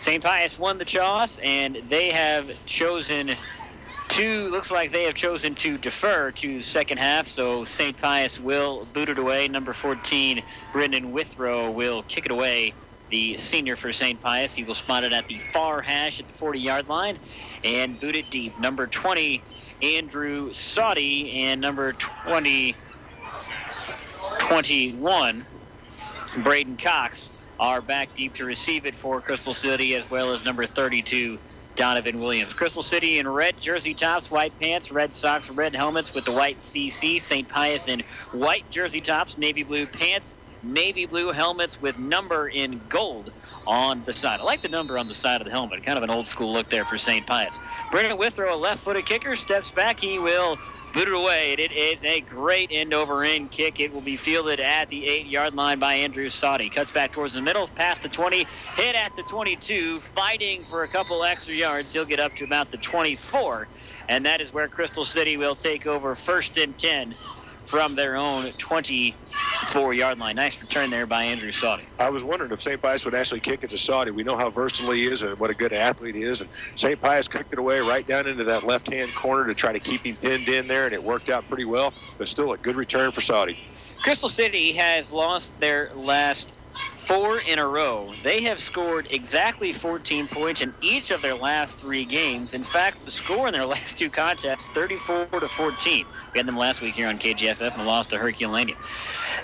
St. Pius won the toss, and they have chosen looks like they have chosen to defer to the second half, so St. Pius will boot it away. Number 14, Brendan Withrow, will kick it away. The senior for St. Pius. He will spot it at the far hash at the 40-yard line and boot it deep. Number 20, Andrew Sauty, and number 21, Braden Cox, are back deep to receive it for Crystal City, as well as number 32, Donovan Williams. Crystal City in red jersey tops, white pants, red socks, red helmets with the white CC. St. Pius in white jersey tops, navy blue pants, navy blue helmets with number in gold on the side. I like the number on the side of the helmet. Kind of an old school look there for St. Pius. Brendan Withrow, a left-footed kicker, steps back. He will boot it away. It is a great end-over-end kick. It will be fielded at the 8-yard line by Andrew Sauty. Cuts back towards the middle, past the 20, hit at the 22, fighting for a couple extra yards. He'll get up to about the 24, and that is where Crystal City will take over 1st and 10 from their own 24-yard line. Nice return there by Andrew Sauty. I was wondering if St. Pius would actually kick it to Sauty. We know how versatile he is and what a good athlete he is. And St. Pius kicked it away right down into that left-hand corner to try to keep him pinned in there, and it worked out pretty well. But still a good return for Sauty. Crystal City has lost their last 4 in a row. They have scored exactly 14 points in each of their last 3 games. In fact, the score in their last 2 contests, 34-14. We had them last week here on KGFF and lost to Herculaneum.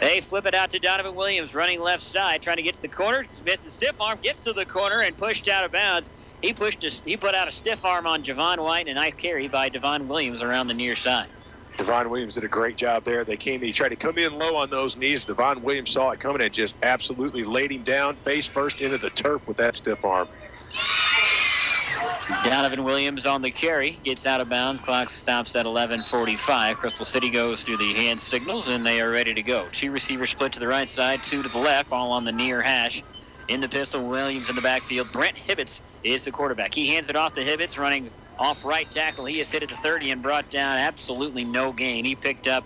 They flip it out to Donovan Williams, running left side, trying to get to the corner. Misses stiff arm, gets to the corner and pushed out of bounds. He put out a stiff arm on Javon White, and a nice carry by Devon Williams around the near side. Devon Williams did a great job there. He tried to come in low on those knees. Devon Williams saw it coming and just absolutely laid him down face first into the turf with that stiff arm. Donovan Williams on the carry, gets out of bounds. Clock stops at 11:45. Crystal City goes through the hand signals, and they are ready to go. 2 receivers split to the right side, 2 to the left, all on the near hash. In the pistol, Williams in the backfield. Brent Hibbets is the quarterback. He hands it off to Hibbets, running off right tackle. He is hit at the 30 and brought down. Absolutely no gain. He picked up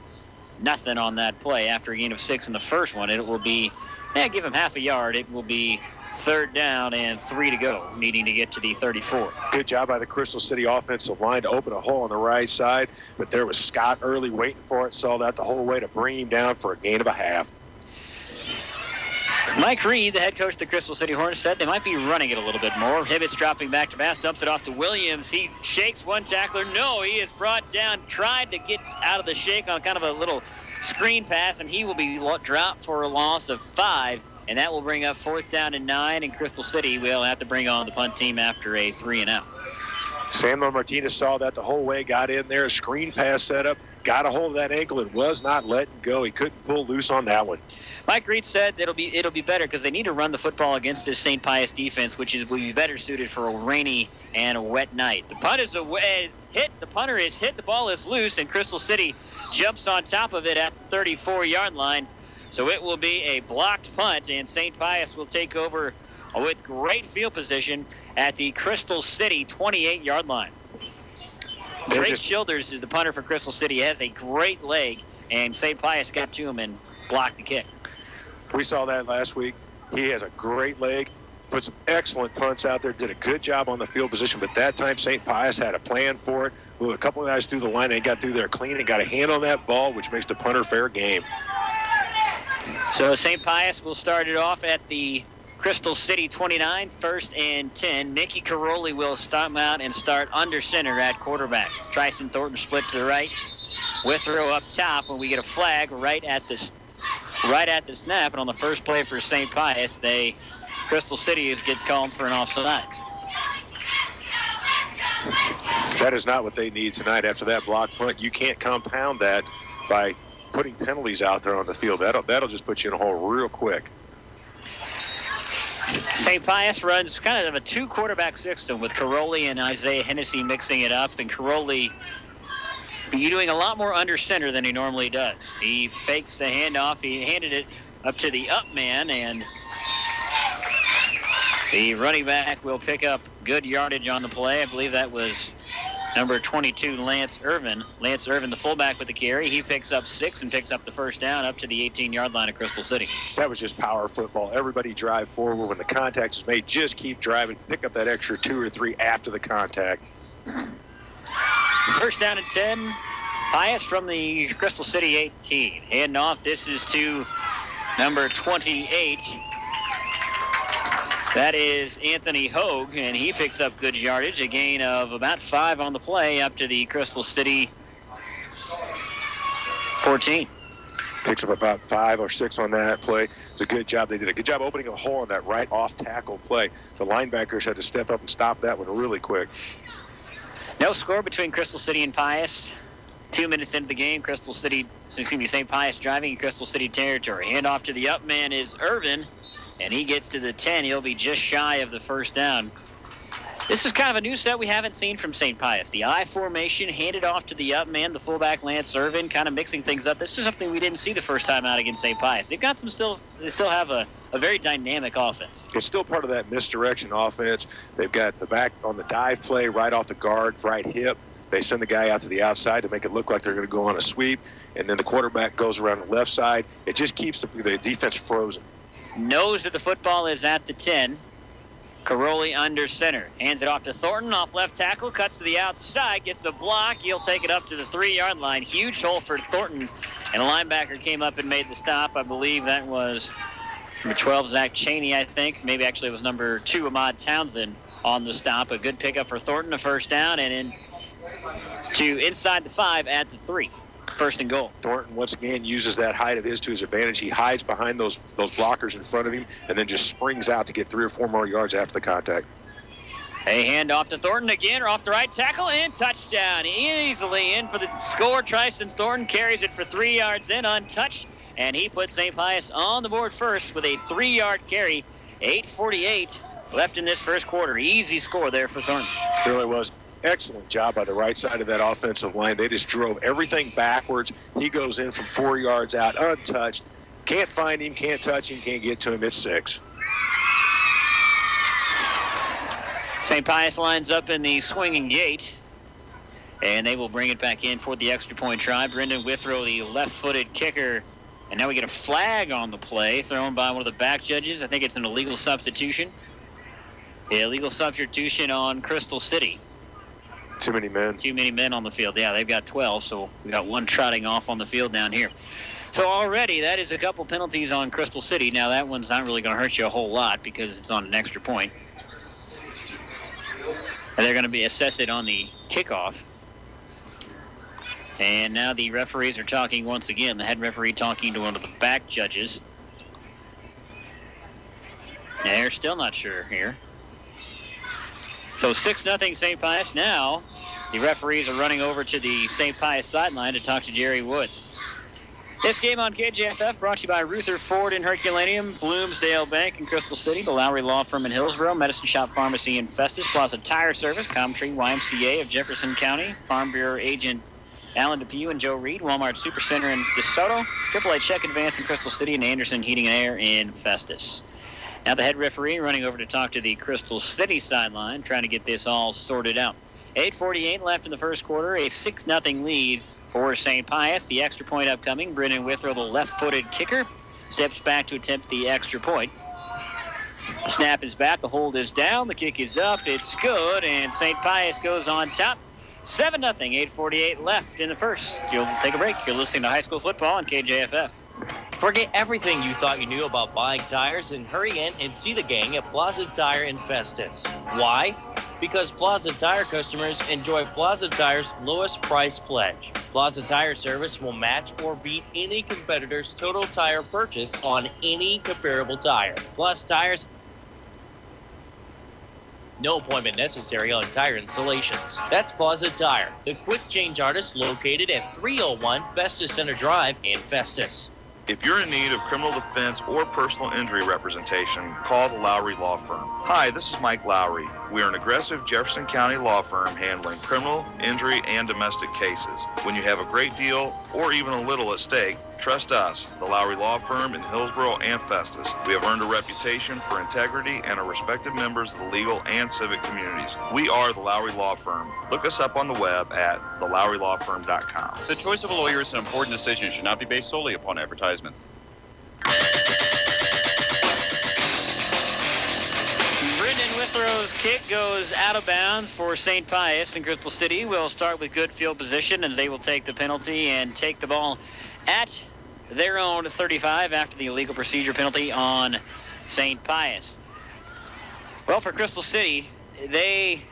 nothing on that play after a gain of 6 in the first one. It will be, give him half a yard. It will be 3rd down and 3 to go, needing to get to the 34. Good job by the Crystal City offensive line to open a hole on the right side, but there was Scott early waiting for it, saw that the whole way to bring him down for a gain of a half. Mike Reed, the head coach of the Crystal City Hornets, said they might be running it a little bit more. Hibbets dropping back to pass, dumps it off to Williams. He shakes one tackler. No, he is brought down, tried to get out of the shake on kind of a little screen pass, and he will be dropped for a loss of 5, and that will bring up 4th down and 9, and Crystal City will have to bring on the punt team after a 3-and-out. Samuel Martinez saw that the whole way, got in there, screen pass set up, got a hold of that ankle and was not letting go. He couldn't pull loose on that one. Mike Reed said it'll be better because they need to run the football against this St. Pius defense, will be better suited for a rainy and a wet night. The punt is hit. The punter is hit. The ball is loose, and Crystal City jumps on top of it at the 34-yard line. So it will be a blocked punt, and St. Pius will take over with great field position at the Crystal City 28-yard line. Drake Childers is the punter for Crystal City. He has a great leg, and St. Pius got to him and blocked the kick. We saw that last week. He has a great leg, put some excellent punts out there, did a good job on the field position, but that time St. Pius had a plan for it. Moved a couple of guys through the line and got through there clean and got a hand on that ball, which makes the punter fair game. So St. Pius will start it off at the Crystal City 29, 1st and 10. Mickey Caroli will stop out and start under center at quarterback. Tryson Thornton split to the right. Withrow up top when we get a flag right at the snap. And on the first play for St. Pius, Crystal City is get called for an offsides. That is not what they need tonight after that block punt. You can't compound that by putting penalties out there on the field. That'll just put you in a hole real quick. St. Pius runs kind of a 2-quarterback system with Caroli and Isaiah Hennessy mixing it up, and Caroli be doing a lot more under center than he normally does. He fakes the handoff. He handed it up to the up man, and the running back will pick up good yardage on the play. I believe that was number 22, Lance Irvin. Lance Irvin, the fullback with the carry. He picks up 6 and picks up the first down up to the 18-yard line of Crystal City. That was just power football. Everybody drive forward. When the contact is made, just keep driving. Pick up that extra 2 or 3 after the contact. First down and 10. Pius from the Crystal City 18. Handing off. This is to number 28. That is Anthony Hogue, and he picks up good yardage, a gain of about 5 on the play up to the Crystal City 14. Picks up about 5 or 6 on that play. It's a good job. They did a good job opening a hole on that right off tackle play. The linebackers had to step up and stop that one really quick. No score between Crystal City and Pius. 2 minutes into the game, St. Pius driving in Crystal City territory. Handoff to the up man is Irvin, and he gets to the 10. He'll be just shy of the first down. This is kind of a new set we haven't seen from St. Pius. The I formation handed off to the up man, the fullback Lance Irvin, kind of mixing things up. This is something we didn't see the first time out against St. Pius. They still have a very dynamic offense. It's still part of that misdirection offense. They've got the back on the dive play right off the guard, right hip. They send the guy out to the outside to make it look like they're going to go on a sweep, and then the quarterback goes around the left side. It just keeps the defense frozen. Knows that the football is at the 10. Caroli under center. Hands it off to Thornton, off left tackle, cuts to the outside, gets a block. He'll take it up to the 3-yard line. Huge hole for Thornton, and a linebacker came up and made the stop. I believe that was number 12, Zach Cheney, I think. Maybe actually it was number 2, Ahmad Townsend on the stop. A good pickup for Thornton, a first down, and in to inside the 5 at the 3. First and goal. Thornton once again uses that height of his to his advantage. He hides behind those blockers in front of him and then just springs out to get 3 or 4 more yards after the contact. A hand off to Thornton again, or off the right tackle, and touchdown. Easily in for the score. Tristan Thornton carries it for 3 yards in, untouched, and he puts St. Pius on the board first with a 3-yard carry. 8:48 left in this first quarter. Easy score there for Thornton. It really was. Excellent job by the right side of that offensive line. They just drove everything backwards. He goes in from 4 yards out, untouched. Can't find him, can't touch him, can't get to him. It's 6. St. Pius lines up in the swinging gate, and they will bring it back in for the extra point try. Brendan Withrow, the left-footed kicker. And now we get a flag on the play thrown by one of the back judges. I think it's an illegal substitution. Illegal substitution on Crystal City. Too many men on the field. Yeah, they've got 12, so we got 1 trotting off on the field down here. So already that is a couple penalties on Crystal City. Now that one's not really going to hurt you a whole lot because it's on an extra point. And they're going to be assessed on the kickoff. And now the referees are talking once again. The head referee talking to one of the back judges. And they're still not sure here. So 6-0 St. Pius. Now the referees are running over to the St. Pius sideline to talk to Jerry Woods. This game on KJFF brought to you by Ruther Ford in Herculaneum, Bloomsdale Bank in Crystal City, the Lowry Law Firm in Hillsborough, Medicine Shop Pharmacy in Festus, Plaza Tire Service, Comtree YMCA of Jefferson County, Farm Bureau Agent Alan DePew and Joe Reed, Walmart Supercenter in DeSoto, AAA Check Advance in Crystal City, and Anderson Heating and Air in Festus. Now the head referee running over to talk to the Crystal City sideline, trying to get this all sorted out. 8:48 left in the first quarter, a 6-0 lead for St. Pius. The extra point upcoming. Brendan Withrow, the left-footed kicker, steps back to attempt the extra point. The snap is back, the hold is down, the kick is up, it's good, and St. Pius goes on top. 7-0, 8:48 left in the first. You'll take a break. You're listening to high school football on KJFF. Forget everything you thought you knew about buying tires and hurry in and see the gang at Plaza Tire in Festus. Why? Because Plaza Tire customers enjoy Plaza Tire's lowest price pledge. Plaza Tire service will match or beat any competitor's total tire purchase on any comparable tire. Plus, tires no appointment necessary on tire installations. That's Plaza Tire, the quick change artist located at 301 Festus Center Drive in Festus. If you're in need of criminal defense or personal injury representation, call the Lowry Law Firm. Hi, this is Mike Lowry. We are an aggressive Jefferson County law firm handling criminal, injury, and domestic cases. When you have a great deal or even a little at stake, Trust us, the Lowry Law Firm in Hillsborough and Festus. We have earned a reputation for integrity and are respected members of the legal and civic communities. We are the Lowry Law Firm. Look us up on the web at thelowrylawfirm.com. The choice of a lawyer is an important decision and should not be based solely upon advertisements. Brendan Withrow's kick goes out of bounds for St. Pius, and Crystal City will start with good field position, and they will take the penalty and take the ball at their own 35 after the illegal procedure penalty on St. Pius. Well, for Crystal City, they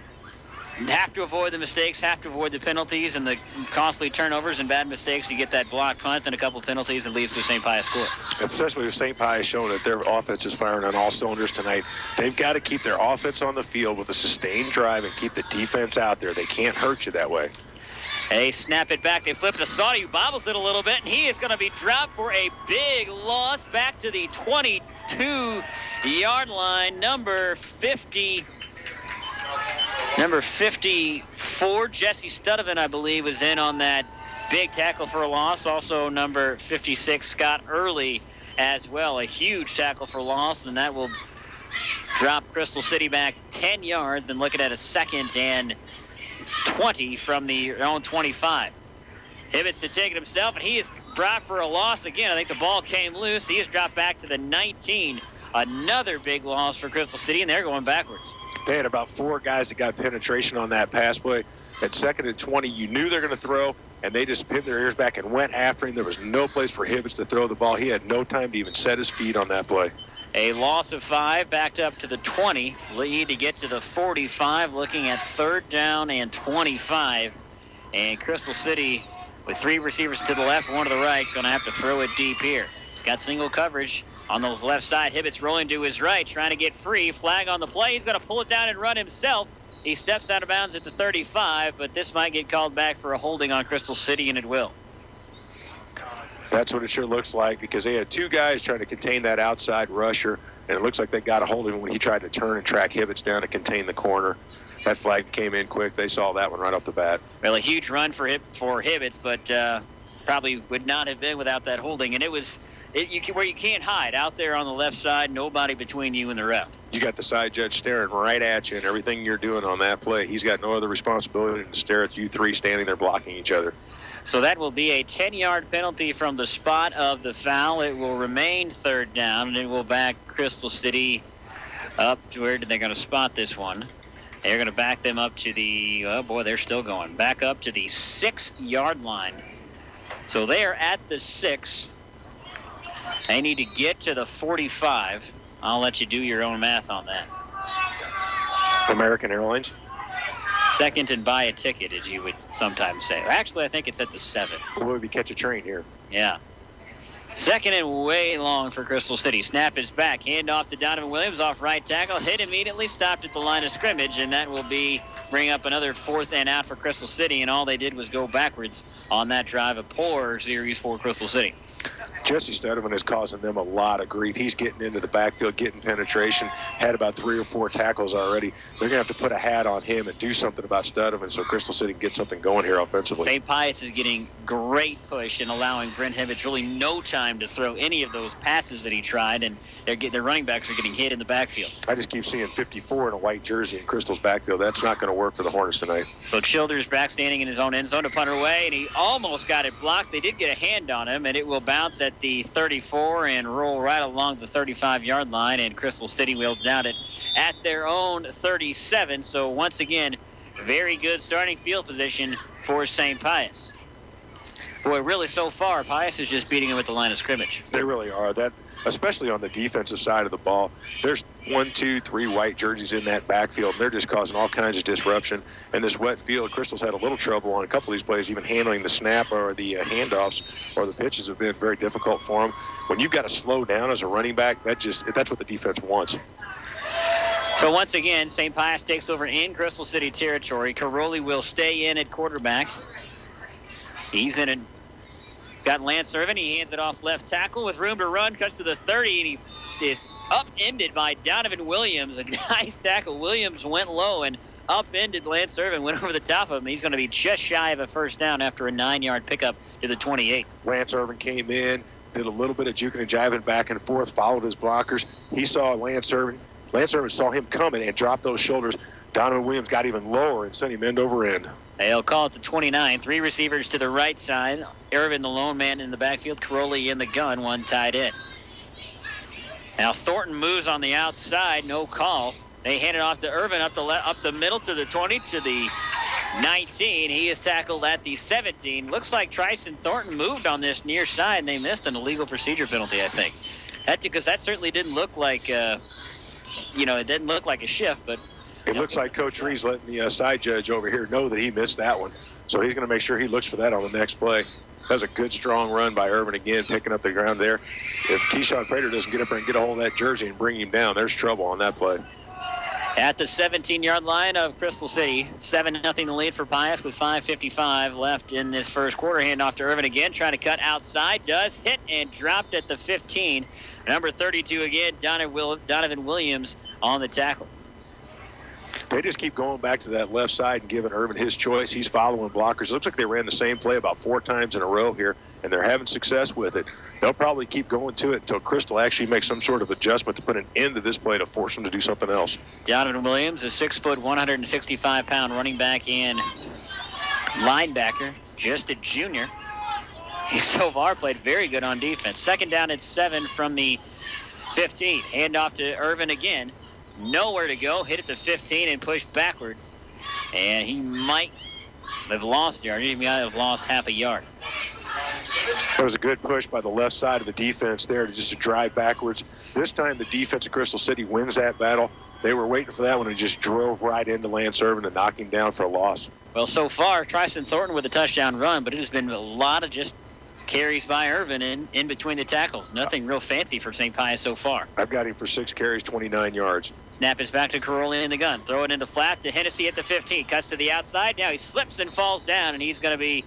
have to avoid the mistakes, have to avoid the penalties and the costly turnovers and bad mistakes. You get that blocked punt and a couple penalties that leads to a St. Pius score. Especially with St. Pius showing that their offense is firing on all cylinders tonight. They've got to keep their offense on the field with a sustained drive and keep the defense out there. They can't hurt you that way. They snap it back. They flip it to Saudi, who bobbles it a little bit, and he is going to be dropped for a big loss back to the 22-yard line. Number 54, Jesse Studevant, I believe, was in on that big tackle for a loss. Also, number 56, Scott Early, as well. A huge tackle for loss, and that will drop Crystal City back 10 yards and looking at a 2nd and 20 from the own 25. Hibbets to take it himself, and he is brought for a loss again. I think the ball came loose. He is dropped back to the 19. Another big loss for Crystal City, and they're going backwards. They had about 4 guys that got penetration on that pass play. At 2nd and 20, you knew they're going to throw, and they just pinned their ears back and went after him. There was no place for Hibbets to throw the ball. He had no time to even set his feet on that play. A loss of 5, backed up to the 20. Lead to get to the 45, looking at 3rd down and 25. And Crystal City, with 3 receivers to the left, 1 to the right, going to have to throw it deep here. Got single coverage on those left side. Hibbets rolling to his right, trying to get free. Flag on the play. He's going to pull it down and run himself. He steps out of bounds at the 35, but this might get called back for a holding on Crystal City, and it will. That's what it sure looks like, because they had 2 guys trying to contain that outside rusher, and it looks like they got a hold of him when he tried to turn and track Hibbets down to contain the corner. That flag came in quick. They saw that one right off the bat. Well, a huge run for Hibbets, but probably would not have been without that holding. And it was where you can't hide. Out there on the left side, nobody between you and the ref. You got the side judge staring right at you, and everything you're doing on that play, he's got no other responsibility than to stare at you 3 standing there blocking each other. So that will be a 10-yard penalty from the spot of the foul. It will remain 3rd down, and it will back Crystal City up to where they're going to spot this one. They're going to back them up to the, oh boy, they're still going. Back up to the 6-yard line. So they are at the 6. They need to get to the 45. I'll let you do your own math on that. American Airlines? 2nd and buy a ticket, as you would sometimes say. Actually, I think it's at the 7. We'll be catch a train here. Yeah. 2nd and way long for Crystal City. Snap is back. Hand off to Donovan Williams off right tackle. Hit immediately. Stopped at the line of scrimmage, and that will bring up another 4th and out for Crystal City, and all they did was go backwards on that drive. A poor series for Crystal City. Jesse Studevant is causing them a lot of grief. He's getting into the backfield, getting penetration, had about 3 or 4 tackles already. They're going to have to put a hat on him and do something about Studevant so Crystal City can get something going here offensively. St. Pius is getting great push and allowing Brent Hibbets really no time to throw any of those passes that he tried, and their running backs are getting hit in the backfield. I just keep seeing 54 in a white jersey in Crystal's backfield. That's not going to work for the Hornets tonight. So Childers back standing in his own end zone to punt it away, and he almost got it blocked. They did get a hand on him, and it will bounce at the 34 and roll right along the 35-yard line, and Crystal City will down it at their own 37. So once again, very good starting field position for St. Pius. Boy, really so far, Pius is just beating him at the line of scrimmage. They really are. That, especially on the defensive side of the ball. There's 1, 2, 3 white jerseys in that backfield, and they're just causing all kinds of disruption. And this wet field, Crystal's had a little trouble on a couple of these plays, even handling the snap or the handoffs or the pitches have been very difficult for them. When you've got to slow down as a running back, that's what the defense wants. So once again, St. Pius takes over in Crystal City territory. Caroli will stay in at quarterback. He's in it. Got Lance Irvin. He hands it off left tackle with room to run. Cuts to the 30, and he is upended by Donovan Williams. A nice tackle. Williams went low, and upended Lance Irvin, went over the top of him. He's going to be just shy of a first down after a 9-yard pickup to the 28. Lance Irvin came in, did a little bit of juking and jiving back and forth, followed his blockers. He saw Lance Irvin. Lance Irvin saw him coming and dropped those shoulders. Donovan Williams got even lower and sent him end over end. They'll call it the 29. 3 receivers to the right side. Irvin, the lone man in the backfield. Caroli in the gun, one tight end. Now Thornton moves on the outside, no call. They hand it off to Irvin up the middle to the 20 to the 19. He is tackled at the 17. Looks like Tryson Thornton moved on this near side, and they missed an illegal procedure penalty, I think. Because that certainly didn't look like, it didn't look like a shift, but. It looks like Coach Reed's letting the side judge over here know that he missed that one. So he's going to make sure he looks for that on the next play. That was a good, strong run by Irvin again, picking up the ground there. If Keyshawn Prater doesn't get up there and get a hold of that jersey and bring him down, there's trouble on that play. At the 17-yard line of Crystal City, 7-0 the lead for Pius with 5:55 left in this first quarter. Hand off to Irvin again, trying to cut outside. Does hit and dropped at the 15. Number 32 again, Donovan Williams on the tackle. They just keep going back to that left side and giving Irvin his choice. He's following blockers. It looks like they ran the same play about 4 times in a row here, and they're having success with it. They'll probably keep going to it until Crystal actually makes some sort of adjustment to put an end to this play to force them to do something else. Donovan Williams, a 6', 165-pound running back and linebacker, just a junior. He so far played very good on defense. Second down and 7 from the 15. Hand off to Irvin again. Nowhere to go. Hit at the 15 and push backwards. And he might have lost a yard. He might have lost half a yard. That was a good push by the left side of the defense there to drive backwards. This time the defense of Crystal City wins that battle. They were waiting for that one and just drove right into Lance Irvin and knocked him down for a loss. Well, so far, Tryson Thornton with a touchdown run, but it has been a lot of just carries by Irvin in between the tackles. Nothing real fancy for St. Pius so far. I've got him for 6 carries, 29 yards. Snap is back to Caroli in the gun. Throw it into flat to Hennessy at the 15. Cuts to the outside. Now he slips and falls down, and he's going to be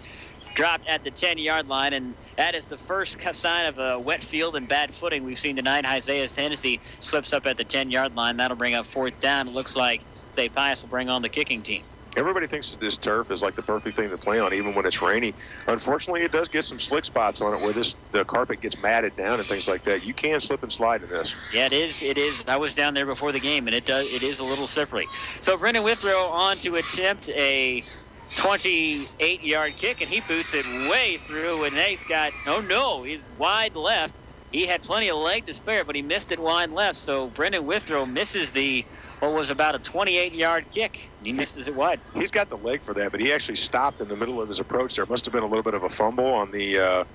dropped at the 10-yard line. And that is the first sign of a wet field and bad footing we've seen tonight. Isaiah Hennessy slips up at the 10-yard line. That'll bring up 4th down. It looks like St. Pius will bring on the kicking team. Everybody thinks this turf is like the perfect thing to play on, even when it's rainy. Unfortunately, it does get some slick spots on it where the carpet gets matted down and things like that. You can slip and slide in this. Yeah, it is. It is. I was down there before the game, and it is a little slippery. So Brendan Withrow on to attempt a 28-yard kick, and he boots it way through, and he's wide left. He had plenty of leg to spare, but he missed it wide left. So Brendan Withrow misses what was about a 28-yard kick. He misses it wide. He's got the leg for that, but he actually stopped in the middle of his approach. There must have been a little bit of a fumble on the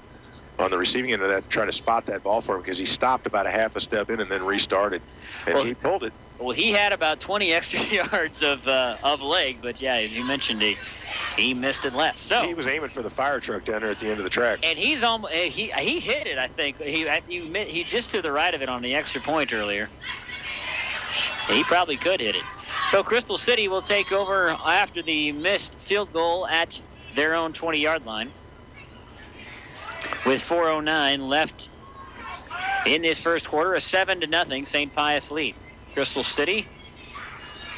receiving end of that to try to spot that ball for him, because he stopped about a half a step in and then restarted, and he pulled it. Well, he had about 20 extra yards of leg, but yeah, as you mentioned, he missed it left. So he was aiming for the fire truck down there at the end of the track, and he hit it. I think he just to the right of it on the extra point earlier. He probably could hit it. So Crystal City will take over after the missed field goal at their own 20-yard line with 4:09 left in this first quarter. A 7-0 St. Pius lead. Crystal City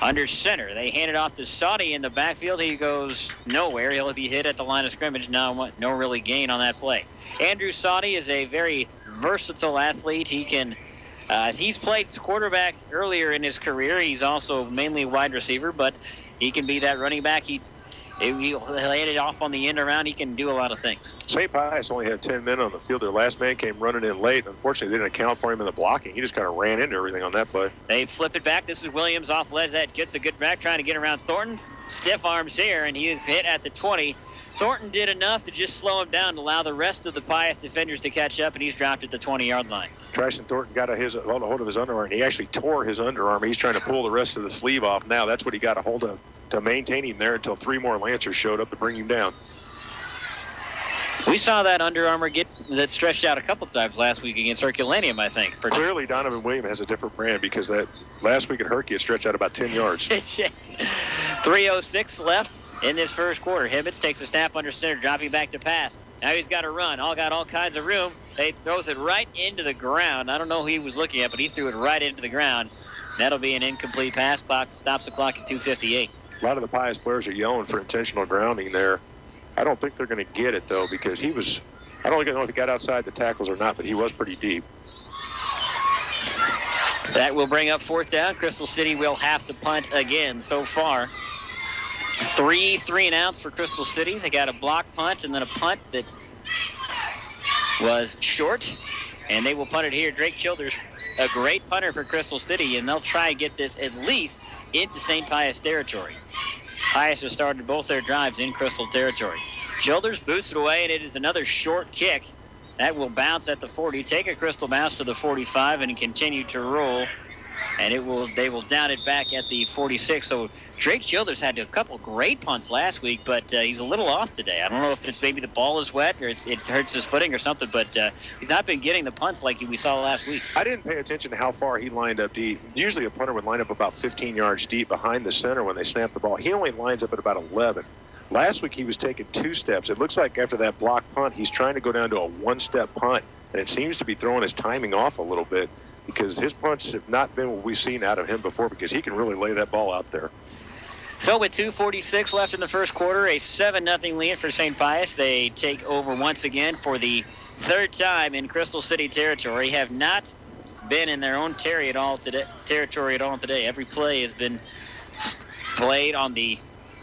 under center. They hand it off to Saudi in the backfield. He goes nowhere. He'll be hit at the line of scrimmage. No really gain on that play. Andrew Saudi is a very versatile athlete. He's played quarterback earlier in his career. He's also mainly a wide receiver, but he can be that running back. He'll hand it off on the end around. He can do a lot of things. St. Pius only had 10 men on the field. Their last man came running in late. Unfortunately, they didn't account for him in the blocking. He just kind of ran into everything on that play. They flip it back. This is Williams off ledge. That gets a good back, trying to get around Thornton. Stiff arms here, and he is hit at the 20. Thornton did enough to just slow him down to allow the rest of the Pius defenders to catch up, and he's dropped at the 20-yard line. Tryson Thornton got a hold of his underarm, and he actually tore his underarm. He's trying to pull the rest of the sleeve off now. That's what he got a hold of to maintain him there until 3 more Lancers showed up to bring him down. We saw that Under Armour get that stretched out a couple times last week against Herculaneum, I think. Clearly, Donovan Williams has a different brand, because that last week at Herky it stretched out about 10 yards. 3:06 left in this first quarter. Hibbets takes a snap under center, dropping back to pass. Now he's got to run. Got all kinds of room. He throws it right into the ground. I don't know who he was looking at, but he threw it right into the ground. That'll be an incomplete pass. Clock stops the clock at 2:58. A lot of the Pius players are yelling for intentional grounding there. I don't think they're going to get it, though, because I don't know if he got outside the tackles or not, but he was pretty deep. That will bring up 4th down. Crystal City will have to punt again so far. 3 3-and-outs for Crystal City. They got a block punt and then a punt that was short, and they will punt it here. Drake Childers, a great punter for Crystal City, and they'll try and get this at least into St. Pius territory. Pius has started both their drives in Crystal territory. Childers boots it away, and it is another short kick. That will bounce at the 40, take a Crystal bounce to the 45, and continue to roll. And they will down it back at the 46. So Drake Childers had a couple great punts last week, but he's a little off today. I don't know if it's maybe the ball is wet or it hurts his footing or something, but he's not been getting the punts like we saw last week. I didn't pay attention to how far he lined up deep. Usually a punter would line up about 15 yards deep behind the center when they snap the ball. He only lines up at about 11. Last week he was taking 2 steps. It looks like after that block punt, he's trying to go down to a 1-step punt, and it seems to be throwing his timing off a little bit because his punts have not been what we've seen out of him before because he can really lay that ball out there. So with 2:46 left in the first quarter, a 7-0 lead for St. Pius. They take over once again for the 3rd time in Crystal City territory. Have not been in their own territory at all today. Every play has been played on the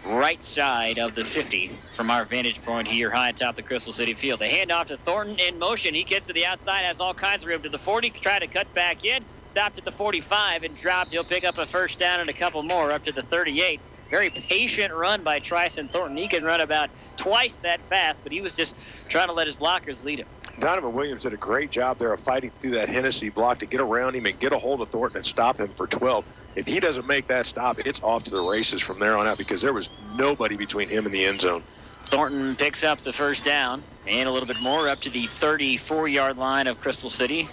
right side of the 50 from our vantage point here high atop the Crystal City field. The handoff to Thornton in motion. He gets to the outside, has all kinds of room to the 40, try to cut back in, stopped at the 45 and dropped. He'll pick up a 1st down and a couple more up to the 38. Very patient run by Tryson Thornton. He can run about twice that fast, but he was just trying to let his blockers lead him. Donovan Williams did a great job there of fighting through that Hennessy block to get around him and get a hold of Thornton and stop him for 12. If he doesn't make that stop, it's off to the races from there on out because there was nobody between him and the end zone. Thornton picks up the 1st down and a little bit more up to the 34-yard line of Crystal City.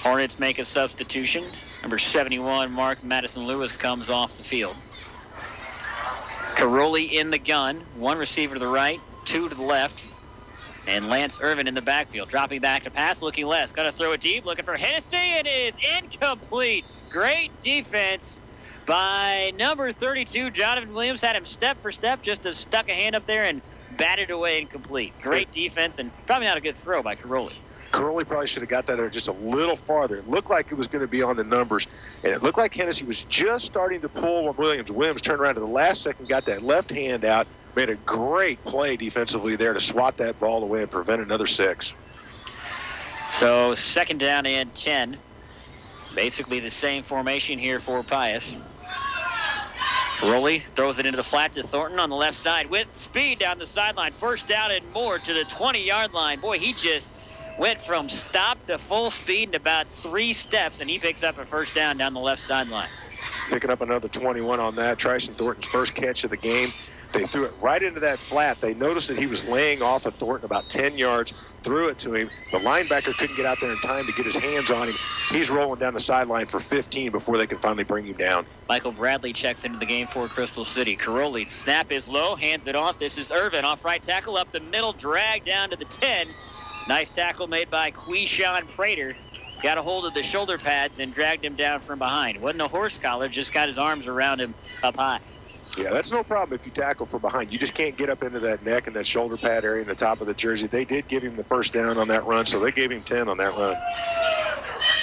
Hornets make a substitution. Number 71, Mark Madison Lewis, comes off the field. Caroli in the gun. 1 receiver to the right, 2 to the left. And Lance Irvin in the backfield. Dropping back to pass, looking left. Got to throw it deep, looking for Hennessy. It is incomplete. Great defense by number 32, Jonathan Williams. Had him step for step, just stuck a hand up there and batted away incomplete. Great defense, and probably not a good throw by Caroli. Caroli probably should have got that just a little farther. It looked like it was going to be on the numbers, and it looked like Hennessy was just starting to pull on Williams. Williams turned around to the last second, got that left hand out, made a great play defensively there to swat that ball away and prevent another 6. So 2nd down and 10. Basically the same formation here for Pius. Caroli throws it into the flat to Thornton on the left side with speed down the sideline. 1st down and more to the 20-yard line. Boy, he just went from stop to full speed in about 3 steps, and he picks up a 1st down the left sideline. Picking up another 21 on that. Tryson Thornton's first catch of the game. They threw it right into that flat. They noticed that he was laying off of Thornton about 10 yards, threw it to him. The linebacker couldn't get out there in time to get his hands on him. He's rolling down the sideline for 15 before they can finally bring him down. Michael Bradley checks into the game for Crystal City. Caroli, snap is low, hands it off. This is Irvin off right tackle, up the middle, drag down to the 10. Nice tackle made by Quishon Prater. Got a hold of the shoulder pads and dragged him down from behind. Wasn't a horse collar, just got his arms around him up high. Yeah, that's no problem if you tackle from behind. You just can't get up into that neck and that shoulder pad area in the top of the jersey. They did give him the 1st down on that run, so they gave him 10 on that run.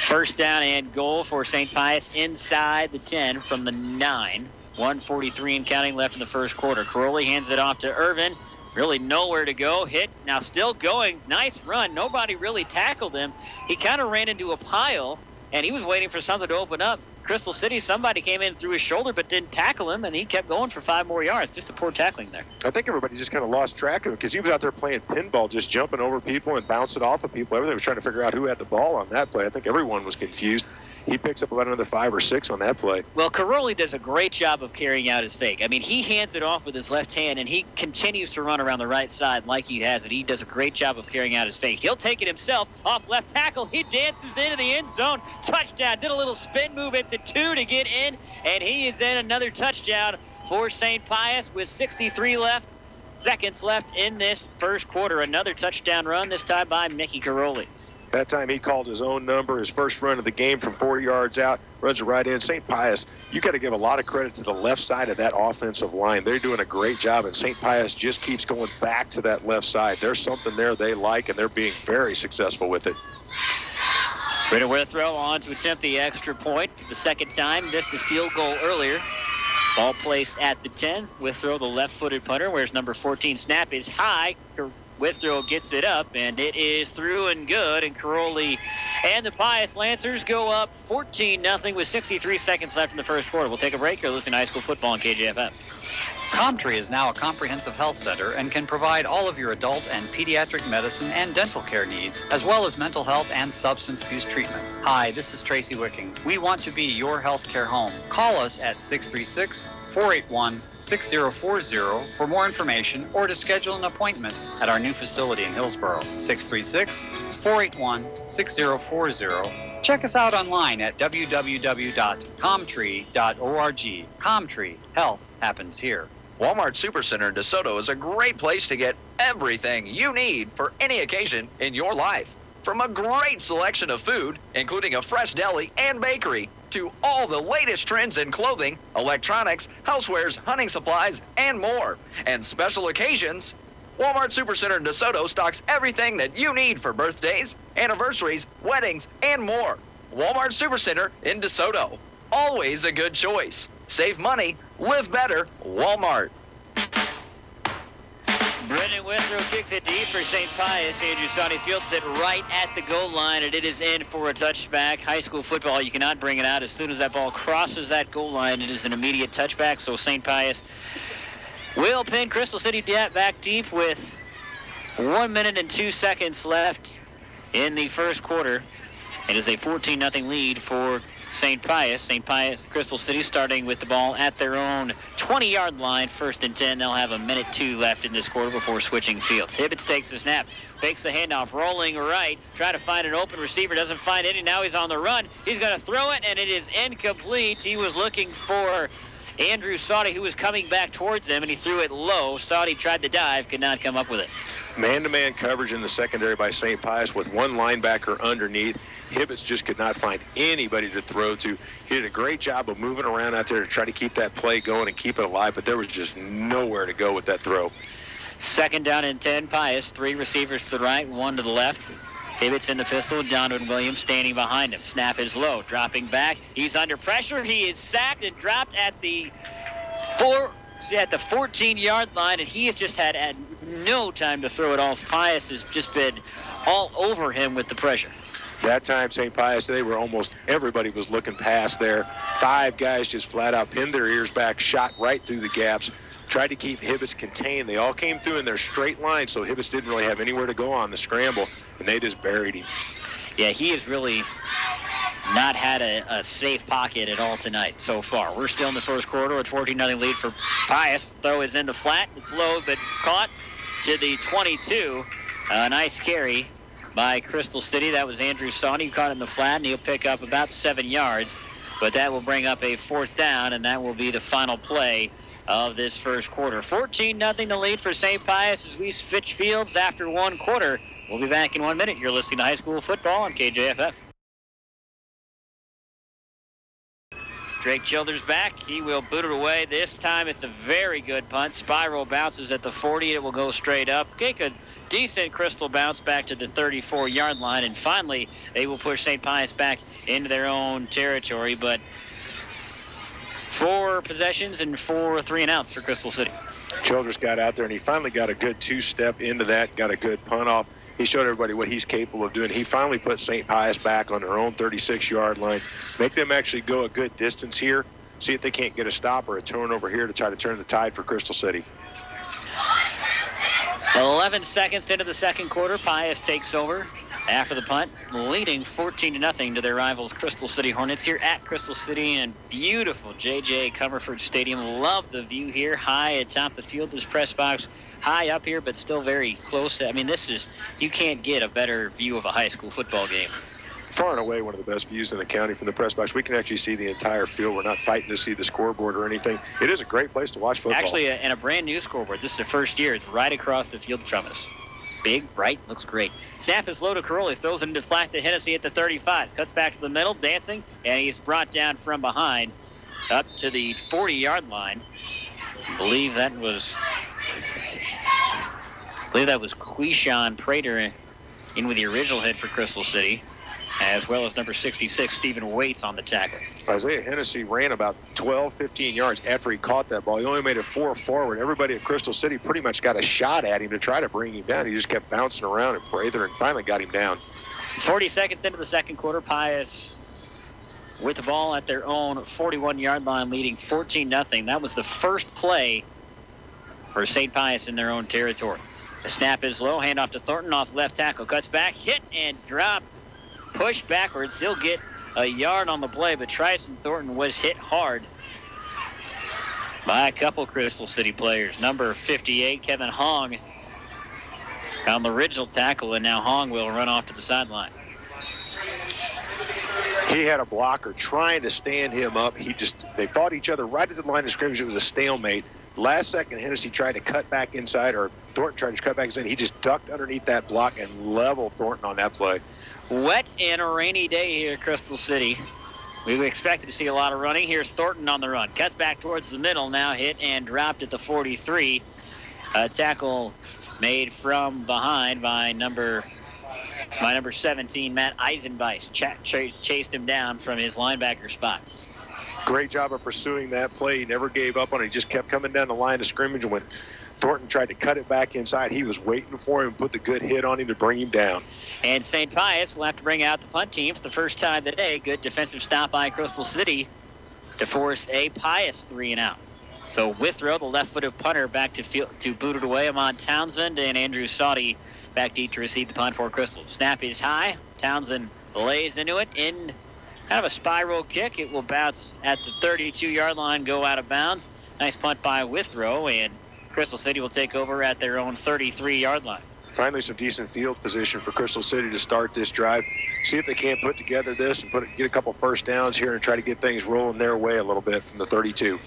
1st down and goal for St. Pius inside the 10 from the 9. 1:43 and counting left in the first quarter. Caroli hands it off to Irvin. Really nowhere to go. Hit. Now still going. Nice run. Nobody really tackled him. He kind of ran into a pile, and he was waiting for something to open up. Crystal City, somebody came in through his shoulder but didn't tackle him, and he kept going for 5 more yards. Just a poor tackling there. I think everybody just kind of lost track of him because he was out there playing pinball, just jumping over people and bouncing off of people. Everybody was trying to figure out who had the ball on that play. I think everyone was confused. He picks up about another 5 or 6 on that play. Well, Caroli does a great job of carrying out his fake. I mean, he hands it off with his left hand, and he continues to run around the right side like he has it. He does a great job of carrying out his fake. He'll take it himself off left tackle. He dances into the end zone. Touchdown. Did a little spin move at the 2 to get in, and he is in another touchdown for St. Pius with 63 seconds left in this first quarter. Another touchdown run, this time by Mickey Caroli. That time he called his own number, his first run of the game from 4 yards out, runs it right in. St. Pius, you got to give a lot of credit to the left side of that offensive line. They're doing a great job, and St. Pius just keeps going back to that left side. There's something there they like, and they're being very successful with it. Brennan Withrow on to attempt the extra point for the second time. Missed a field goal earlier. Ball placed at the 10. Withrow, the left-footed punter, whereas number 14 snap is high. Withrow gets it up, and it is through and good. And Caroli and the Pius Lancers go up 14-0 with 63 seconds left in the first quarter. We'll take a break here. Listening to high school football on KJFF. Comtree is now a comprehensive health center and can provide all of your adult and pediatric medicine and dental care needs, as well as mental health and substance abuse treatment. Hi, this is Tracy Wicking. We want to be your healthcare home. Call us at 636-481-6040 for more information or to schedule an appointment at our new facility in Hillsborough. 636-481-6040. Check us out online at www.comtree.org. Comtree, health happens here. Walmart Supercenter in DeSoto is a great place to get everything you need for any occasion in your life. From a great selection of food, including a fresh deli and bakery, to all the latest trends in clothing, electronics, housewares, hunting supplies, and more. And special occasions, Walmart Supercenter in DeSoto stocks everything that you need for birthdays, anniversaries, weddings, and more. Walmart Supercenter in DeSoto. Always a good choice. Save money, live better, Walmart. Brendan Withrow kicks it deep for St. Pius. Andrew Saudi fields it right at the goal line, and it is in for a touchback. High school football, you cannot bring it out. As soon as that ball crosses that goal line, it is an immediate touchback. So St. Pius will pin Crystal City back deep with 1 minute and 2 seconds left in the first quarter. It is a 14-0 lead for St. Pius. St. Pius, Crystal City starting with the ball at their own 20-yard line, 1st and 10. They'll have a minute 2 left in this quarter before switching fields. Hibbets takes the snap, fakes the handoff, rolling right, trying to find an open receiver, doesn't find any. Now he's on the run. He's going to throw it, and it is incomplete. He was looking for Andrew Saudi, who was coming back towards him, and he threw it low. Saudi tried to dive, could not come up with it. Man-to-man coverage in the secondary by St. Pius with one linebacker underneath. Hibbets just could not find anybody to throw to. He did a great job of moving around out there to try to keep that play going and keep it alive, but there was just nowhere to go with that throw. 2nd down and 10. Pius, 3 receivers to the right, 1 to the left. Hibbets in the pistol. Donovan Williams standing behind him. Snap is low. Dropping back. He's under pressure. He is sacked and dropped at the 14-yard line, and he has just had no time to throw it all. Pius has just been all over him with the pressure. That time, St. Pius, everybody was looking past there. 5 guys just flat out pinned their ears back, shot right through the gaps, tried to keep Hibbets contained. They all came through in their straight line, so Hibbets didn't really have anywhere to go on the scramble, and they just buried him. Yeah, he has really not had a safe pocket at all tonight so far. We're still in the first quarter with 14-0 lead for Pius. Throw is in the flat. It's low, but caught to the 22. A nice carry by Crystal City. That was Andrew Sawney, who caught it in the flat, and he'll pick up about 7 yards. But that will bring up a 4th down, and that will be the final play of this first quarter. 14-0 to lead for St. Pius as we switch fields after 1 quarter. We'll be back in 1 minute. You're listening to high school football on KJFF. Drake Childers back. He will boot it away. This time it's a very good punt. Spiral bounces at the 40. It will go straight up. Take a decent Crystal bounce back to the 34-yard line. And finally, they will push St. Pius back into their own territory. But 4 possessions and 4 3-and-outs for Crystal City. Childers got out there, and he finally got a good 2-step into that, got a good punt off. He showed everybody what he's capable of doing. He finally put St. Pius back on their own 36-yard line. Make them actually go a good distance here. See if they can't get a stop or a turnover here to try to turn the tide for Crystal City. 11 seconds into the second quarter. Pius takes over after the punt, leading 14-0 to their rivals Crystal City Hornets here at Crystal City in beautiful J.J. Comerford Stadium. Love the view here, high atop the field. This press box high up here, but still very close. I mean, you can't get a better view of a high school football game. Far and away one of the best views in the county from the press box. We can actually see the entire field. We're not fighting to see the scoreboard or anything. It is a great place to watch football. Actually, and a brand new scoreboard. This is the first year. It's right across the field from us. Big, bright, looks great. Snap is low to Caroli, throws it into flat to Hennessy at the 35. Cuts back to the middle, dancing, and he's brought down from behind up to the 40-yard line. I believe that was Quishon Prater in with the original hit for Crystal City, as well as number 66, Stephen Waits, on the tackle. Isaiah Hennessy ran about 12, 15 yards after he caught that ball. He only made it 4 forward. Everybody at Crystal City pretty much got a shot at him to try to bring him down. He just kept bouncing around, and Prather and finally got him down. 40 seconds into the second quarter, Pius with the ball at their own 41-yard line, leading 14-0. That was the first play for St. Pius in their own territory. The snap is low, handoff to Thornton, off left tackle, cuts back, hit and drop, push backwards. He'll get a yard on the play, but Tryson Thornton was hit hard by a couple Crystal City players. Number 58, Kevin Hong, on the original tackle, and now Hong will run off to the sideline. He had a blocker trying to stand him up. They fought each other right at the line of scrimmage. It was a stalemate. Last second, Hennessy tried to cut back inside, or Thornton tried to cut back inside. He just ducked underneath that block and leveled Thornton on that play. Wet and a rainy day here at Crystal City. We expected to see a lot of running. Here's Thornton on the run. Cuts back towards the middle, now hit and dropped at the 43. A tackle made from behind by number 17, Matt Eisenbeis. Chased him down from his linebacker spot. Great job of pursuing that play. He never gave up on it. He just kept coming down the line of scrimmage. When Thornton tried to cut it back inside, he was waiting for him and put the good hit on him to bring him down. And St. Pius will have to bring out the punt team for the first time today. Good defensive stop by Crystal City to force a Pius 3-and-out. So Withrow, the left-footed punter, back to boot it away. Amon Townsend and Andrew Sauty back deep to receive the punt for Crystal. Snap is high. Townsend lays into it in kind of a spiral kick. It will bounce at the 32-yard line, go out of bounds. Nice punt by Withrow, and Crystal City will take over at their own 33-yard line. Finally, some decent field position for Crystal City to start this drive. See if they can't put together this and get a couple first downs here and try to get things rolling their way a little bit from the 32.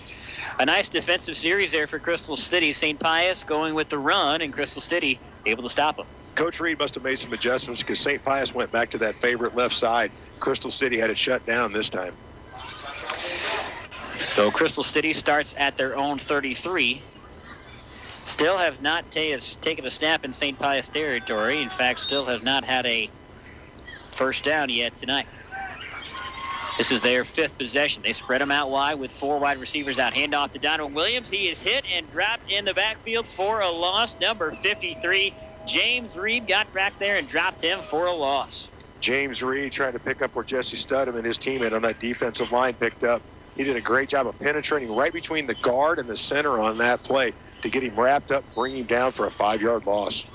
A nice defensive series there for Crystal City. St. Pius going with the run, and Crystal City able to stop them. Coach Reed must have made some adjustments because St. Pius went back to that favorite left side. Crystal City had it shut down this time. So Crystal City starts at their own 33. Still have not taken a snap in St. Pius territory. In fact, still have not had a first down yet tonight. This is their fifth possession. They spread them out wide with 4 wide receivers out. Handoff to Donovan Williams. He is hit and dropped in the backfield for a loss. Number 53, James Reed, got back there and dropped him for a loss. James Reed trying to pick up where Jesse Studham and his teammate on that defensive line picked up. He did a great job of penetrating right between the guard and the center on that play to get him wrapped up, bring him down for a 5-yard loss.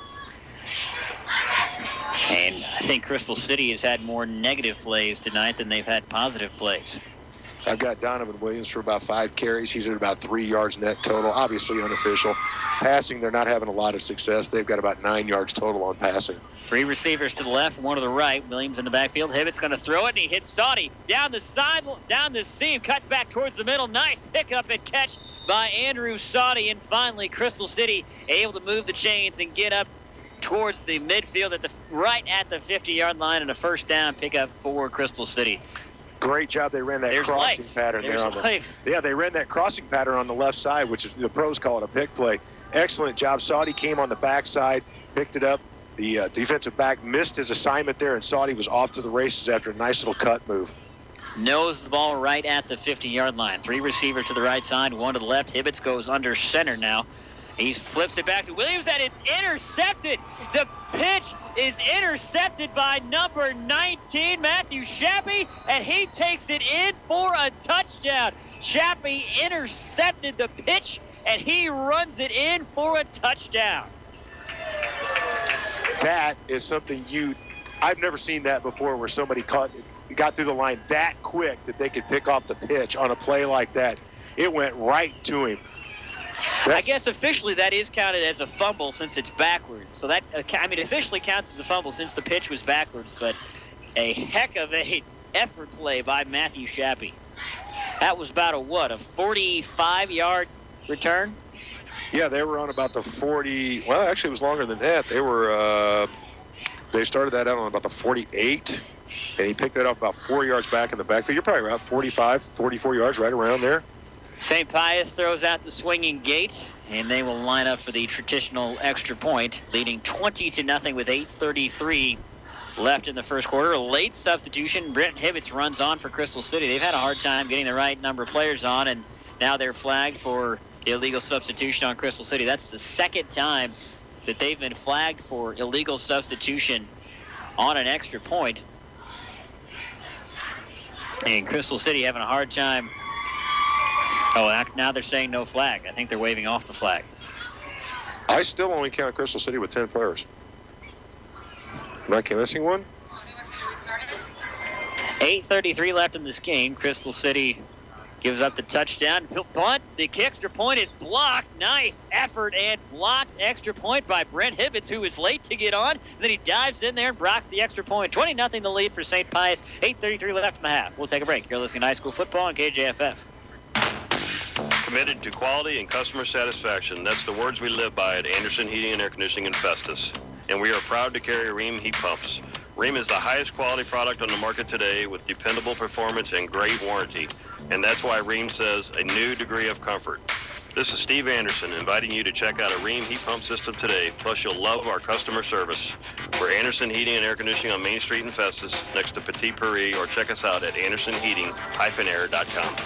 And I think Crystal City has had more negative plays tonight than they've had positive plays. I've got Donovan Williams for about 5 carries. He's at about 3 yards net total, obviously unofficial. Passing, they're not having a lot of success. They've got about 9 yards total on passing. 3 receivers to the left, 1 to the right. Williams in the backfield. Hibbett's going to throw it, and he hits Sauty down the side, down the seam, cuts back towards the middle. Nice pickup and catch by Andrew Sauty. And finally, Crystal City able to move the chains and get up towards the midfield right at the 50-yard line, and a first down pickup for Crystal City. Great job. They ran that crossing pattern there. They ran that crossing pattern on the left side, which is the pros call it a pick play. Excellent job. Sauty came on the backside, picked it up. The defensive back missed his assignment there, and Sauty was off to the races after a nice little cut move. Nose the ball right at the 50-yard line. 3 receivers to the right side, 1 to the left. Hibbets goes under center now. He flips it back to Williams, and it's intercepted. The pitch is intercepted by number 19, Matthew Shappy, and he takes it in for a touchdown. Shappy intercepted the pitch, and he runs it in for a touchdown. That is something I've never seen that before, where somebody got through the line that quick that they could pick off the pitch on a play like that. It went right to him. I guess officially that is counted as a fumble since it's backwards. So that, officially counts as a fumble since the pitch was backwards, but a heck of a effort play by Matthew Shappy. That was about a 45-yard return? Yeah, they were on about the 40. Well, actually, it was longer than that. They started that out on about the 48, and he picked that up about 4 yards back in the backfield. You're probably about 45, 44 yards, right around there. St. Pius throws out the swinging gate, and they will line up for the traditional extra point, leading 20-0 with 8:33 left in the first quarter. A late substitution. Brent Hibbets runs on for Crystal City. They've had a hard time getting the right number of players on, and now they're flagged for illegal substitution on Crystal City. That's the second time that they've been flagged for illegal substitution on an extra point. And Crystal City having a hard time. Oh, now they're saying no flag. I think they're waving off the flag. I still only count Crystal City with 10 players. Am I missing one? 8:33 left in this game. Crystal City gives up the touchdown. Bunt. The extra point is blocked. Nice effort and blocked extra point by Brent Hibbets, who is late to get on. And then he dives in there and blocks the extra point. 20-0 the lead for St. Pius. 8:33 left in the half. We'll take a break. You're listening to High School Football on KJFF. Committed to quality and customer satisfaction. That's the words we live by at Anderson Heating and Air Conditioning in Festus. And we are proud to carry Rheem heat pumps. Rheem is the highest quality product on the market today with dependable performance and great warranty. And that's why Rheem says a new degree of comfort. This is Steve Anderson inviting you to check out a Rheem heat pump system today. Plus, you'll love our customer service. We're Anderson Heating and Air Conditioning on Main Street in Festus next to Petit Paris, or check us out at andersonheating-air.com.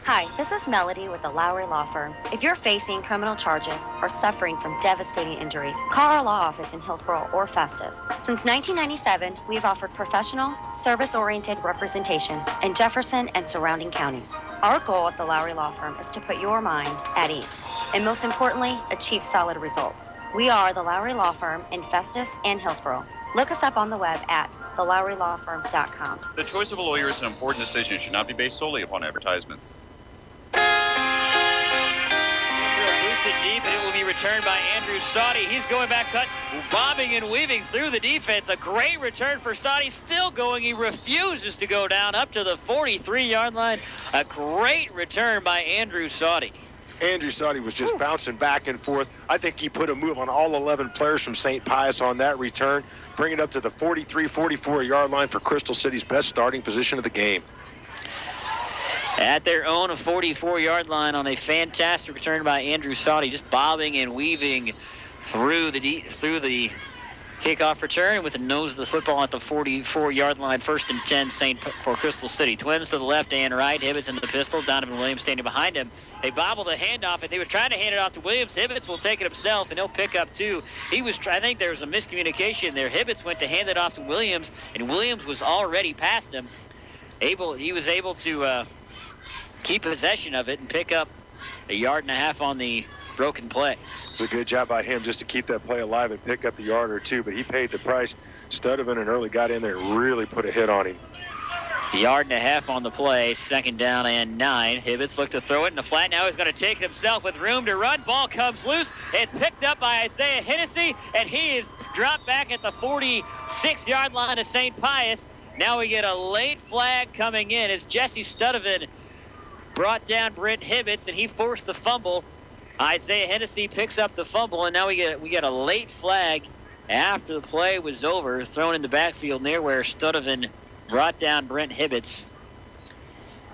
Hi, this is Melody with the Lowry Law Firm. If you're facing criminal charges or suffering from devastating injuries, call our law office in Hillsborough or Festus. Since 1997, we've offered professional, service-oriented representation in Jefferson and surrounding counties. Our goal at the Lowry Law Firm is to put your mind at ease, and most importantly, achieve solid results. We are the Lowry Law Firm in Festus and Hillsborough. Look us up on the web at thelowrylawfirm.com. The choice of a lawyer is an important decision and should not be based solely upon advertisements. Boots it deep, and it will be returned by Andrew Soddy. He's going back, bobbing and weaving through the defense. A great return for Soddy, still going. He refuses to go down up to the 43-yard line. A great return by Andrew Soddy. Andrew Soddy was just bouncing back and forth. I think he put a move on all 11 players from St. Pius on that return, bring it up to the 43, 44-yard line for Crystal City's best starting position of the game. At their own 44-yard line on a fantastic return by Andrew Soddy, just bobbing and weaving through the kickoff return with the nose of the football at the 44-yard line. 1st and 10 for Crystal City. Twins to the left and right. Hibbets in the pistol. Donovan Williams standing behind him. They bobble the handoff, and they were trying to hand it off to Williams. Hibbets will take it himself, and he'll pick up two. I think there was a miscommunication there. Hibbets went to hand it off to Williams, and Williams was already past him. He was able to keep possession of it and pick up a yard and a half on the broken play. It's a good job by him just to keep that play alive and pick up the yard or two, but he paid the price. Studevin and Early got in there and really put a hit on him. Yard and a half on the play, 2nd down and 9. Hibbets looked to throw it in the flat. Now he's going to take it himself with room to run. Ball comes loose. It's picked up by Isaiah Hennessy, and he is dropped back at the 46-yard line of St. Pius. Now we get a late flag coming in as Jesse Studevin brought down Brent Hibbets, and he forced the fumble. Isaiah Hennessy picks up the fumble, and now we get a late flag after the play was over, thrown in the backfield near where Studevin brought down Brent Hibbets.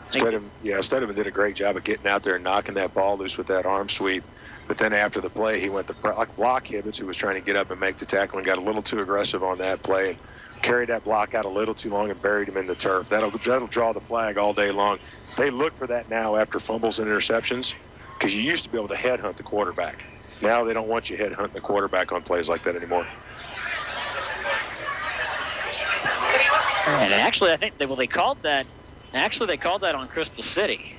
Studevin did a great job of getting out there and knocking that ball loose with that arm sweep. But then after the play, he went to block Hibbets, who was trying to get up and make the tackle, and got a little too aggressive on that play and carried that block out a little too long and buried him in the turf. That'll draw the flag all day long. They look for that now after fumbles and interceptions, because you used to be able to headhunt the quarterback. Now they don't want you headhunting the quarterback on plays like that anymore. And actually, I think they called that. Actually, they called that on Crystal City.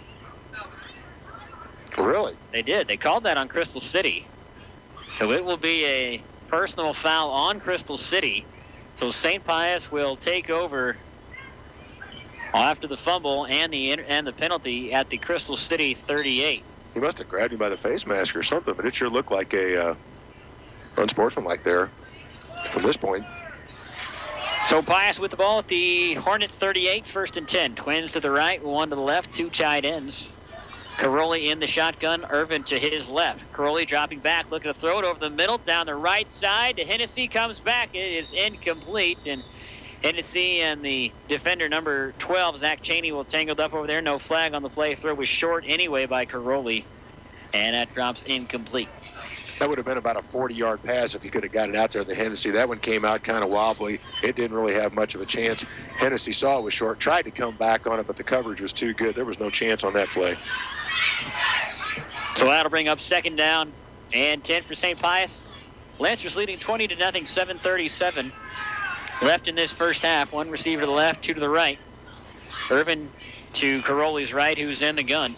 Really? They did. They called that on Crystal City. So it will be a personal foul on Crystal City. So St. Pius will take over after the fumble and the penalty at the Crystal City 38. He must have grabbed him by the face mask or something, but it sure looked like a unsportsmanlike there from this point. So Pius with the ball at the Hornet 38, 1st and 10. Twins to the right, one to the left, two tight ends. Caroli in the shotgun. Irvin to his left. Caroli dropping back, looking to throw it over the middle, down the right side to Hennessy. Comes back. It is incomplete. And Hennessy and the defender number 12, Zach Cheney, will tangled up over there. No flag on the play. Throw was short anyway by Caroli. And that drops incomplete. That would have been about a 40-yard pass if he could have got it out there to Hennessy. That one came out kind of wobbly. It didn't really have much of a chance. Hennessy saw it was short, tried to come back on it, but the coverage was too good. There was no chance on that play. So that'll bring up second down and 10 for St. Pius. Lancers leading 20-0, 7:37 left in this first half. One receiver to the left, two to the right. Irvin to Caroli's right, who's in the gun.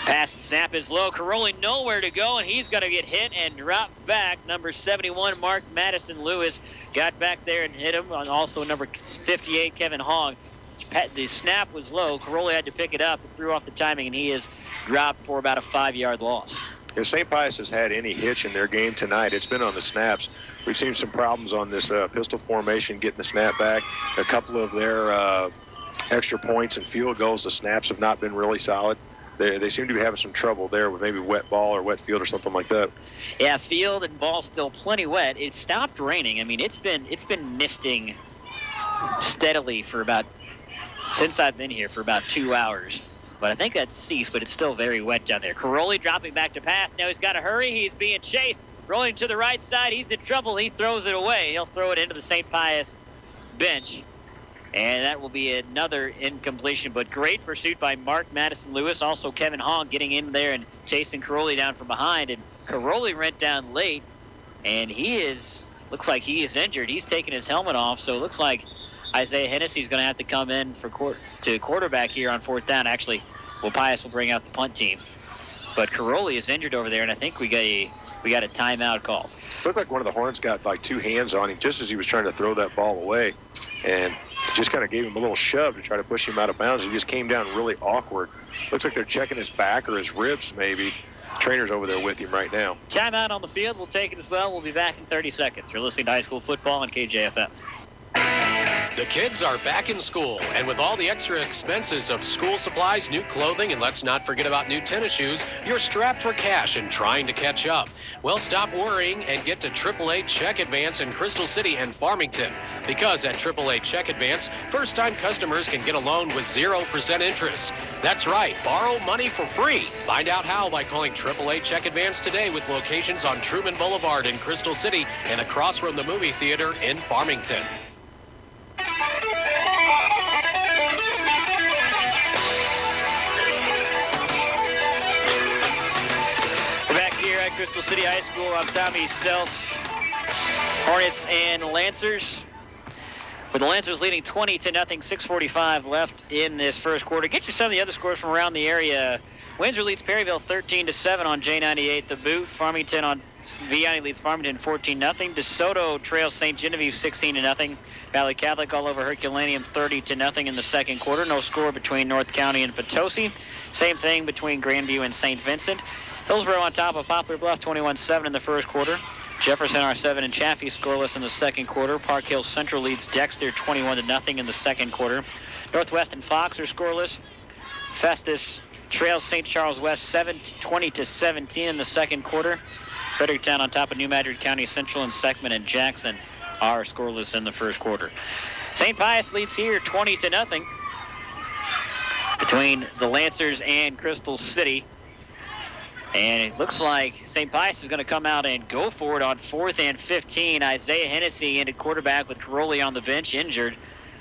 Pass and snap is low. Caroli nowhere to go, and he's going to get hit and drop back. Number 71, Mark Madison Lewis, got back there and hit him. And also number 58, Kevin Hogg. The snap was low. Caroli had to pick it up and threw off the timing, and he is dropped for about a 5-yard loss. If St. Pius has had any hitch in their game tonight, it's been on the snaps. We've seen some problems on this pistol formation, getting the snap back. A couple of their extra points and field goals, the snaps have not been really solid. They seem to be having some trouble there with maybe wet ball or wet field or something like that. Yeah, field and ball still plenty wet. It stopped raining. I mean, it's been misting steadily since I've been here for about 2 hours. But I think that's ceased, but it's still very wet down there. Caroli dropping back to pass. Now he's got to hurry. He's being chased. Rolling to the right side. He's in trouble. He throws it away. He'll throw it into the St. Pius bench. And that will be another incompletion. But great pursuit by Mark Madison Lewis. Also Kevin Hogg getting in there and chasing Caroli down from behind. And Caroli went down late. And looks like he is injured. He's taking his helmet off. So it looks like Isaiah Hennessy's going to have to come in to quarterback here on fourth down. Actually, Pius will bring out the punt team. But Caroli is injured over there, and I think we got a timeout call. Looked like one of the Horns got like two hands on him just as he was trying to throw that ball away. And just kind of gave him a little shove to try to push him out of bounds. He just came down really awkward. Looks like they're checking his back or his ribs maybe. Trainer's over there with him right now. Timeout on the field. We'll take it as well. We'll be back in 30 seconds. You're listening to High School Football on KJFF. The kids are back in school, and with all the extra expenses of school supplies, new clothing, and let's not forget about new tennis shoes, you're strapped for cash and trying to catch up. Well, stop worrying and get to AAA Check Advance in Crystal City and Farmington. Because at AAA Check Advance, first-time customers can get a loan with 0% interest. That's right, borrow money for free. Find out how by calling AAA Check Advance today with locations on Truman Boulevard in Crystal City and across from the movie theater in Farmington. We're back here at Crystal City High School. I'm Tommy Self. Hornets and Lancers. With the Lancers leading 20-0, 6:45 left in this first quarter. Get you some of the other scores from around the area. Windsor leads Perryville 13-7 on J98. The Boot. Farmington on Vianney leads Farmington 14-0. DeSoto trails St. Genevieve 16-0. Valley Catholic all over Herculaneum 30-0 in the second quarter. No score between North County and Potosi. Same thing between Grandview and St. Vincent. Hillsborough on top of Poplar Bluff 21-7 in the first quarter. Jefferson R7 and Chaffee scoreless in the second quarter. Park Hill Central leads Dexter 21-0 in the second quarter. Northwest and Fox are scoreless. Festus trails St. Charles West 20-17 in the second quarter. Fredericktown on top of New Madrid County Central, and Seckman and Jackson are scoreless in the first quarter. St. Pius leads here 20-0 between the Lancers and Crystal City. And it looks like St. Pius is going to come out and go for it on 4th and 15. Isaiah Hennessy into quarterback with Caroli on the bench injured.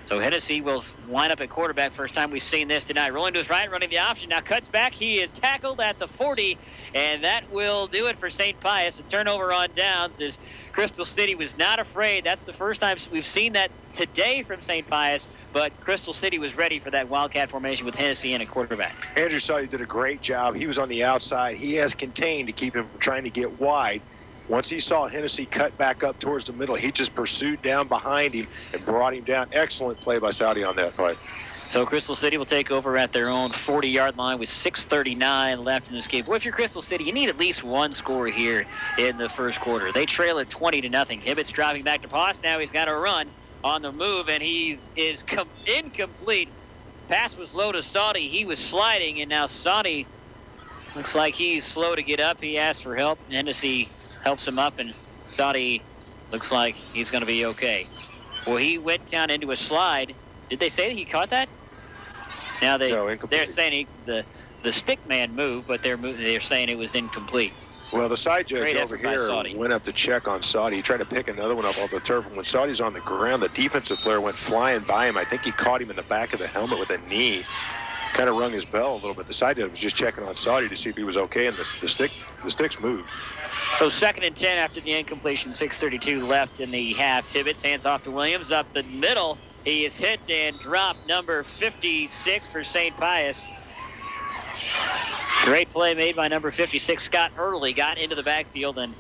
So Hennessy will line up at quarterback. First time we've seen this tonight. Rolling to his right, running the option. Now cuts back. He is tackled at the 40, and that will do it for St. Pius. A turnover on downs as Crystal City was not afraid. That's the first time we've seen that today from St. Pius, but Crystal City was ready for that Wildcat formation with Hennessy in at quarterback. Andrew Sully did a great job. He was on the outside. He has contained to keep him from trying to get wide. Once he saw Hennessy cut back up towards the middle, he just pursued down behind him and brought him down. Excellent play by Saudi on that play. So Crystal City will take over at their own 40-yard line with 6:39 left in this game. Boy, if you're Crystal City, you need at least one score here in the first quarter. They trail at 20-0. Hibbett's driving back to pass. Now he's got to run on the move, and he is incomplete. Pass was low to Saudi. He was sliding, and now Saudi looks like he's slow to get up. He asked for help. Hennessy helps him up, and Saudi looks like he's going to be okay. Well, he went down into a slide. Did they say that he caught that? Now they're saying the stick man moved, but they're saying it was incomplete. Well, the side judge over here went up to check on Saudi. He tried to pick another one up off the turf. And when Saudi's on the ground, the defensive player went flying by him. I think he caught him in the back of the helmet with a knee. Kind of rung his bell a little bit. The side judge was just checking on Saudi to see if he was okay, and the sticks moved. So 2nd and 10 after the incompletion. 6:32 left in the half. Hibbets hands off to Williams up the middle. He is hit and dropped, number 56 for St. Pius. Great play made by number 56, Scott Early, got into the backfield, and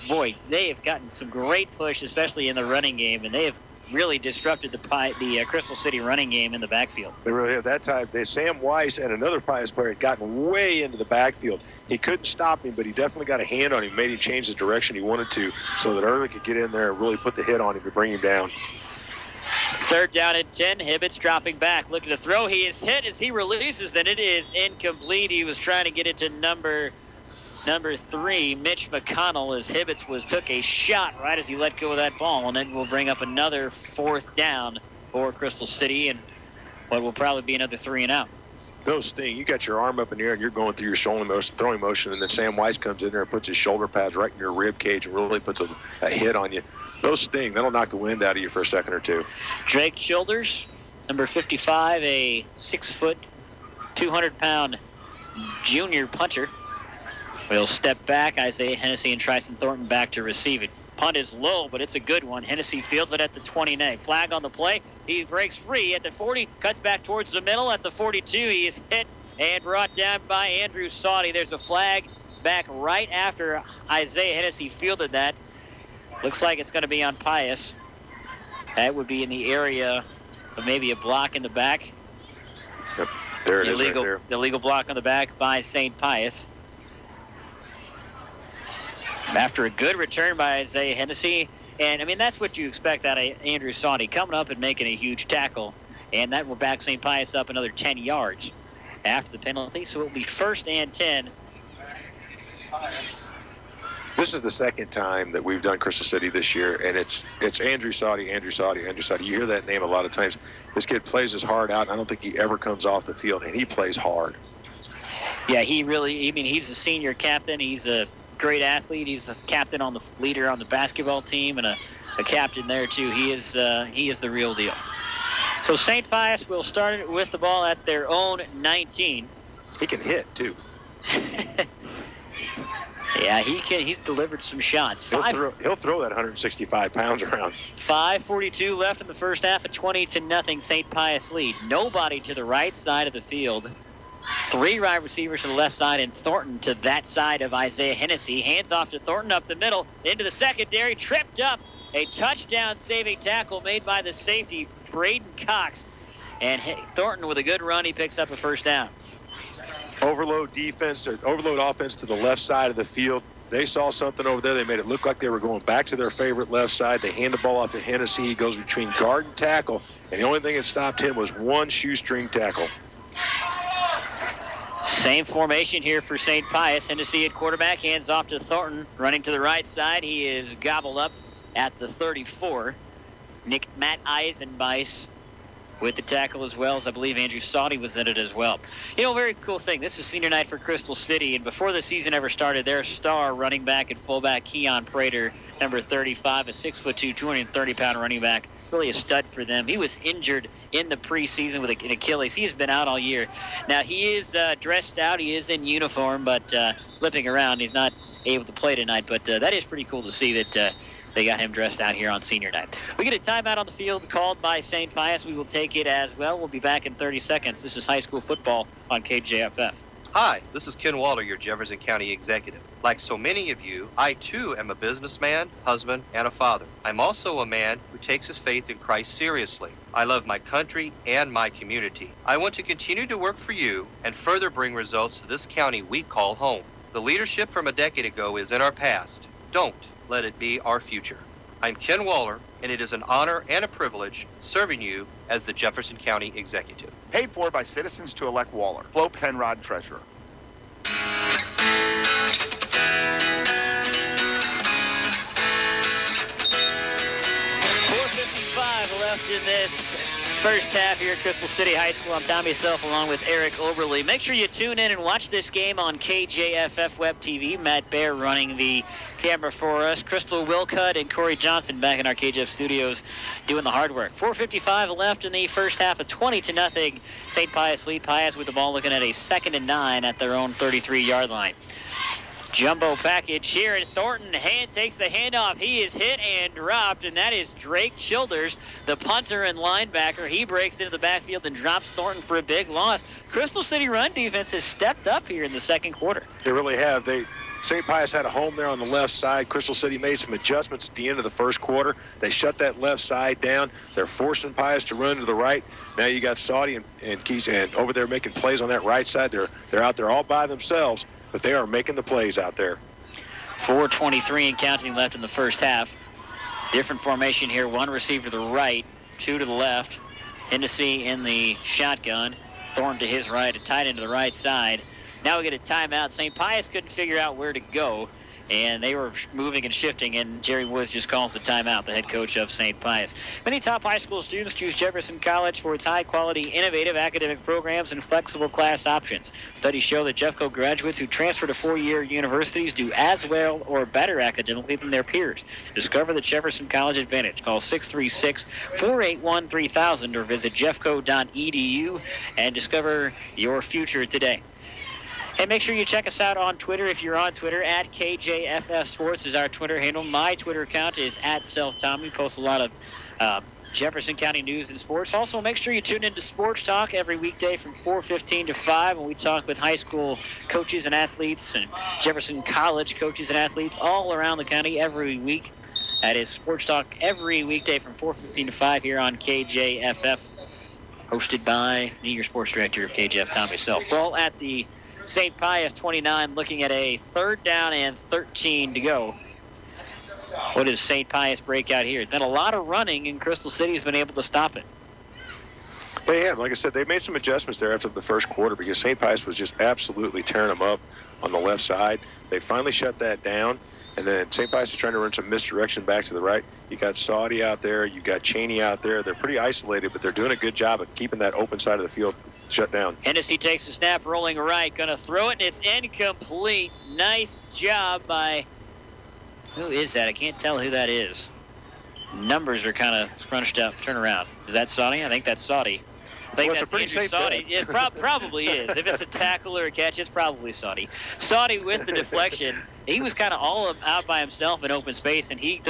boy, they have gotten some great push, especially in the running game, and they have really disrupted the Crystal City running game in the backfield. They really have. That time, Sam Weiss and another Pius player had gotten way into the backfield. He couldn't stop him, but he definitely got a hand on him, made him change the direction he wanted to, so that Early could get in there and really put the hit on him to bring him down. 3rd down and 10. Hibbets dropping back, looking to throw. He is hit as he releases, and it is incomplete. He was trying to get it to number 3, Mitch McConnell, as Hibbets took a shot right as he let go of that ball, and it will bring up another 4th down for Crystal City, and what will probably be another 3 and out. Those sting. You got your arm up in the air and you're going through your shoulder motion, throwing motion, and then Sam Weiss comes in there and puts his shoulder pads right in your rib cage and really puts a hit on you. Those sting. That'll knock the wind out of you for a second or two. Drake Childers, number 55, a 6-foot, 200-pound junior punter, will step back. Isaiah Hennessy and Tryson Thornton back to receive it. Punt is low, but it's a good one. Hennessy fields it at the 29. Flag on the play. He breaks free at the 40, cuts back towards the middle at the 42. He is hit and brought down by Andrew Saudi. There's a flag back right after Isaiah Hennessy fielded that. Looks like it's going to be on Pius. That would be in the area of maybe a block in the back. Yep, there it is right there. The legal block on the back by St. Pius. After a good return by Isaiah Hennessy. And, I mean, that's what you expect out of Andrew Saudi, coming up and making a huge tackle. And that will back St. Pius up another 10 yards after the penalty. So it will be 1st and 10. This is the second time that we've done Crystal City this year, and it's Andrew Saudi, Andrew Saudi, Andrew Saudi. You hear that name a lot of times. This kid plays his heart out, and I don't think he ever comes off the field, and he plays hard. Yeah, he's a senior captain. He's a great athlete. He's a captain leader on the basketball team, and a captain there too. He is the real deal. So St. Pius will start it with the ball at their own 19. He can hit too. Yeah, he can. He's delivered some shots. He'll throw that 165 pounds around. 5:42 left in the first half, a 20-0 St. Pius lead. Nobody to the right side of the field. 3 wide receivers to the left side, and Thornton to that side of Isaiah Hennessy. Hands off to Thornton up the middle, into the secondary, tripped up. A touchdown-saving tackle made by the safety, Braden Cox. And Thornton with a good run, he picks up a 1st down. Overload offense to the left side of the field. They saw something over there. They made it look like they were going back to their favorite left side. They hand the ball off to Hennessy. He goes between guard and tackle, and the only thing that stopped him was one shoestring tackle. Same formation here for St. Pius. Hennessy at quarterback, hands off to Thornton. Running to the right side, he is gobbled up at the 34. Matt Eisenbeiss with the tackle, as well as I believe Andrew Saudi was in it as well. You know, very cool thing. This is senior night for Crystal City, and before the season ever started, their star running back and fullback, Keon Prater, number 35, a 6'2", 230-pound running back, really a stud for them. He was injured in the preseason with an Achilles. He has been out all year. Now, he is dressed out. He is in uniform, but limping around. He's not able to play tonight, but that is pretty cool to see that they got him dressed out here on senior night. We get a timeout on the field called by St. Pius. We will take it as well. We'll be back in 30 seconds. This is high school football on KJFF. Hi, this is Ken Walter, your Jefferson County executive. Like so many of you, I too am a businessman, husband, and a father. I'm also a man who takes his faith in Christ seriously. I love my country and my community. I want to continue to work for you and further bring results to this county we call home. The leadership from a decade ago is in our past. Don't let it be our future. I'm Ken Waller, and it is an honor and a privilege serving you as the Jefferson County Executive. Paid for by citizens to elect Waller. Flo Penrod, Treasurer. 4:55 left in this first half here at Crystal City High School. I'm Tommy Self along with Eric Oberle. Make sure you tune in and watch this game on KJFF Web TV. Matt Baer running the camera for us. Crystal Wilcutt and Corey Johnson back in our KJF studios doing the hard work. 4:55 left in the first half, of 20-0. St. Pius lead. Pius with the ball looking at a 2nd and 9 at their own 33-yard line. Jumbo package here, and Thornton takes the handoff. He is hit and dropped, and that is Drake Childers, the punter and linebacker. He breaks into the backfield and drops Thornton for a big loss. Crystal City run defense has stepped up here in the second quarter. They really have. St. Pius had a home there on the left side. Crystal City made some adjustments at the end of the first quarter. They shut that left side down. They're forcing Pius to run to the right. Now you got Saudi and Keys and over there making plays on that right side. They're out there all by themselves, but they are making the plays out there. 4:23 and counting left in the first half. Different formation here. One receiver to the right, two to the left. Hennessy in the shotgun. Thornton to his right, a tight end to the right side. Now we get a timeout. St. Pius couldn't figure out where to go, and they were moving and shifting, and Jerry Woods just calls the timeout, the head coach of St. Pius. Many top high school students choose Jefferson College for its high-quality, innovative academic programs and flexible class options. Studies show that Jeffco graduates who transfer to four-year universities do as well or better academically than their peers. Discover the Jefferson College Advantage. Call 636-481-3000 or visit jeffco.edu and discover your future today. Hey, make sure you check us out on Twitter if you're on Twitter. At KJFF Sports is our Twitter handle. My Twitter account is @SelfTom. We post a lot of Jefferson County news and sports. Also, make sure you tune into Sports Talk every weekday from 4:15 to 5 when we talk with high school coaches and athletes and Jefferson College coaches and athletes all around the county every week. That is Sports Talk every weekday from 4:15 to 5 here on KJFF, hosted by me, your sports director of KJF, Tommy Self. Ball at the St. Pius 29, looking at a 3rd down and 13 to go. What does St. Pius break out here? It's been a lot of running, and Crystal City has been able to stop it. They have. Like I said, they made some adjustments there after the first quarter because St. Pius was just absolutely tearing them up on the left side. They finally shut that down, and then St. Pius is trying to run some misdirection back to the right. You got Saudi out there. You got Cheney out there. They're pretty isolated, but they're doing a good job of keeping that open side of the field shut down. Hennessy takes the snap, rolling right, going to throw it, and it's incomplete. Nice job by, who is that? I can't tell who that is. Numbers are kind of scrunched up. Turn around. Is that Saudi? I think that's Saudi. I think that's Andrew Saudi. It probably is. If it's a tackle or a catch, it's probably Saudi. Saudi with the deflection. He was kind of all out by himself in open space, and he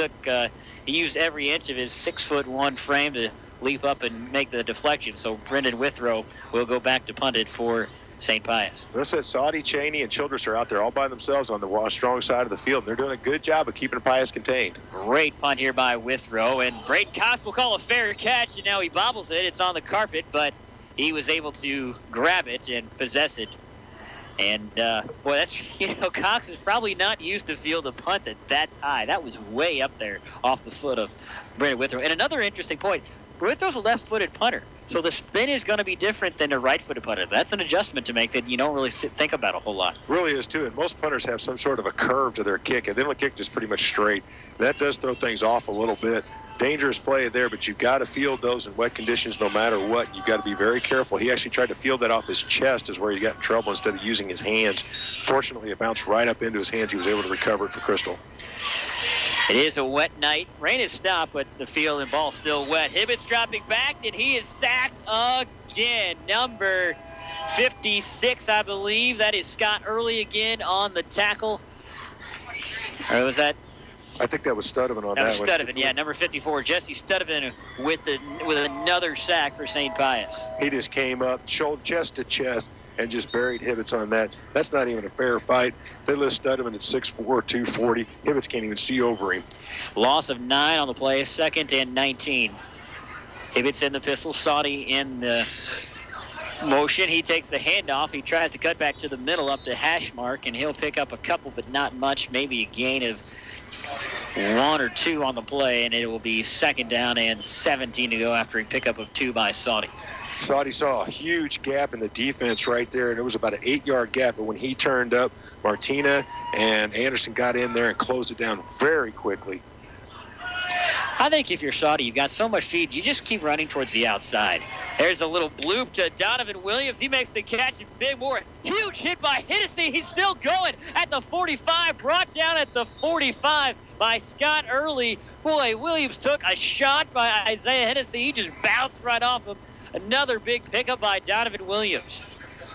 used every inch of his 6'1" frame to leap up and make the deflection. So Brendan Withrow will go back to punt it for St. Pius. That's it. Saudi, Cheney, and Childress are out there all by themselves on the strong side of the field. They're doing a good job of keeping Pius contained. Great punt here by Withrow, and Braden Cox will call a fair catch, and now he bobbles it. It's on the carpet, but he was able to grab it and possess it. And, boy, that's, Cox is probably not used to field a punt that's high. That was way up there off the foot of Brendan Withrow. And another interesting point, Withrow's a left-footed punter, so the spin is going to be different than a right-footed punter. That's an adjustment to make that you don't really think about a whole lot. Really is, too, and most punters have some sort of a curve to their kick, and they don't kick just pretty much straight. That does throw things off a little bit. Dangerous play there, but you've got to field those in wet conditions no matter what. You've got to be very careful. He actually tried to field that off his chest is where he got in trouble instead of using his hands. Fortunately, it bounced right up into his hands. He was able to recover it for Crystal. It is a wet night. Rain has stopped, but the field and ball still wet. Hibbett's dropping back, and he is sacked again. Number 56, I believe. That is Scott Early again on the tackle. Or was that? I think that was Studevant on that one. Studevant, yeah, number 54. Jesse Studevant with another sack for St. Pius. He just came up, shoulder chest to chest, and just buried Hibbett's on that. That's not even a fair fight. They list Studevant at 6'4", 240. Hibbett's can't even see over him. Loss of 9 on the play, 2nd and 19. Hibbett's in the pistol, Saudi in the motion. He takes the handoff. He tries to cut back to the middle up to hash mark, and he'll pick up a couple, but not much. Maybe a gain of 1 or 2 on the play, and it will be 2nd down and 17 to go after a pickup of 2 by Saudi. Saudi saw a huge gap in the defense right there, and it was about an 8-yard gap. But when he turned up, Martina and Anderson got in there and closed it down very quickly. I think if you're Saudi, you've got so much speed, you just keep running towards the outside. There's a little bloop to Donovan Williams. He makes the catch, and Big Moore, huge hit by Hennessy. He's still going at the 45, brought down at the 45 by Scott Early. Boy, Williams took a shot by Isaiah Hennessy. He just bounced right off him. Another big pickup by Donovan Williams.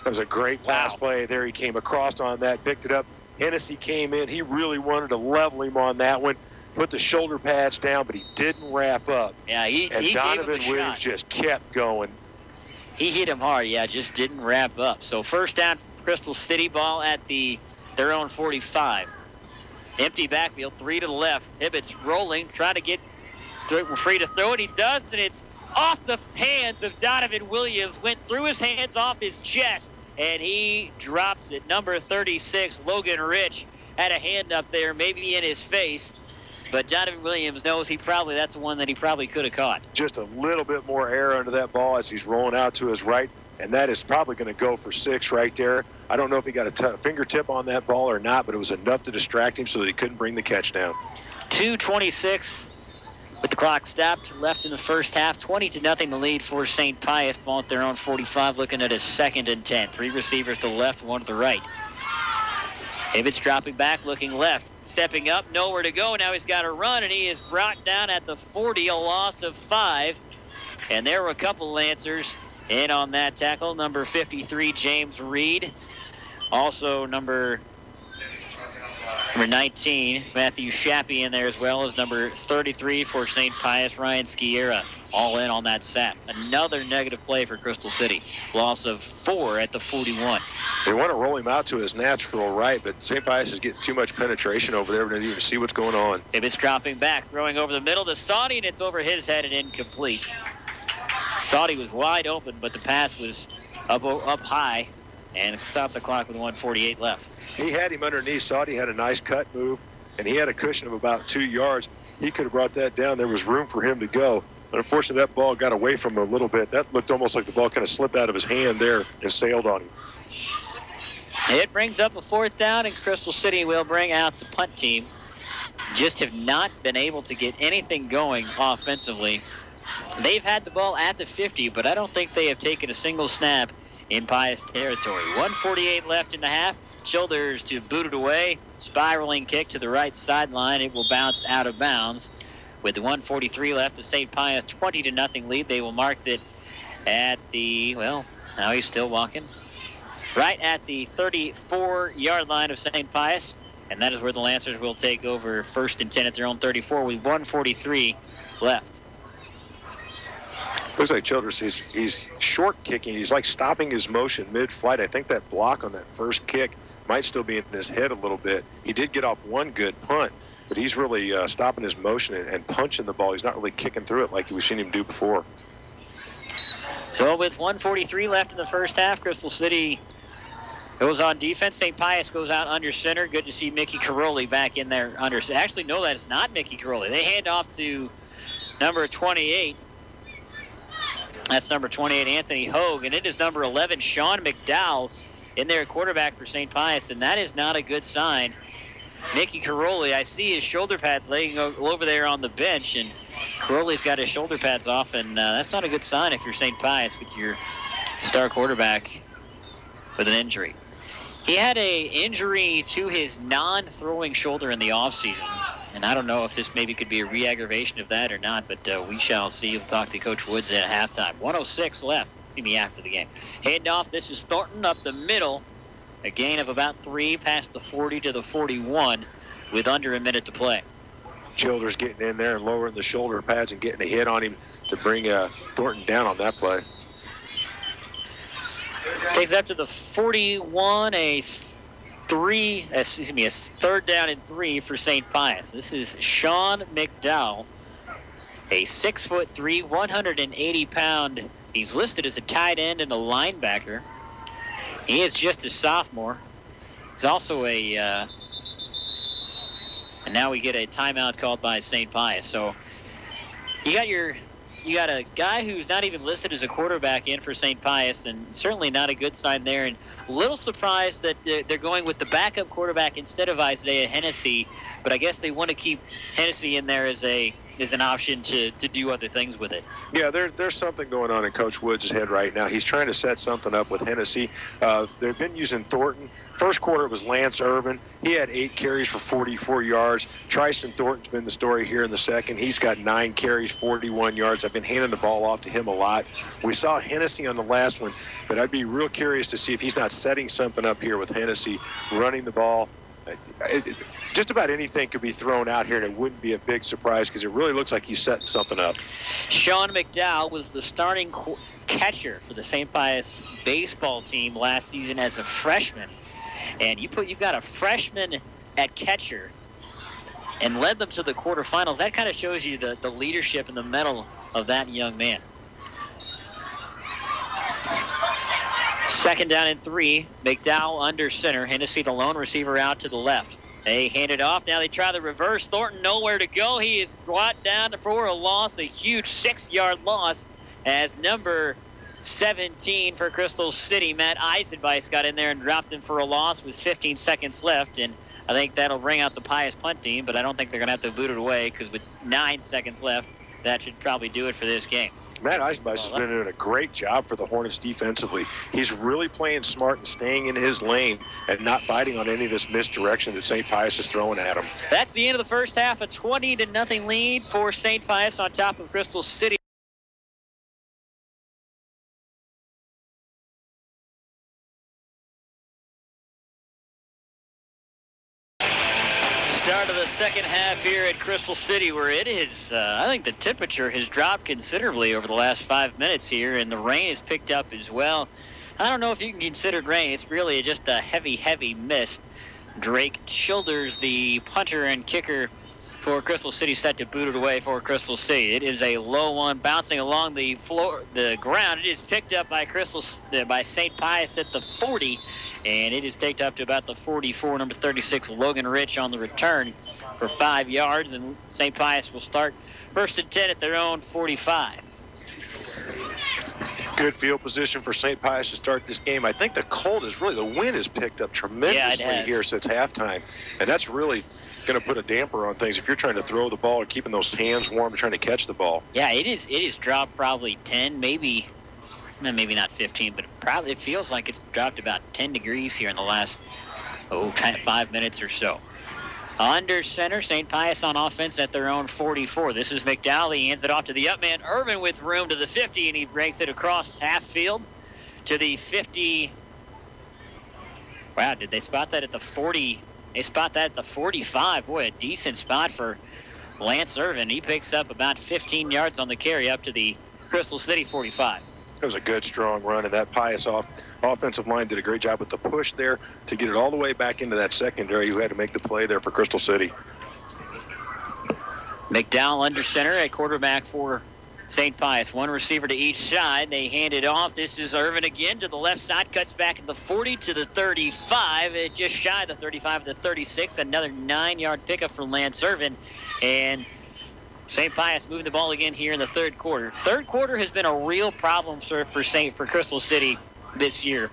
That was a great pass play there. He came across on that, picked it up. Hennessy came in. He really wanted to level him on that one. Put the shoulder pads down, but he didn't wrap up. Yeah, he Donovan gave him a Williams shot. just kept going. He hit him hard, just didn't wrap up. So first down, Crystal City, ball at their own 45. Empty backfield, 3 to the left. Hibbett's rolling, trying to get free to throw it. He does, and it's off the hands of Donovan Williams. Went through his hands, off his chest, and he drops it. Number 36, Logan Rich, had a hand up there, maybe in his face. But Donovan Williams knows that's the one that he probably could have caught. Just a little bit more air under that ball as he's rolling out to his right, and that is probably going to go for 6 right there. I don't know if he got a fingertip on that ball or not, but it was enough to distract him so that he couldn't bring the catch down. 2:26 with the clock stopped, left in the first half. 20-0 the lead for St. Pius. Ball at their own 45, looking at a 2nd and 10. 3 receivers to the left, 1 to the right. Hibbett's dropping back, looking left. Stepping up, nowhere to go. Now he's got to run, and he is brought down at the 40, a loss of 5. And there were a couple Lancers in on that tackle. Number 53, James Reed. Also number 19, Matthew Shappy in there, as well as number 33 for St. Pius, Ryan Skiera. All in on that sack. Another negative play for Crystal City. Loss of 4 at the 41. They want to roll him out to his natural right, but St. Pius is getting too much penetration over there. We don't even see what's going on. Hibbett's dropping back, throwing over the middle to Saudi, and it's over his head and incomplete. Saudi was wide open, but the pass was up high, and it stops the clock with 1:48 left. He had him underneath. Saudi had a nice cut move, and he had a cushion of about 2 yards. He could have brought that down. There was room for him to go. But unfortunately, that ball got away from him a little bit. That looked almost like the ball kind of slipped out of his hand there and sailed on him. It brings up a 4th down, and Crystal City will bring out the punt team. Just have not been able to get anything going offensively. They've had the ball at the 50, but I don't think they have taken a single snap in Pius territory. 1:48 left in the half. Shoulders to boot it away. Spiraling kick to the right sideline. It will bounce out of bounds. With the 1:43 left, the St. Pius 20-0 lead. They will mark it at now he's still walking. Right at the 34-yard line of St. Pius. And that is where the Lancers will take over 1st and 10 at their own 34 with 1:43 left. Looks like Childress, he's short kicking. He's like stopping his motion mid-flight. I think that block on that first kick might still be in his head a little bit. He did get off one good punt, but he's really stopping his motion and punching the ball. He's not really kicking through it like we've seen him do before. So with 1:43 left in the first half, Crystal City goes on defense. St. Pius goes out under center. Good to see Mickey Caroli back in there under. Actually, no, that is not Mickey Caroli. They hand off to number 28. That's number 28, Anthony Hogue. And it is number 11, Sean McDowell, in there, quarterback for St. Pius. And that is not a good sign. Mickey Caroli, I see his shoulder pads laying over there on the bench. And Caroli's got his shoulder pads off. And that's not a good sign if you're St. Pius with your star quarterback with an injury. He had an injury to his non-throwing shoulder in the offseason. And I don't know if this maybe could be a re-aggravation of that or not, but we shall see. We'll talk to Coach Woods at halftime. 1:06 left. See me after the game. Heading off, this is Thornton up the middle. A gain of about 3 past the 40 to the 41 with under a minute to play. Childers getting in there and lowering the shoulder pads and getting a hit on him to bring Thornton down on that play. Takes up to the 41, a 3rd down and 3 for St. Pius. This is Sean McDowell, a 6'3", 180-pound. He's listed as a tight end and a linebacker. He is just a sophomore. He's also a And now we get a timeout called by St. Pius. So you got a guy who's not even listed as a quarterback in for St. Pius, and certainly not a good sign there. And a little surprised that they're going with the backup quarterback instead of Isaiah Hennessy, but I guess they want to keep Hennessy in there as an option to do other things with it. Yeah, there's something going on in Coach Woods' head right now. He's trying to set something up with Hennessy. They've been using Thornton. First quarter, it was Lance Irvin. He had 8 carries for 44 yards. Tryson Thornton's been the story here in the second. He's got 9 carries, 41 yards. I've been handing the ball off to him a lot. We saw Hennessy on the last one, but I'd be real curious to see if he's not setting something up here with Hennessy, running the ball. Just about anything could be thrown out here, and it wouldn't be a big surprise because it really looks like he's setting something up. Sean McDowell was the starting catcher for the St. Pius baseball team last season as a freshman. And you've got a freshman at catcher and led them to the quarterfinals. That kind of shows you the leadership and the mettle of that young man. 2nd down and 3. McDowell under center. Hennessy, the lone receiver, out to the left. They hand it off. Now they try the reverse. Thornton nowhere to go. He is brought down for a loss, a huge 6-yard loss, as number 17 for Crystal City, Matt Eisenbeiss, got in there and dropped him for a loss with 15 seconds left. And I think that'll bring out the Pius punt team, but I don't think they're going to have to boot it away because with 9 seconds left, that should probably do it for this game. Matt Eisenbeiss has been doing a great job for the Hornets defensively. He's really playing smart and staying in his lane and not biting on any of this misdirection that St. Pius is throwing at him. That's the end of the first half, a 20-0 lead for St. Pius on top of Crystal City. Start of the second half here at Crystal City, where it is, I think the temperature has dropped considerably over the last 5 minutes here, and the rain has picked up as well. I don't know if you can consider it rain. It's really just a heavy mist. Drake Childers, the punter and kicker for Crystal City, set to boot it away for Crystal City. It is a low one bouncing along the floor, the ground. It is picked up by by St. Pius at the 40, and it is taken up to about the 44. Number 36, Logan Rich, on the return for 5 yards, and St. Pius will start 1st and 10 at their own 45. Good field position for St. Pius to start this game. I think the wind has picked up tremendously here since halftime, and that's really going to put a damper on things if you're trying to throw the ball or keeping those hands warm and trying to catch the ball. Yeah, it is dropped probably 10, maybe not 15, but it feels like it's dropped about 10 degrees here in the last 5 minutes or so. Under center, St. Pius on offense at their own 44. This is McDowell. He hands it off to the up man, Irvin, with room to the 50, and he breaks it across half field to the 50. Wow, did they spot that at the 40? They spot that at the 45. Boy, a decent spot for Lance Irvin. He picks up about 15 yards on the carry up to the Crystal City 45. It was a good, strong run, and that Pius offensive line did a great job with the push there to get it all the way back into that secondary who had to make the play there for Crystal City. McDowell under center at quarterback for St. Pius. One receiver to each side. They hand it off. This is Irvin again to the left side. Cuts back at the 40 to the 35. Just shy of the 35 to the 36. Another 9-yard pickup for Lance Irvin. And St. Pius moving the ball again here in the third quarter. Third quarter has been a real problem for Crystal City this year.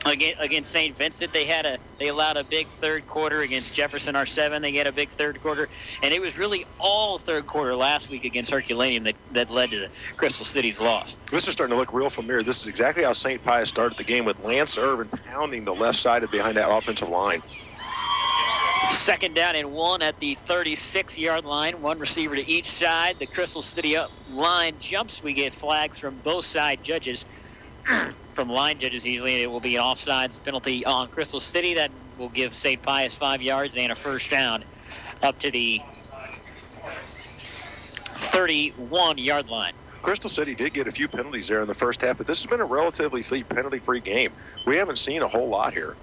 Against St. Vincent, they allowed a big third quarter. Against Jefferson R7, they had a big third quarter, and it was really all third quarter last week against Herculaneum that led to Crystal City's loss. This is starting to look real familiar. This is exactly how St. Pius started the game, with Lance Irvin pounding the left side behind that offensive line. 2nd down and 1 at the 36-yard line. One receiver to each side. The Crystal City line jumps. We get flags from both side judges. From line judges easily. It will be an offsides penalty on Crystal City. That will give St. Pius 5 yards and a first down up to the 31-yard line. Crystal City did get a few penalties there in the first half, but this has been a relatively penalty-free game. We haven't seen a whole lot here.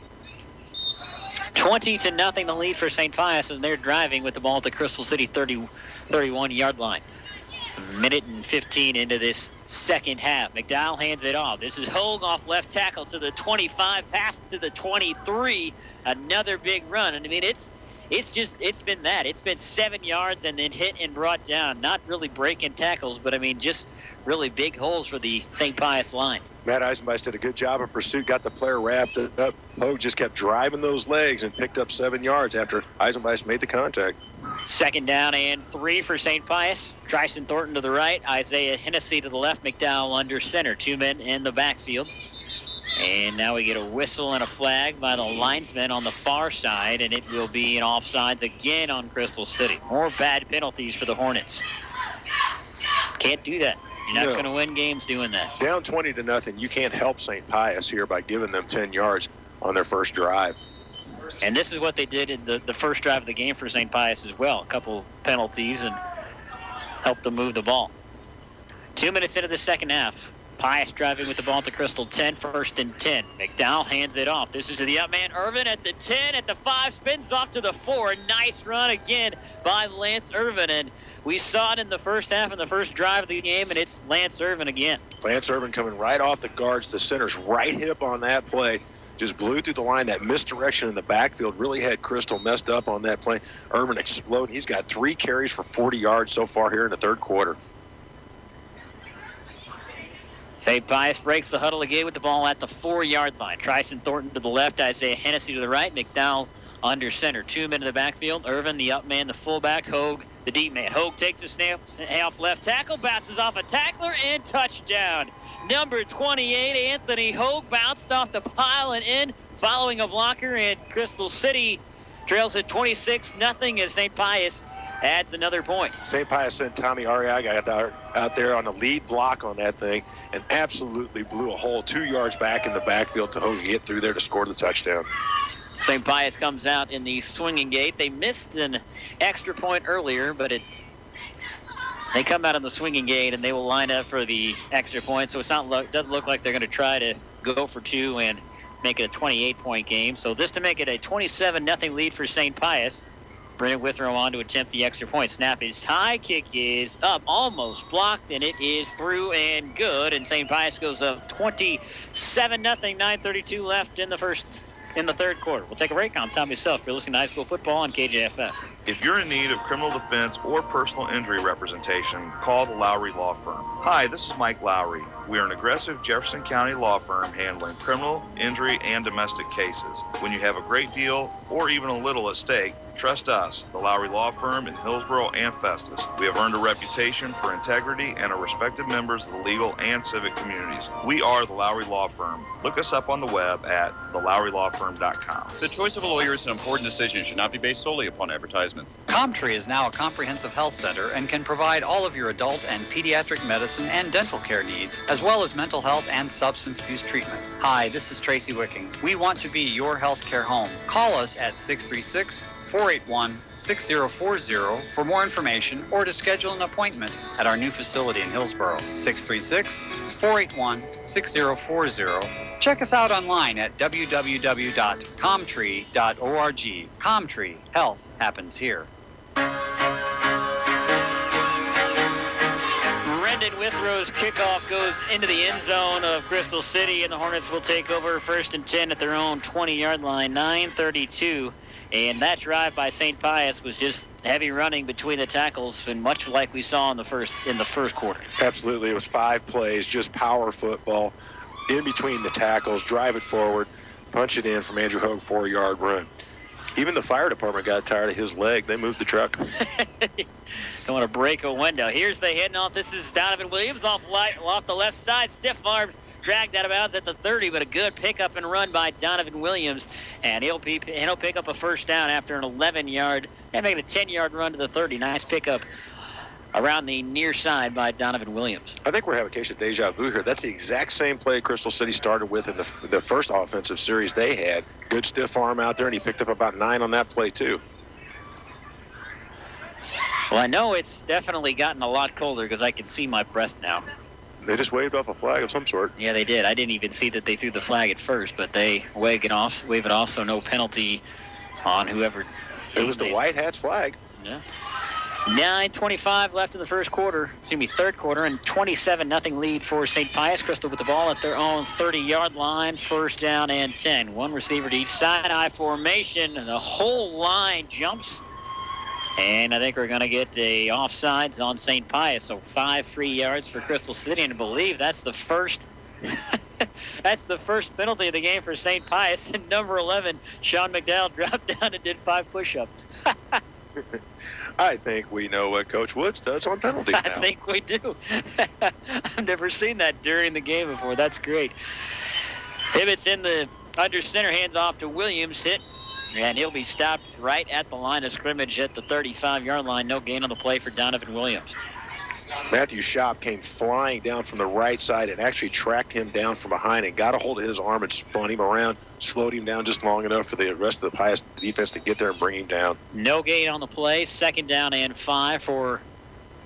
20-0 the lead for St. Pius, and they're driving with the ball at the Crystal City 31-yard line. Minute and 15 into this second half. McDowell hands it off. This is Hogue off left tackle to the 25, pass to the 23. Another big run. And I mean, it's been that. It's been 7 yards and then hit and brought down. Not really breaking tackles, but, I mean, just really big holes for the St. Pius line. Matt Eisenbeis did a good job in pursuit, got the player wrapped up. Hogue just kept driving those legs and picked up 7 yards after Eisenbeis made the contact. 2nd down and 3 for St. Pius. Tryson Thornton to the right, Isaiah Hennessy to the left, McDowell under center. 2 men in the backfield. And now we get a whistle and a flag by the linesman on the far side, and it will be an offsides again on Crystal City. More bad penalties for the Hornets. Can't do that. You're not going to win games doing that. Down 20-0, you can't help St. Pius here by giving them 10 yards on their first drive. And this is what they did in the first drive of the game for St. Pius as well. A couple penalties and helped them move the ball. 2 minutes into the second half. Pius driving with the ball at the Crystal 10, 1st and 10. McDowell hands it off. This is to the up man, Irvin at the 10, at the 5, spins off to the 4. Nice run again by Lance Irvin. And we saw it in the first half in the first drive of the game, and it's Lance Irvin again. Lance Irvin coming right off the guards. The center's right hip on that play. Just blew through the line. That misdirection in the backfield really had Crystal messed up on that play. Irvin exploded. He's got 3 carries for 40 yards so far here in the third quarter. St. Pius breaks the huddle again with the ball at the 4-yard line. Tryson Thornton to the left, Isaiah Hennessy to the right, McDowell under center. 2 men in the backfield. Irvin, the up man, the fullback. Hogue, the deep man. Hogue takes a snap, half left tackle, bounces off a tackler, and touchdown. Number 28, Anthony Hogue, bounced off the pile and in, following a blocker, and Crystal City trails at 26-0 as St. Pius adds another point. St. Pius sent Tommy Arriaga out there on a lead block on that thing and absolutely blew a hole 2 yards back in the backfield to Hogue get through there to score the touchdown. St. Pius comes out in the swinging gate. They missed an extra point earlier, but they come out in the swinging gate and they will line up for the extra point. So doesn't look like they're going to try to go for 2 and make it a 28-point game. So this to make it a 27-0 lead for St. Pius. Brennan Withrow on to attempt the extra point. Snap is high, kick is up, almost blocked, and it is through and good. And St. Pius goes up 27-0, 9:32 left in the third quarter. We'll take a break. I'm Tommy Self. You're listening to High School Football on KJFS. If you're in need of criminal defense or personal injury representation, call the Lowry Law Firm. Hi, this is Mike Lowry. We are an aggressive Jefferson County law firm handling criminal, injury, and domestic cases. When you have a great deal or even a little at stake, trust us, the Lowry Law Firm in Hillsborough and Festus. We have earned a reputation for integrity and are respected members of the legal and civic communities. We are the Lowry Law Firm. Look us up on the web at thelowrylawfirm.com. The choice of a lawyer is an important decision and should not be based solely upon advertisements. Comtree is now a comprehensive health center and can provide all of your adult and pediatric medicine and dental care needs, as well as mental health and substance abuse treatment. Hi, this is Tracy Wicking. We want to be your healthcare home. Call us at 636-481-6040 for more information or to schedule an appointment at our new facility in Hillsborough. 636-481-6040. Check us out online at www.comtree.org. Comtree, health happens here. Brendan Withrow's kickoff goes into the end zone of Crystal City, and the Hornets will take over 1st and 10 at their own 20-yard line, 9:32. And that drive by St. Pius was just heavy running between the tackles, and much like we saw in the first quarter. Absolutely. It was 5 plays, just power football in between the tackles, drive it forward, punch it in from Andrew Hogue, 4-yard run. Even the fire department got tired of his leg. They moved the truck. Don't want to break a window. Here's the heading off. This is Donovan Williams off the left side. Stiff arms, dragged out of bounds at the 30, but a good pickup and run by Donovan Williams. And he'll pick up a first down after an 11-yard, and make it a 10-yard run to the 30. Nice pickup around the near side by Donovan Williams. I think we're having a case of deja vu here. That's the exact same play Crystal City started with in the first offensive series they had. Good stiff arm out there, and he picked up about 9 on that play too. Well, I know it's definitely gotten a lot colder because I can see my breath now. They just waved off a flag of some sort. Yeah, they did. I didn't even see that they threw the flag at first, but they wave it off, so no penalty on whoever. It was the White Hats flag. Yeah. 9:25 left in the third quarter, and 27-0 lead for St. Pius. Crystal with the ball at their own 30-yard line, first down and 10. One receiver to each side, I formation, and the whole line jumps. And I think we're going to get the offsides on St. Pius, so 5 free yards for Crystal City, and I believe that's the first that's the first penalty of the game for St. Pius. And number 11, Sean McDowell, dropped down and did 5 push-ups. I think we know what Coach Woods does on penalties now. I think we do. I've never seen that during the game before. That's great. Hibbett's in the under center, hands off to Williams, hit, and he'll be stopped right at the line of scrimmage at the 35-yard line. No gain on the play for Donovan Williams. Matthew Schaap came flying down from the right side and actually tracked him down from behind and got a hold of his arm and spun him around, slowed him down just long enough for the rest of the Pius defense to get there and bring him down. No gain on the play. Second down and 5 for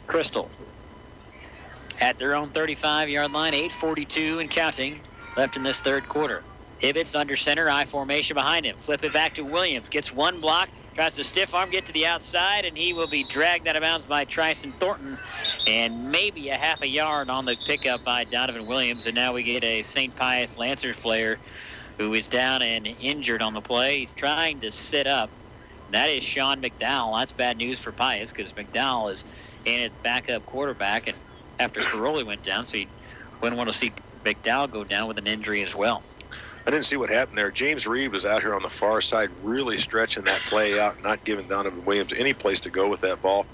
Crystal. At their own 35-yard line, 8:42 and counting left in this third quarter. Hibbett's under center, I formation behind him. Flip it back to Williams. Gets one block. Tries to stiff arm, get to the outside, and he will be dragged out of bounds by Tryson Thornton. And maybe a half a yard on the pickup by Donovan Williams. And now we get a St. Pius Lancers player who is down and injured on the play. He's trying to sit up. That is Sean McDowell. That's bad news for Pius because McDowell is in his backup quarterback. And after Caroli went down, so you wouldn't want to see McDowell go down with an injury as well. I didn't see what happened there. James Reed was out here on the far side really stretching that play out, not giving Donovan Williams any place to go with that ball.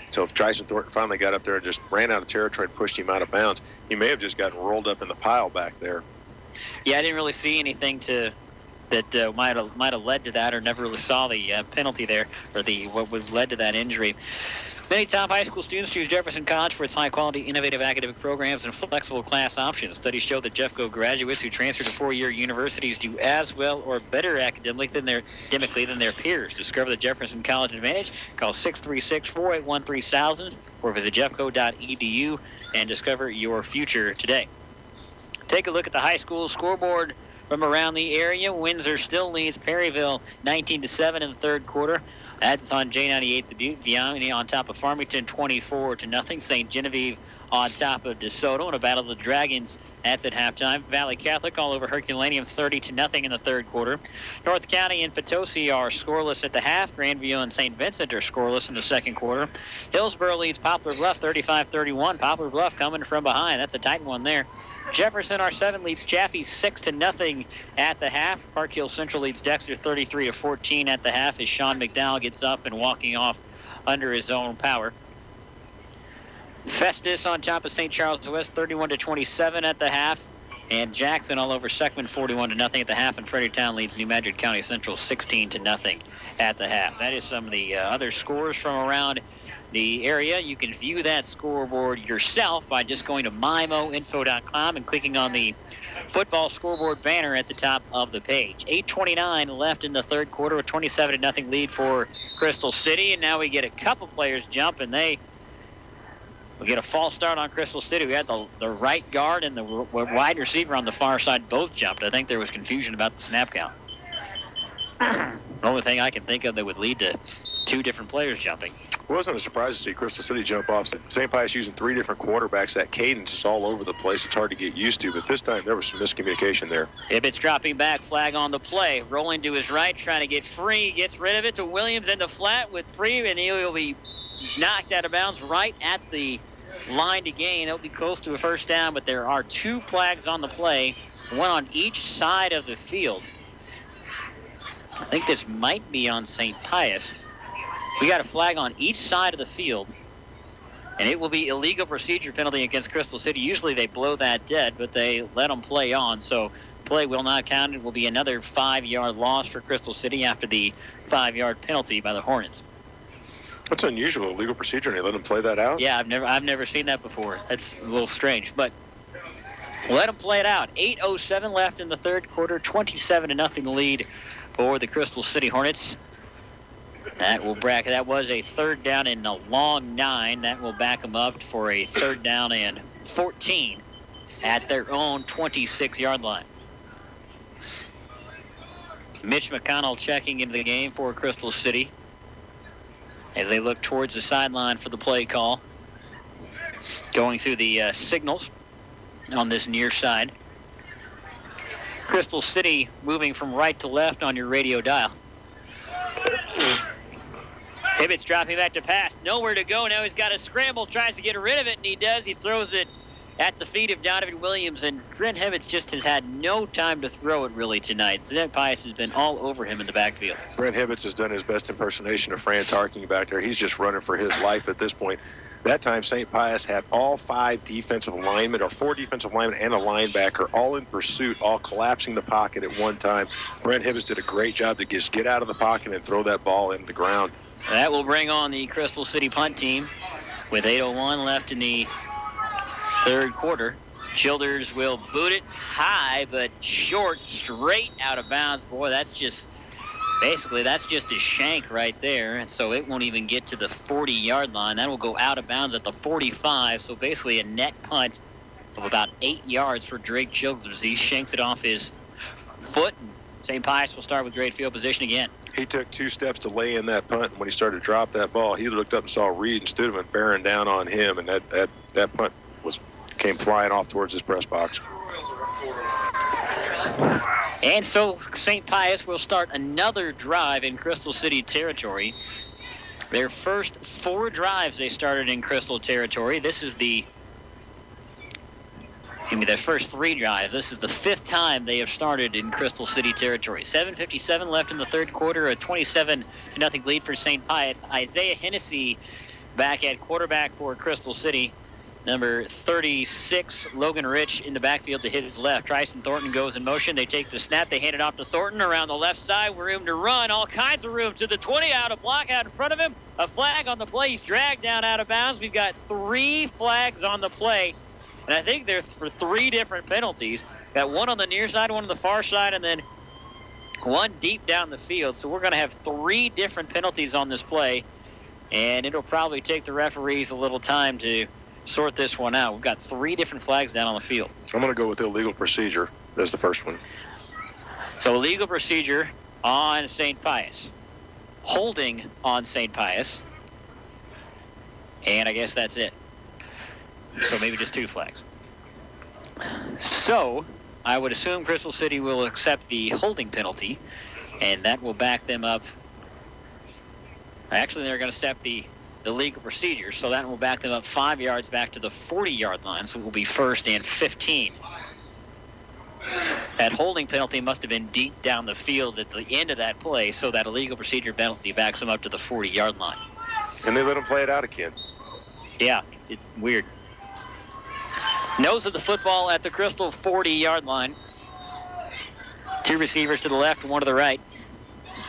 So if Tryson Thornton finally got up there and just ran out of territory and pushed him out of bounds, he may have just gotten rolled up in the pile back there. Yeah, I didn't really see anything that might have led to that, or never really saw the penalty there, or what would led to that injury. Many top high school students choose Jefferson College for its high-quality, innovative academic programs and flexible class options. Studies show that Jeffco graduates who transfer to four-year universities do as well or better academically than their peers. Discover the Jefferson College Advantage. Call 636-481-3000 or visit jeffco.edu and discover your future today. Take a look at the high school scoreboard from around the area. Windsor still leads Perryville 19-7 in the third quarter. That's on J98 Dubuque. Vianney on top of Farmington 24-0. St. Genevieve on top of DeSoto in a battle of the Dragons. That's at halftime. Valley Catholic all over Herculaneum 30-0 in the third quarter. North County and Potosi are scoreless at the half. Grandview and St. Vincent are scoreless in the second quarter. Hillsboro leads Poplar Bluff 35-31. Poplar Bluff coming from behind. That's a tight one there. Jefferson R7 leads Chaffee 6-0 at the half. Park Hill Central leads Dexter 33-14 at the half as Sean McDowell gets up and walking off under his own power. Festus on top of St. Charles West 31-27 at the half. And Jackson all over Seckman 41-0 at the half. And Fredericktown leads New Madrid County Central 16-0 at the half. That is some of the other scores from around the area. You can view that scoreboard yourself by just going to mymoinfo.com and clicking on the football scoreboard banner at the top of the page. 8:29 left in the third quarter, a 27-0 lead for Crystal City. And now we get a couple players jump, and we get a false start on Crystal City. We had the right guard and the wide receiver on the far side both jumped. I think there was confusion about the snap count. The only thing I can think of that would lead to two different players jumping. It wasn't a surprise to see Crystal City jump off. St. Pius using 3 different quarterbacks. That cadence is all over the place. It's hard to get used to, but this time there was some miscommunication there. Hibbett's dropping back, flag on the play. Rolling to his right, trying to get free. Gets rid of it to Williams in the flat with free, and he'll be knocked out of bounds right at the line to gain. It'll be close to a first down, but there are 2 flags on the play, one on each side of the field. I think this might be on St. Pius. We got a flag on each side of the field, and it will be illegal procedure penalty against Crystal City. Usually they blow that dead, but they let them play on, so play will not count. It will be another 5-yard loss for Crystal City after the 5-yard penalty by the Hornets. That's unusual, legal procedure, and they let them play that out? Yeah, I've never seen that before. That's a little strange, but let them play it out. 8:07 left in the third quarter, 27-0 lead for the Crystal City Hornets. That was a third down and a long 9. That will back them up for a third down and 14 at their own 26-yard line. Mitch McConnell checking into the game for Crystal City. as they look towards the sideline for the play call. Going through the signals on this near side. Crystal City moving from right to left on your radio dial. Hibbett's dropping back to pass. Nowhere to go. Now he's got a scramble. Tries to get rid of it, and he does. He throws it at the feet of Donovan Williams, and Trent Hibbett's just has had no time to throw it really tonight. St. Pius has been all over him in the backfield. Brent Hibbett's has done his best impersonation of Fran Tarking back there. He's just running for his life at this point. That time, St. Pius had all 5 defensive linemen, or 4 defensive linemen and a linebacker, all in pursuit, all collapsing the pocket at one time. Brent Hibbett's did a great job to just get out of the pocket and throw that ball into the ground. That will bring on the Crystal City punt team with 8:01 left in the third quarter. Childers will boot it high, but short, straight out of bounds. Boy, that's just a shank right there. And so it won't even get to the 40-yard line. That will go out of bounds at the 45. So basically a net punt of about 8 yards for Drake Childers. He shanks it off his foot, and St. Pius will start with great field position again. He took 2 steps to lay in that punt, and when he started to drop that ball, he looked up and saw Reed and Studeman bearing down on him, and that punt came flying off towards his press box. And so St. Pius will start another drive in Crystal City territory. Their first 4 drives they started in Crystal territory. Their first 3 drives. This is the 5th time they have started in Crystal City territory. 7:57 left in the third quarter, a 27-0 lead for St. Pius. Isaiah Hennessy back at quarterback for Crystal City. Number 36, Logan Rich in the backfield to his left. Tristan Thornton goes in motion. They take the snap. They hand it off to Thornton around the left side. Room to run. All kinds of room to the 20. Out of block out in front of him. A flag on the play. He's dragged down out of bounds. We've got 3 flags on the play. And I think they're for 3 different penalties. Got one on the near side, one on the far side, and then one deep down the field. So we're going to have 3 different penalties on this play. And it'll probably take the referees a little time to sort this one out. We've got 3 different flags down on the field. I'm going to go with illegal procedure as the first one. So illegal procedure on St. Pius. Holding on St. Pius. And I guess that's it. So maybe just 2 flags. So I would assume Crystal City will accept the holding penalty, and that will back them up. Actually, they're going to step the legal procedure, so that will back them up 5 yards back to the 40-yard line, so it will be 1st and 15. That holding penalty must have been deep down the field at the end of that play, so that illegal procedure penalty backs them up to the 40-yard line. And they let them play it out again. Yeah, weird. Nose of the football at the Crystal 40-yard line. 2 receivers to the left, 1 to the right.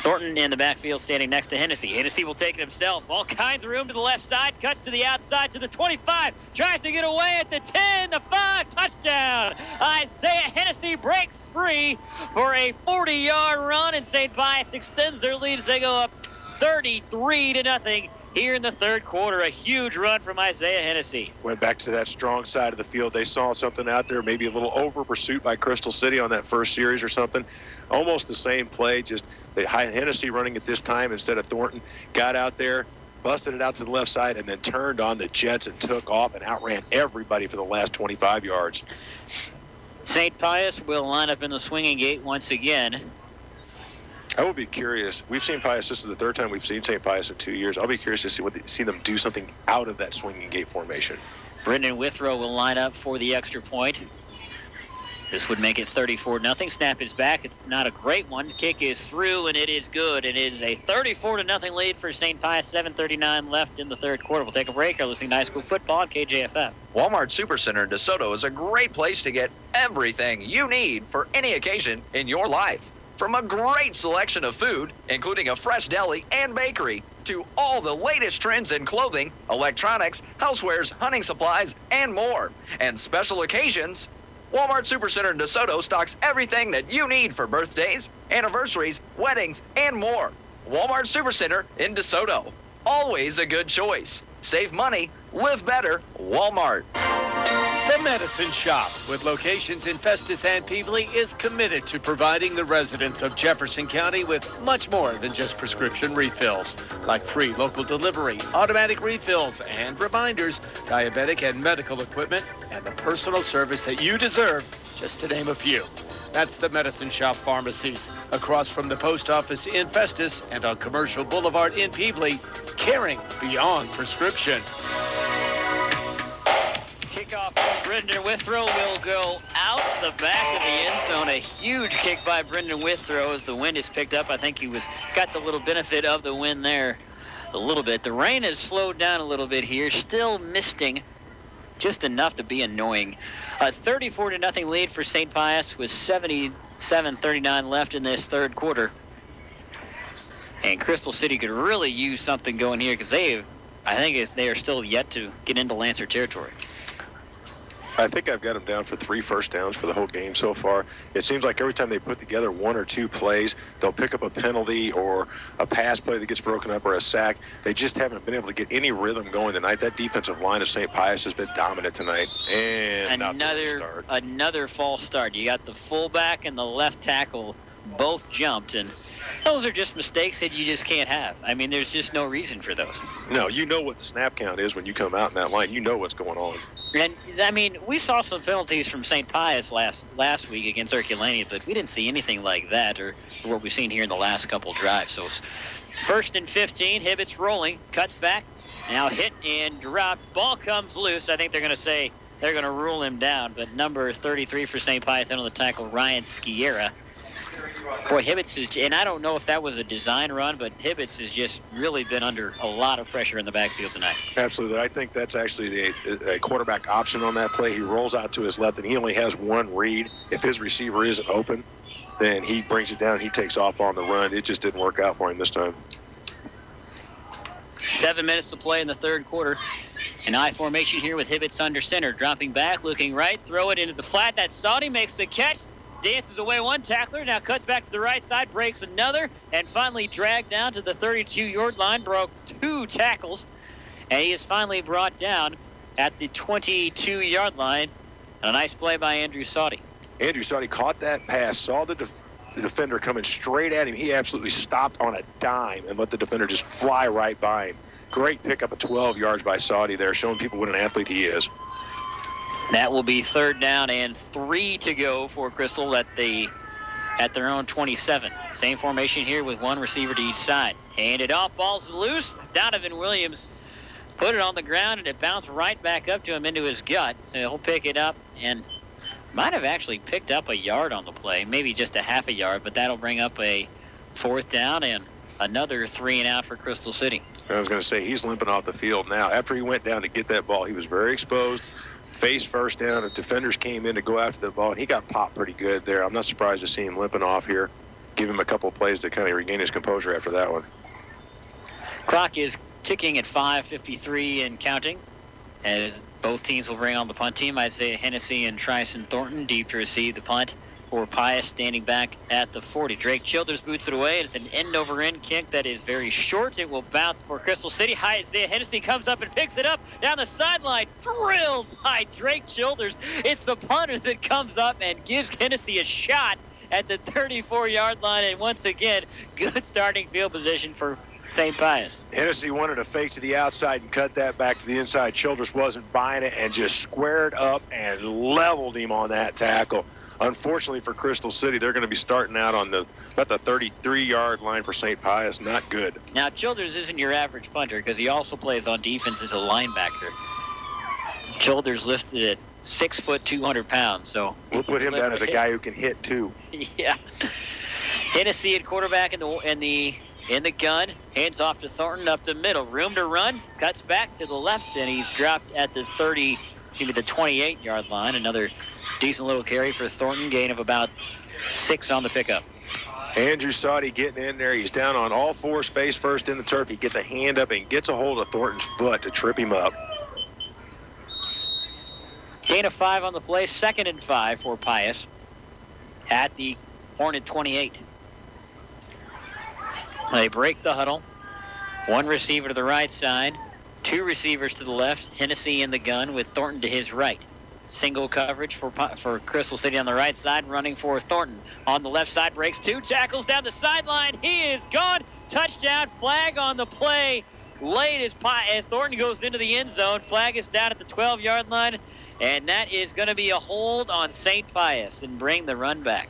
Thornton in the backfield standing next to Hennessy. Hennessy will take it himself. All kinds of room to the left side. Cuts to the outside to the 25. Tries to get away at the 10, the 5. Touchdown. Isaiah Hennessy breaks free for a 40-yard run, and St. Pius extends their lead as they go up 33-0 here in the third quarter. A huge run from Isaiah Hennessy. Went back to that strong side of the field. They saw something out there, maybe a little over pursuit by Crystal City on that first series or something. Almost the same play, just Hennessy running at this time instead of Thornton. Got out there, busted it out to the left side, and then turned on the Jets and took off and outran everybody for the last 25 yards. St. Pius will line up in the swinging gate once again. I will be curious. We've seen Pius. This is the 3rd time we've seen St. Pius in 2 years. I'll be curious to see them do something out of that swinging gate formation. Brendan Withrow will line up for the extra point. This would make it 34-0. Snap is back. It's not a great one. Kick is through, and it is good. It is a 34-0 lead for St. Pius. 7:39 left in the third quarter. We'll take a break. You're listening to high school football on KJFF. Walmart Supercenter in DeSoto is a great place to get everything you need for any occasion in your life. From a great selection of food, including a fresh deli and bakery, to all the latest trends in clothing, electronics, housewares, hunting supplies, and more. And special occasions, Walmart Supercenter in DeSoto stocks everything that you need for birthdays, anniversaries, weddings, and more. Walmart Supercenter in DeSoto. Always a good choice. Save money, live better, Walmart. The Medicine Shop, with locations in Festus and Peevely, is committed to providing the residents of Jefferson County with much more than just prescription refills, like free local delivery, automatic refills, and reminders, diabetic and medical equipment, and the personal service that you deserve, just to name a few. That's the Medicine Shop Pharmacies, across from the post office in Festus and on Commercial Boulevard in Peevely, caring beyond prescription. Kickoff from Brendan Withrow will go out the back of the end zone. A huge kick by Brendan Withrow as the wind is picked up. I think he got the little benefit of the wind there a little bit. The rain has slowed down a little bit here. Still misting, just enough to be annoying. A 34-0 lead for St. Pius with 77-39 left in this third quarter. And Crystal City could really use something going here because I think they are still yet to get into Lancer territory. I think I've got them down for 3 first downs for the whole game so far. It seems like every time they put together 1 or 2 plays, they'll pick up a penalty or a pass play that gets broken up or a sack. They just haven't been able to get any rhythm going tonight. That defensive line of St. Pius has been dominant tonight. And another false start. You got the fullback and the left tackle both jumped, and those are just mistakes that you just can't have. I mean, there's just no reason for those. No, you know what the snap count is when you come out in that line. You know what's going on. And, I mean, we saw some penalties from St. Pius last week against Herculaneum, but we didn't see anything like that or what we've seen here in the last couple drives. So, 1st and 15, Hibbett's rolling, cuts back, now hit and dropped. Ball comes loose. I think they're going to say they're going to rule him down, but number 33 for St. Pius on the tackle, Ryan Sciera. Boy, Hibbett's and I don't know if that was a design run, but Hibbett's has just really been under a lot of pressure in the backfield tonight. Absolutely. I think that's actually a quarterback option on that play. He rolls out to his left, and he only has one read. If his receiver isn't open, then he brings it down and he takes off on the run. It just didn't work out for him this time. 7 minutes to play in the third quarter. An I formation here with Hibbett's under center. Dropping back, looking right, throw it into the flat. That's Saudi, makes the catch. Dances away one tackler, now cuts back to the right side, breaks another, and finally dragged down to the 32-yard line, broke 2 tackles, and he is finally brought down at the 22-yard line. A nice play by Andrew Saudi. Andrew Saudi caught that pass, saw the defender coming straight at him. He absolutely stopped on a dime and let the defender just fly right by him. Great pickup of 12 yards by Saudi there, showing people what an athlete he is. That will be 3rd down and 3 to go for Crystal at their own 27. Same formation here with 1 receiver to each side. Handed off, ball's loose. Donovan Williams put it on the ground, and it bounced right back up to him into his gut. So he'll pick it up and might have actually picked up a yard on the play, maybe just a half a yard, but that'll bring up a 4th down and another 3 and out for Crystal City. I was going to say, he's limping off the field now. After he went down to get that ball, he was very exposed. Face first down, and defenders came in to go after the ball, and he got popped pretty good there. I'm not surprised to see him limping off here. Give him a couple of plays to kind of regain his composure after that one. Clock is ticking at 5:53 and counting. As both teams will bring on the punt team. Isaiah Hennessy and Tryson Thornton deep to receive the punt. For Pius standing back at the 40. Drake Childers boots it away. It's an end-over-end kick that is very short. It will bounce for Crystal City. Isaiah Hennessy comes up and picks it up down the sideline. Drilled by Drake Childers. It's the punter that comes up and gives Hennessy a shot at the 34-yard line. And once again, good starting field position for St. Pius. Hennessy wanted a fake to the outside and cut that back to the inside. Childress wasn't buying it and just squared up and leveled him on that tackle. Unfortunately for Crystal City, they're going to be starting out on about the 33-yard line for St. Pius. Not good. Now, Childers isn't your average punter because he also plays on defense as a linebacker. Childers lifted at 6 foot, 200 pounds. So we'll put him down as a guy who can hit too. Yeah. Hennessy at quarterback in the gun, hands off to Thornton up the middle, room to run, cuts back to the left, and he's dropped at the 28-yard line. Another decent little carry for Thornton, gain of about 6 on the pickup. Andrew Saudi getting in there. He's down on all fours, face first in the turf. He gets a hand up and gets a hold of Thornton's foot to trip him up. Gain of 5 on the play, 2nd and 5 for Pius at the Hornet 28. They break the huddle. 1 receiver to the right side, 2 receivers to the left. Hennessy in the gun with Thornton to his right. Single coverage for Crystal City on the right side, running for Thornton. On the left side, breaks 2 tackles down the sideline. He is gone. Touchdown, flag on the play. Late as Thornton goes into the end zone. Flag is down at the 12-yard line, and that is going to be a hold on St. Pius and bring the run back.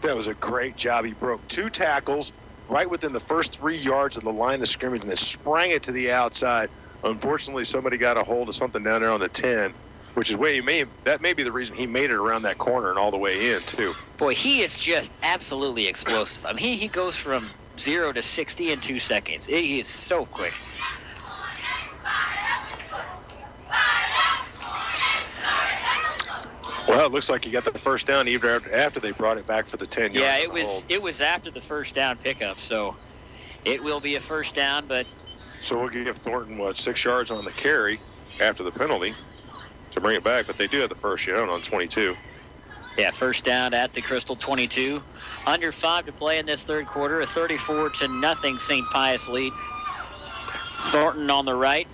That was a great job. He broke 2 tackles right within the first 3 yards of the line of scrimmage and then sprang it to the outside. Unfortunately, somebody got a hold of something down there on the 10. Which is that may be the reason he made it around that corner and all the way in, too. Boy, he is just absolutely explosive. I mean, he goes from 0 to 60 in 2 seconds. He is so quick. Well, it looks like he got the first down even after they brought it back for the 10 yards. Yeah, it was after the first down pickup, so it will be a first down, but... So we'll give Thornton, 6 yards on the carry after the penalty to bring it back, but they do have the first down on 22. Yeah, first down at the Crystal 22. Under 5 to play in this third quarter. A 34-0 St. Pius lead. Thornton on the right.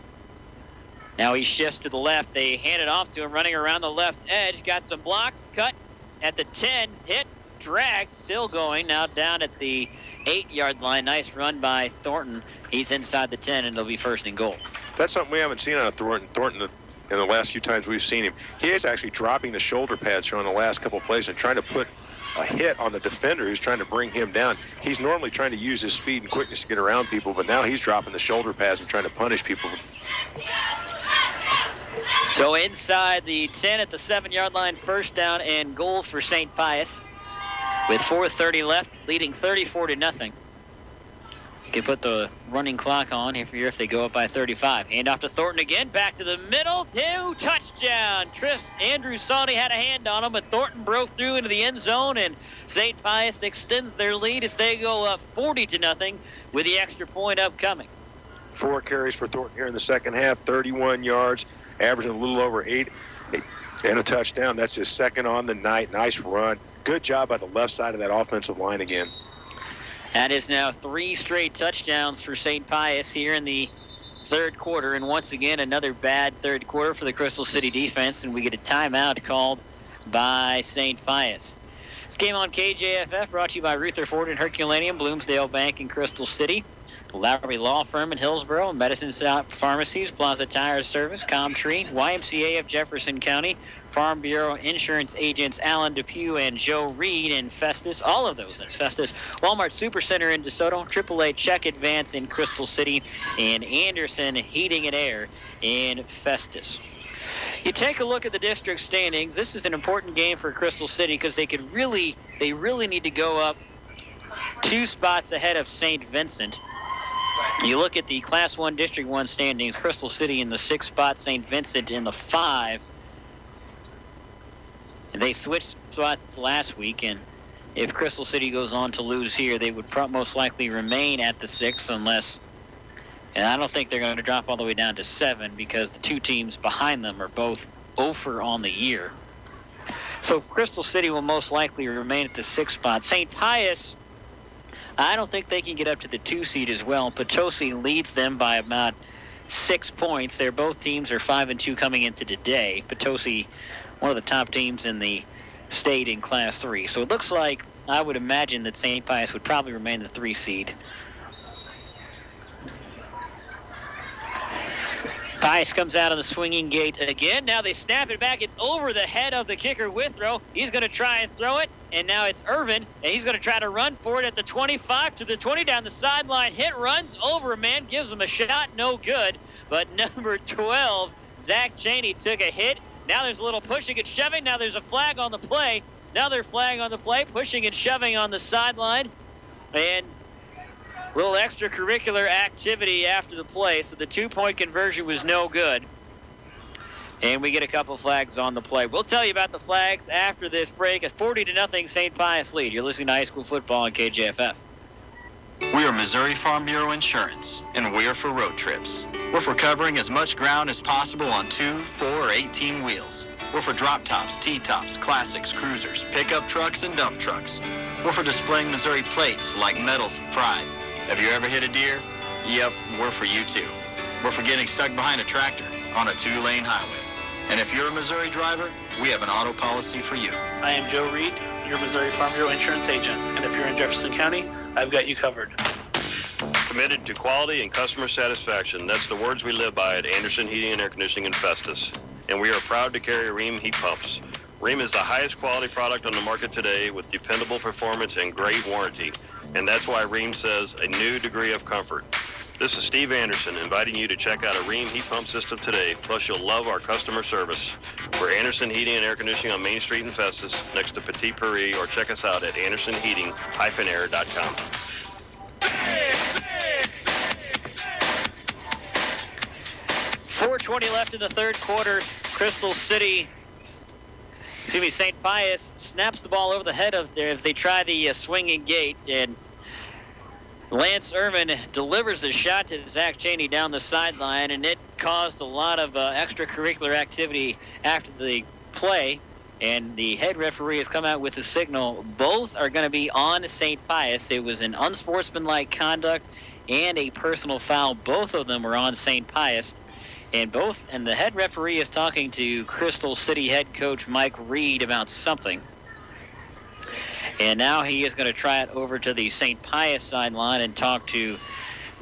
Now he shifts to the left. They hand it off to him, running around the left edge. Got some blocks, cut at the 10, hit, drag, still going. Now down at the 8-yard line. Nice run by Thornton. He's inside the 10, and it'll be first and goal. That's something we haven't seen out of Thornton in the last few times we've seen him. He is actually dropping the shoulder pads here on the last couple of plays and trying to put a hit on the defender who's trying to bring him down. He's normally trying to use his speed and quickness to get around people, but now he's dropping the shoulder pads and trying to punish people. So inside the 10 at the 7-yard line, first down and goal for St. Pius. With 4:30 left, leading 34-0. You can put the running clock on if they go up by 35. Hand off to Thornton again, back to the middle, 2 touchdown. Andrew Sawney had a hand on him, but Thornton broke through into the end zone, and St. Pius extends their lead as they go up 40-0 with the extra point upcoming. 4 carries for Thornton here in the second half, 31 yards, averaging a little over 8, and a touchdown. That's his second on the night. Nice run. Good job by the left side of that offensive line again. That is now 3 straight touchdowns for St. Pius here in the third quarter. And once again, another bad third quarter for the Crystal City defense. And we get a timeout called by St. Pius. This game on KJFF brought to you by Ruther Ford and Herculaneum, Bloomsdale Bank in Crystal City, Lowry Law Firm in Hillsboro, Medicine Shop Pharmacies, Plaza Tire Service, Comtree, YMCA of Jefferson County, Farm Bureau Insurance Agents Alan Depew and Joe Reed in Festus, all of those in Festus, Walmart Supercenter in DeSoto, AAA Check Advance in Crystal City, and Anderson Heating and Air in Festus. You take a look at the district standings. This is an important game for Crystal City because they really need to go up 2 spots ahead of St. Vincent. You look at the Class 1 District 1 standings, Crystal City in the 6th spot, St. Vincent in the 5. And they switched spots last week, and if Crystal City goes on to lose here, they would most likely remain at the 6th unless, and I don't think they're going to drop all the way down to 7 because the 2 teams behind them are both over on the year. So Crystal City will most likely remain at the 6th spot. St. Pius, I don't think they can get up to the 2 seed as well. Potosi leads them by about 6 points. Both teams are 5-2 coming into today. Potosi, one of the top teams in the state in Class 3. So it looks like I would imagine that St. Pius would probably remain the 3 seed. Pius comes out of the swinging gate again. Now they snap it back. It's over the head of the kicker Withrow. He's going to try and throw it, and now it's Irvin, and he's going to try to run for it at the 25 to the 20 down the sideline. Hit, runs over a man, gives him a shot, no good. But number 12, Zach Cheney, took a hit. Now there's a little pushing and shoving. Now there's a flag on the play. Another flag on the play, pushing and shoving on the sideline. And a little extracurricular activity after the play, so the 2-point conversion was no good. And we get a couple flags on the play. We'll tell you about the flags after this break. It's 40-0 St. Pius lead. You're listening to high school football on KJFF. We are Missouri Farm Bureau Insurance, and we're for road trips. We're for covering as much ground as possible on 2, 4, or 18 wheels. We're for drop tops, T-tops, classics, cruisers, pickup trucks, and dump trucks. We're for displaying Missouri plates like medals of pride. Have you ever hit a deer? Yep, we're for you too. We're for getting stuck behind a tractor on a 2-lane highway. And if you're a Missouri driver, we have an auto policy for you. I am Joe Reed, your Missouri Farm Bureau insurance agent, and if you're in Jefferson County, I've got you covered. Committed to quality and customer satisfaction. That's the words we live by at Anderson Heating and Air Conditioning in Festus. And we are proud to carry Rheem heat pumps. Rheem is the highest quality product on the market today with dependable performance and great warranty. And that's why Rheem says a new degree of comfort. This is Steve Anderson inviting you to check out a Rheem heat pump system today. Plus, you'll love our customer service. We're Anderson Heating and Air Conditioning on Main Street in Festus, next to Petit Prairie, or check us out at andersonheating-air.com. 4:20 left in the third quarter. St. Pius snaps the ball over the head of there as they try the swinging gate, and Lance Irvin delivers a shot to Zach Cheney down the sideline, and it caused a lot of extracurricular activity after the play, and the head referee has come out with a signal. Both are going to be on St. Pius. It was an unsportsmanlike conduct and a personal foul. Both of them were on St. Pius. And the head referee is talking to Crystal City head coach Mike Reed about something. And now he is going to try it over to the St. Pius sideline and talk to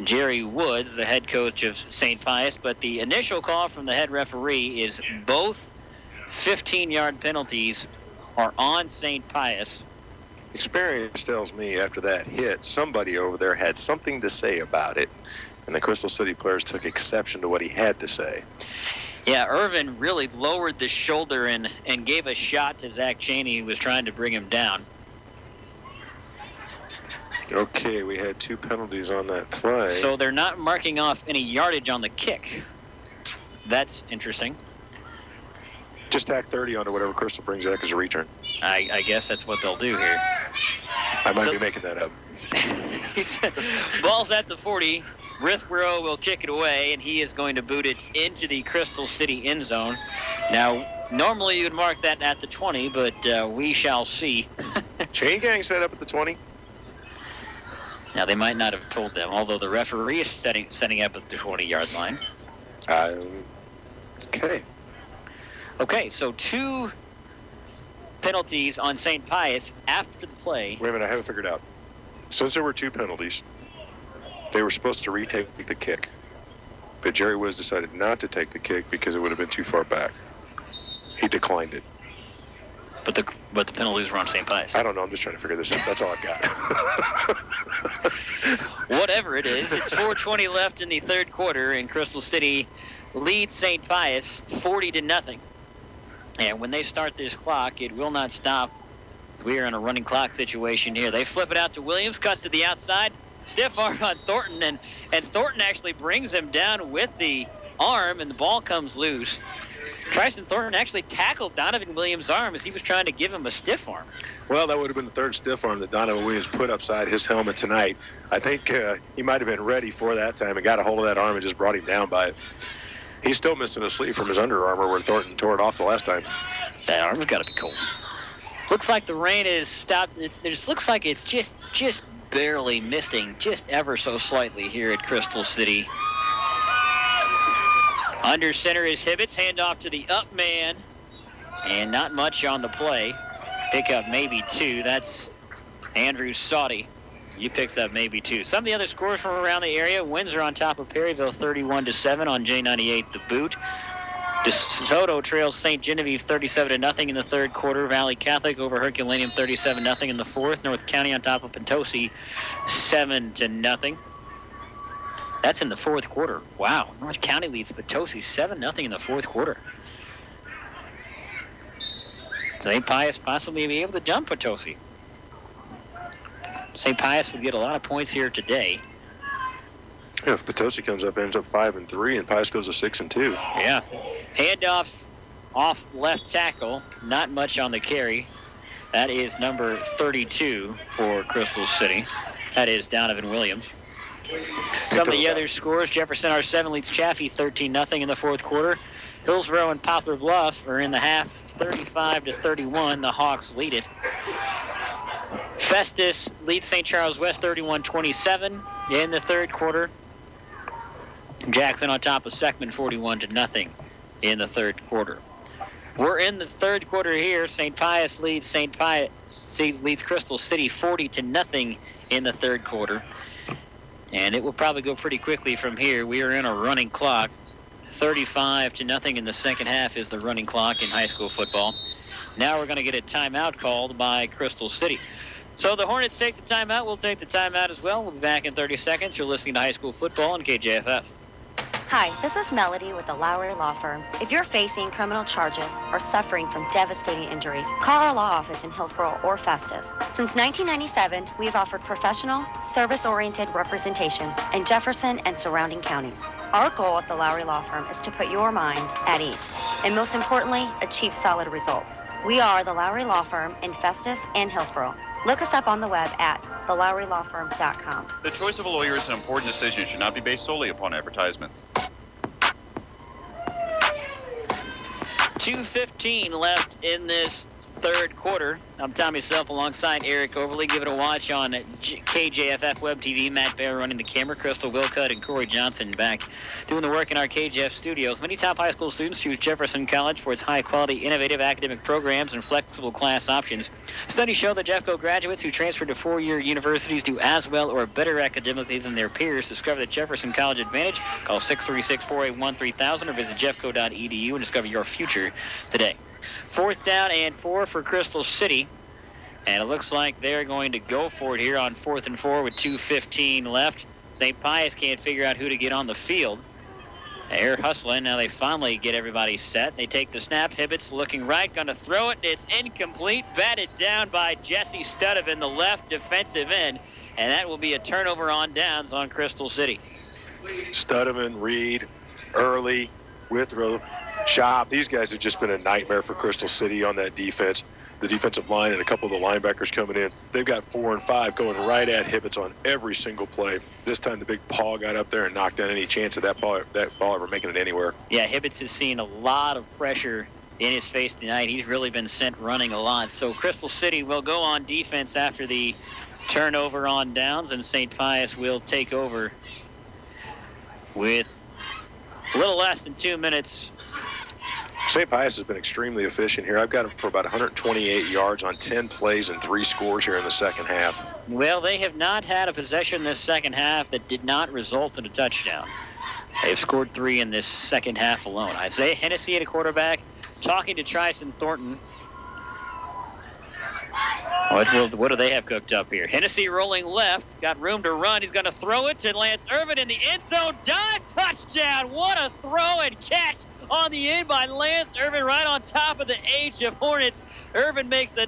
Jerry Woods, the head coach of St. Pius. But the initial call from the head referee is both 15-yard penalties are on St. Pius. Experience tells me after that hit, somebody over there had something to say about it. And the Crystal City players took exception to what he had to say. Yeah, Irvin really lowered the shoulder and gave a shot to Zach Cheney, who was trying to bring him down. Okay, we had 2 penalties on that play. So they're not marking off any yardage on the kick. That's interesting. Just tack 30 onto whatever Crystal brings back as a return. I guess that's what they'll do here. I might be making that up. Ball's at the 40. Rithborough will kick it away, and he is going to boot it into the Crystal City end zone. Now, normally you would mark that at the 20, but we shall see. Chain gang set up at the 20. Now, they might not have told them, although the referee is setting up at the 20-yard line. Okay. Okay, so 2 penalties on St. Pius after the play. Wait a minute, I have it figured out. Since there were 2 penalties, they were supposed to retake the kick. But Jerry Woods decided not to take the kick because it would have been too far back. He declined it. But the penalties were on St. Pius. I don't know. I'm just trying to figure this out. That's all I've got. Whatever it is, it's 4:20 left in the third quarter, and Crystal City leads St. Pius 40-0. And when they start this clock, it will not stop. We are in a running clock situation here. They flip it out to Williams, cuts to the outside. Stiff arm on Thornton, and Thornton actually brings him down with the arm, and the ball comes loose. Tristan Thornton actually tackled Donovan Williams' arm as he was trying to give him a stiff arm. Well, that would have been the third stiff arm that Donovan Williams put upside his helmet tonight. I think he might have been ready for that time and got a hold of that arm and just brought him down by it. He's still missing a sleeve from his Under Armour where Thornton tore it off the last time. That arm's got to be cold. Looks like the rain is stopped. It just looks like it's just barely missing, just ever so slightly here at Crystal City. Under center is Hibbets, handoff to the up man, and not much on the play. Pick up maybe 2. That's Andrew Sauty. He picks up maybe 2. Some of the other scores from around the area. Windsor on top of Perryville 31-7 on J98 the boot. DeSoto trails St. Genevieve 37-0 in the third quarter. Valley Catholic over Herculaneum 37-0 in the fourth. North County on top of Potosi 7-0. That's in the fourth quarter. Wow. North County leads Potosi 7-0 in the fourth quarter. St. Pius possibly be able to jump Potosi. St. Pius would get a lot of points here today. If Potosi ends up 5-3, and Pius goes to 6-2. Yeah. Handoff off left tackle. Not much on the carry. That is number 32 for Crystal City. That is Donovan Williams. Some of the other scores, Jefferson R7 leads Chaffee 13-0 in the fourth quarter. Hillsborough and Poplar Bluff are in the half, 35-31. The Hawks lead it. Festus leads St. Charles West 31-27 in the third quarter. Jackson on top of Seckman 41-0 in the third quarter. We're in the third quarter here. St. Pius leads Crystal City 40-0 in the third quarter. And it will probably go pretty quickly from here. We are in a running clock. 35-0 in the second half is the running clock in high school football. Now we're going to get a timeout called by Crystal City. So the Hornets take the timeout. We'll take the timeout as well. We'll be back in 30 seconds. You're listening to High School Football on KJFF. Hi, this is Melody with the Lowry Law Firm. If you're facing criminal charges or suffering from devastating injuries, call our law office in Hillsborough or Festus. Since 1997, we've offered professional, service-oriented representation in Jefferson and surrounding counties. Our goal at the Lowry Law Firm is to put your mind at ease, and most importantly, achieve solid results. We are the Lowry Law Firm in Festus and Hillsborough. Look us up on the web at thelowrylawfirm.com. The choice of a lawyer is an important decision. It should not be based solely upon advertisements. 2:15 left in this third quarter. I'm Tommy Self alongside Eric Overly. Give it a watch on KJFF Web TV. Matt Bear running the camera. Crystal Wilcutt and Corey Johnson back doing the work in our KJF studios. Many top high school students choose Jefferson College for its high-quality, innovative academic programs and flexible class options. Studies show that Jeffco graduates who transfer to four-year universities do as well or better academically than their peers. Discover the Jefferson College Advantage. Call 636-481-3000 or visit jeffco.edu and discover your future today. 4th down and 4 for Crystal City. And it looks like they're going to go for it here on 4th and 4 with 2:15 left. St. Pius can't figure out who to get on the field. They're hustling. Now they finally get everybody set. They take the snap. Hibbett's looking right, going to throw it. It's incomplete. Batted down by Jesse Studevin, the left defensive end. And that will be a turnover on downs on Crystal City. Studevin, Reed, Early, Withrow, Shop. These guys have just been a nightmare for Crystal City on that defense. The defensive line and a couple of the linebackers coming in. They've got 4 and 5 going right at Hibbett's on every single play. This time the big Paul got up there and knocked down any chance of that ball ever making it anywhere. Yeah, Hibbett's has seen a lot of pressure in his face tonight. He's really been sent running a lot. So Crystal City will go on defense after the turnover on downs, and St. Pius will take over with a little less than 2 minutes. St. Pius has been extremely efficient here. I've got him for about 128 yards on 10 plays and 3 scores here in the second half. Well, they have not had a possession this second half that did not result in a touchdown. They've scored 3 in this second half alone. Isaiah Hennessy at a quarterback, talking to Tryson Thornton. What do they have cooked up here? Hennessy rolling left, got room to run. He's going to throw it to Lance Irvin in the end zone. Dive touchdown. What a throw and catch on the end by Lance Irvin right on top of the H of Hornets. Irvin makes a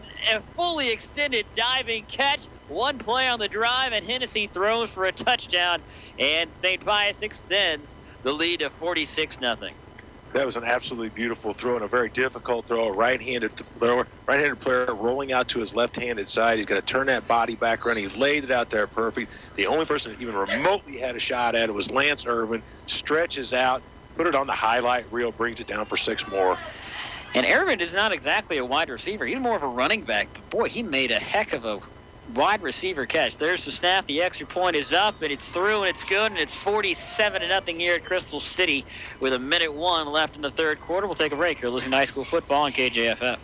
fully extended diving catch. One play on the drive, and Hennessy throws for a touchdown. And St. Pius extends the lead to 46-0. That was an absolutely beautiful throw and a very difficult throw. A right-handed player rolling out to his left-handed side. He's got to turn that body back around. He laid it out there perfect. The only person that even remotely had a shot at it was Lance Irvin. Stretches out, put it on the highlight reel, brings it down for 6 more. And Irvin is not exactly a wide receiver. He's more of a running back. But boy, he made a heck of a wide receiver catch. There's the snap. The extra point is up, and it's through, and it's good, and it's 47-0 here at Crystal City with 1:01 left in the third quarter. We'll take a break. You're listening to High School Football on KJFF.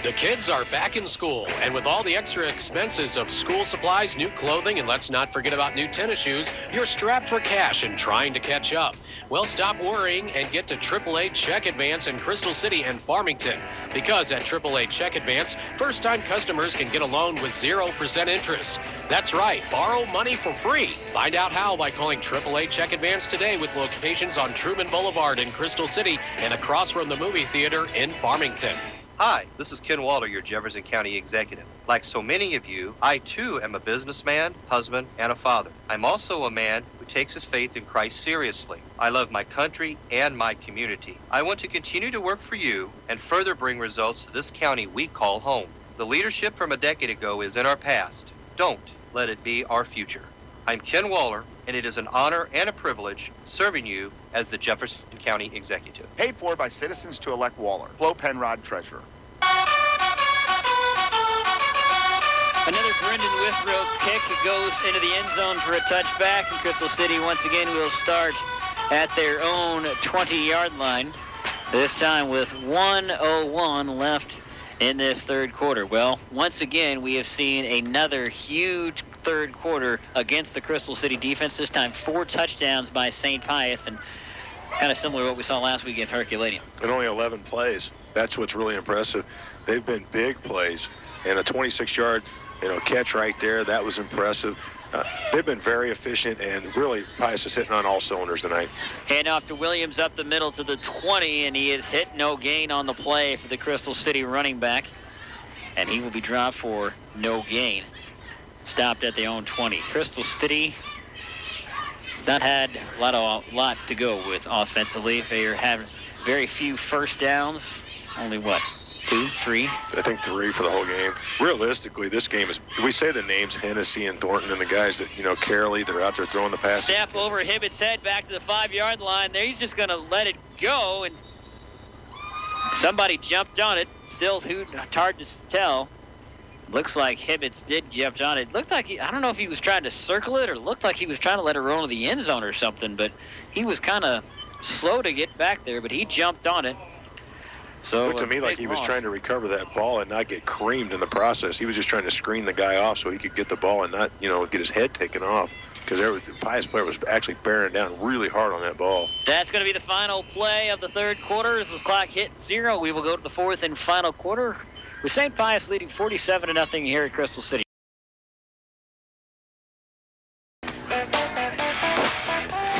The kids are back in school, and with all the extra expenses of school supplies, new clothing, and let's not forget about new tennis shoes, you're strapped for cash and trying to catch up. Well, stop worrying and get to AAA Check Advance in Crystal City and Farmington. Because at AAA Check Advance, first-time customers can get a loan with 0% interest. That's right, borrow money for free. Find out how by calling AAA Check Advance today with locations on Truman Boulevard in Crystal City and across from the movie theater in Farmington. Hi, this is Ken Walter, your Jefferson County executive. Like so many of you, I too am a businessman, husband, and a father. I'm also a man who takes his faith in Christ seriously. I love my country and my community. I want to continue to work for you and further bring results to this county we call home. The leadership from a decade ago is in our past. Don't let it be our future. I'm Ken Waller, and it is an honor and a privilege serving you as the Jefferson County Executive. Paid for by citizens to elect Waller. Flo Penrod, Treasurer. Another Brendan Withrow kick goes into the end zone for a touchback, and Crystal City once again will start at their own 20-yard line. This time with 1:01 left in this third quarter. Well, once again, we have seen another huge third quarter against the Crystal City defense. This time 4 touchdowns by St. Pius, and kind of similar to what we saw last week against Herculaneum. And only 11 plays. That's what's really impressive. They've been big plays, and a 26-yard catch right there, that was impressive. They've been very efficient, and really Pius is hitting on all cylinders tonight. Hand off to Williams up the middle to the 20, and he is hit no gain on the play for the Crystal City running back, and he will be dropped for no gain. Stopped at their own 20. Crystal City not had a lot to go with offensively. They are having very few first downs. Only what? 2, 3? I think 3 for the whole game. Realistically, this game is, we say the names Hennessy and Thornton and the guys that, Carely, they're out there throwing the pass. Snap over Hibbett's head back to the 5-yard line. There, he's just going to let it go, and somebody jumped on it. Still hard to tell. Looks like Hibbett's did jump on it. Looked like I don't know if he was trying to circle it or looked like he was trying to let it roll to the end zone or something, but he was kind of slow to get back there, but he jumped on it. So it looked to me like he was trying to recover that ball and not get creamed in the process. He was just trying to screen the guy off so he could get the ball and not, get his head taken off, because the Pius player was actually bearing down really hard on that ball. That's going to be the final play of the third quarter. As the clock hit 0, we will go to the fourth and final quarter with St. Pius leading 47-0 here at Crystal City.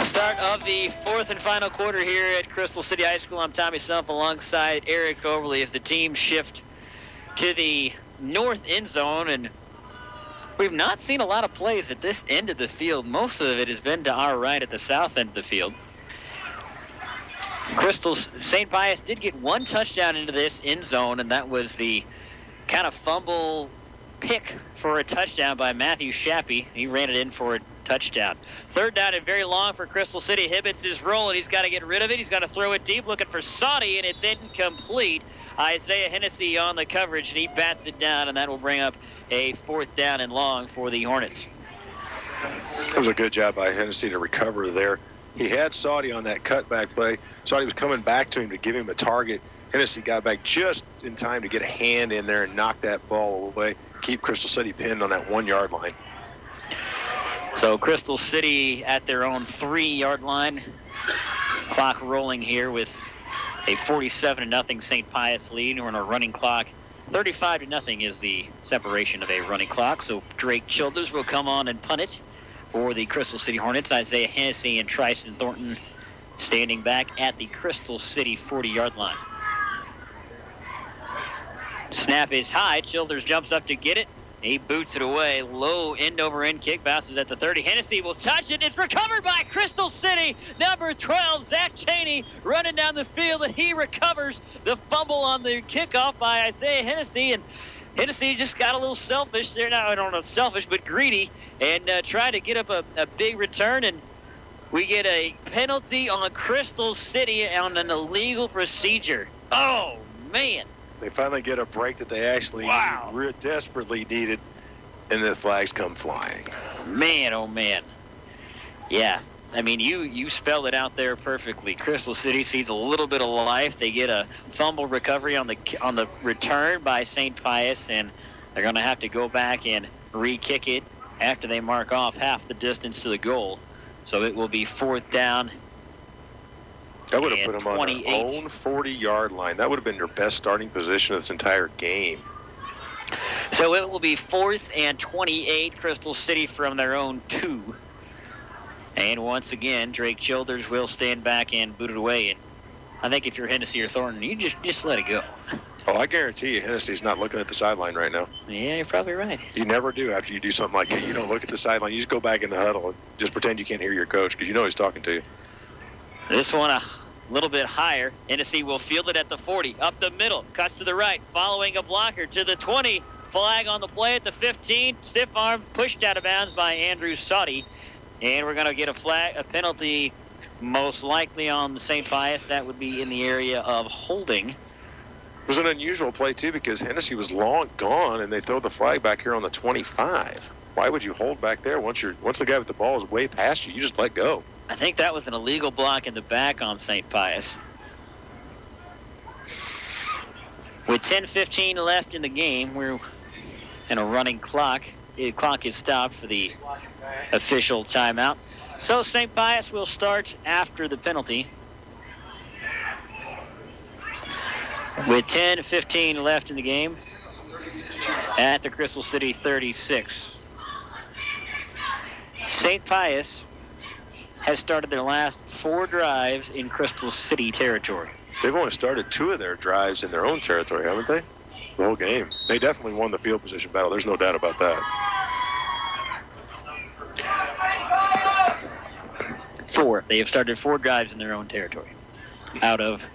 Start of the fourth and final quarter here at Crystal City High School. I'm Tommy Self alongside Eric Overly as the team shift to the north end zone, and we've not seen a lot of plays at this end of the field. Most of it has been to our right at the south end of the field. St. Pius did get 1 touchdown into this end zone, and that was the kind of fumble pick for a touchdown by Matthew Shappy. He ran it in for a touchdown. Third down and very long for Crystal City. Hibbets is rolling. He's got to get rid of it. He's got to throw it deep, looking for Saudi, and it's incomplete. Isaiah Hennessy on the coverage, and he bats it down, and that will bring up a 4th down and long for the Hornets. It was a good job by Hennessy to recover there. He had Saudi on that cutback play. Saudi was coming back to him to give him a target. Hennessy got back just in time to get a hand in there and knock that ball away, keep Crystal City pinned on that 1-yard line. So Crystal City at their own 3-yard line. Clock rolling here with a 47-0 St. Pius lead. We're in a running clock. 35-0 is the separation of a running clock. So Drake Childers will come on and punt it for the Crystal City Hornets. Isaiah Hennessy and Tristan Thornton standing back at the Crystal City 40-yard line. Snap is high. Childers jumps up to get it. He boots it away. Low end-over-end kick, bounces at the 30. Hennessy will touch it. It's recovered by Crystal City. Number 12, Zach Cheney, running down the field, and he recovers the fumble on the kickoff by Isaiah Hennessy. And Hennessy just got a little selfish there. Now, I don't know, selfish, but greedy, and tried to get up a big return. And we get a penalty on Crystal City on an illegal procedure. Oh, man. They finally get a break that they actually desperately needed, and the flags come flying. Man, oh, man. Yeah. I mean, you spelled it out there perfectly. Crystal City sees a little bit of life. They get a fumble recovery on the return by St. Pius, and they're going to have to go back and re-kick it after they mark off half the distance to the goal. So it will be 4th down. That would have put them on their own 40-yard line. That would have been their best starting position of this entire game. So it will be 4th and 28, Crystal City from their own 2. And once again, Drake Childers will stand back and boot it away. And I think if you're Hennessy or Thornton, you just let it go. Oh, I guarantee you Hennessy's not looking at the sideline right now. Yeah, you're probably right. You never do after you do something like that. You don't look at the sideline. You just go back in the huddle and just pretend you can't hear your coach because you know he's talking to you. This one a little bit higher. Hennessy will field it at the 40. Up the middle. Cuts to the right. Following a blocker to the 20. Flag on the play at the 15. Stiff arm pushed out of bounds by Andrew Saudi. And we're going to get a penalty most likely on the St. Pius. That would be in the area of holding. It was an unusual play, too, because Hennessy was long gone, and they throw the flag back here on the 25. Why would you hold back there? Once the guy with the ball is way past you, you just let go. I think that was an illegal block in the back on St. Pius. With 10:15 left in the game, we're in a running clock. The clock is stopped for the official timeout. So St. Pius will start after the penalty. With 10:15 left in the game at the Crystal City 36. St. Pius has started their last 4 drives in Crystal City territory. They've only started 2 of their drives in their own territory, haven't they? The whole game. They definitely won the field position battle. There's no doubt about that. 4. They have started 4 drives in their own territory. Out of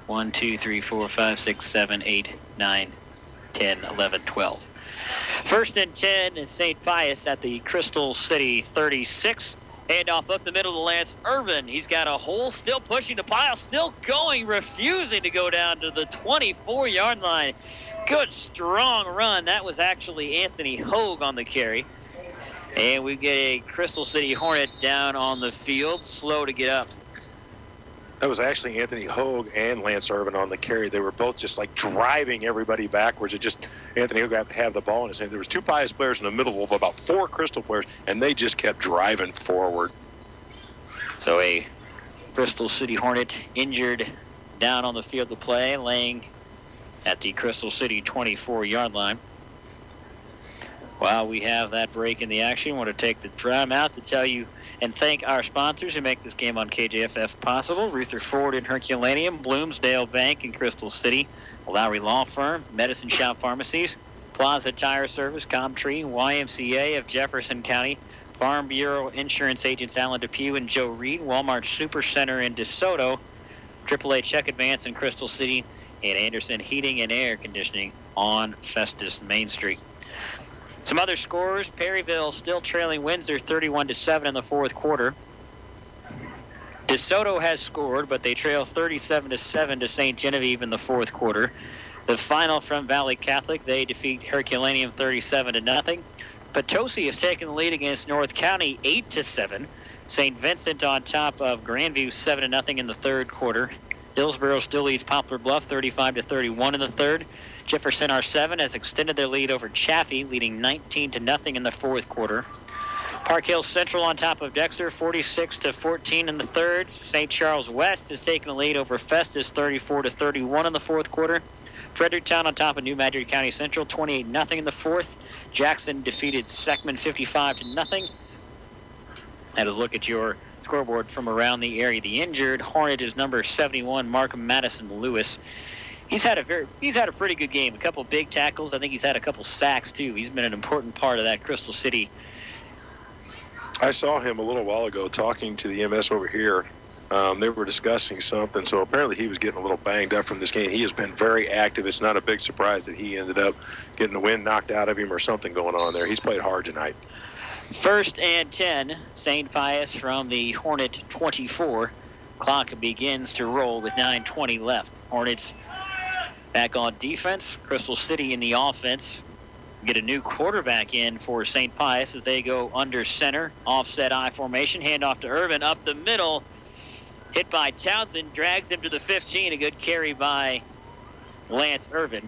1, 2, 3, 4, 5, 6, 7, 8, 9, 10, 11, 12. First and 10 in St. Pius at the Crystal City 36. Handoff up the middle to Lance Irvin. He's got a hole, still pushing the pile, still going, refusing to go down to the 24-yard line. Good, strong run. That was actually Anthony Hogue on the carry. And we get a Crystal City Hornet down on the field, slow to get up. That was actually Anthony Hogue and Lance Irvin on the carry. They were both just like driving everybody backwards. Anthony Hogue got to have the ball in his hand. There was 2 Pius players in the middle of about 4 Crystal players, and they just kept driving forward. So a Crystal City Hornet injured down on the field of play, laying at the Crystal City 24-yard line. While we have that break in the action, I want to take the time out to tell you and thank our sponsors who make this game on KJFF possible. Ruther Ford in Herculaneum, Bloomsdale Bank in Crystal City, Lowry Law Firm, Medicine Shop Pharmacies, Plaza Tire Service, Comtree, YMCA of Jefferson County, Farm Bureau Insurance Agents Alan Depew and Joe Reed, Walmart Supercenter in DeSoto, AAA Check Advance in Crystal City, and Anderson Heating and Air Conditioning on Festus Main Street. Some other scores, Perryville still trailing Windsor 31-7 in the 4th quarter. DeSoto has scored, but they trail 37-7 to St. Genevieve in the 4th quarter. The final from Valley Catholic, they defeat Herculaneum 37-0. Potosi has taken the lead against North County 8-7. St. Vincent on top of Grandview 7-0 in the 3rd quarter. Hillsborough still leads Poplar Bluff 35-31 in the 3rd. Jefferson R7 has extended their lead over Chaffee, leading 19-0 in the 4th quarter. Park Hill Central on top of Dexter, 46-14 in the 3rd. St. Charles West has taken the lead over Festus, 34-31 in the 4th quarter. Fredericktown on top of New Madrid County Central, 28-0 in the 4th. Jackson defeated Seckman 55-0. That is a look at your scoreboard from around the area. The injured Hornet is number 71, Mark Madison Lewis. He's had a pretty good game. A couple big tackles. I think he's had a couple sacks too. He's been an important part of that Crystal City. I saw him a little while ago talking to the MS over here. They were discussing something, so apparently he was getting a little banged up from this game. He has been very active. It's not a big surprise that he ended up getting the wind knocked out of him or something going on there. He's played hard tonight. First and 10, St. Pius from the Hornet 24. Clock begins to roll with 9:20 left. Hornets back on defense. Crystal City in the offense. Get a new quarterback in for St. Pius as they go under center. Offset I formation. Handoff to Irvin up the middle. Hit by Townsend. Drags him to the 15. A good carry by Lance Irvin.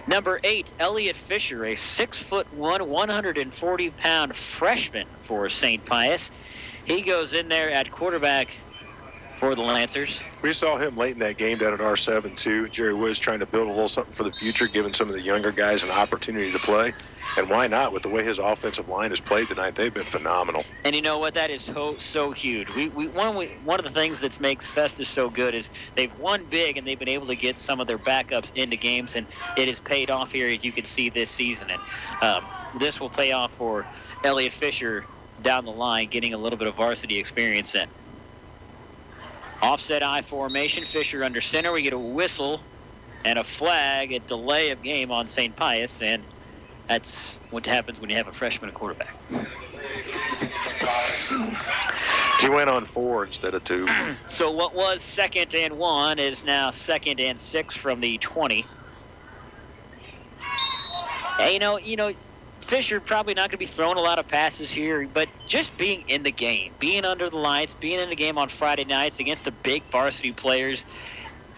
Number 8, Elliot Fisher, a 6'1", 140-pound freshman for St. Pius. He goes in there at quarterback for the Lancers. We saw him late in that game down at R7 too. Jerry Woods trying to build a little something for the future, giving some of the younger guys an opportunity to play. And why not? With the way his offensive line has played tonight, they've been phenomenal. And you know what? That is so huge. One of the things that makes Festus so good is they've won big and they've been able to get some of their backups into games, and it has paid off here, as you can see this season. And this will pay off for Elliot Fisher down the line, getting a little bit of varsity experience in. Offset I formation, Fisher under center. We get a whistle and a flag, a delay of game on St. Pius, and that's what happens when you have a freshman at quarterback. He went on 4 instead of 2. So what was 2nd and 1 is now 2nd and 6 from the 20. Hey, you know, Fisher probably not going to be throwing a lot of passes here, but just being in the game, being under the lights, being in the game on Friday nights against the big varsity players,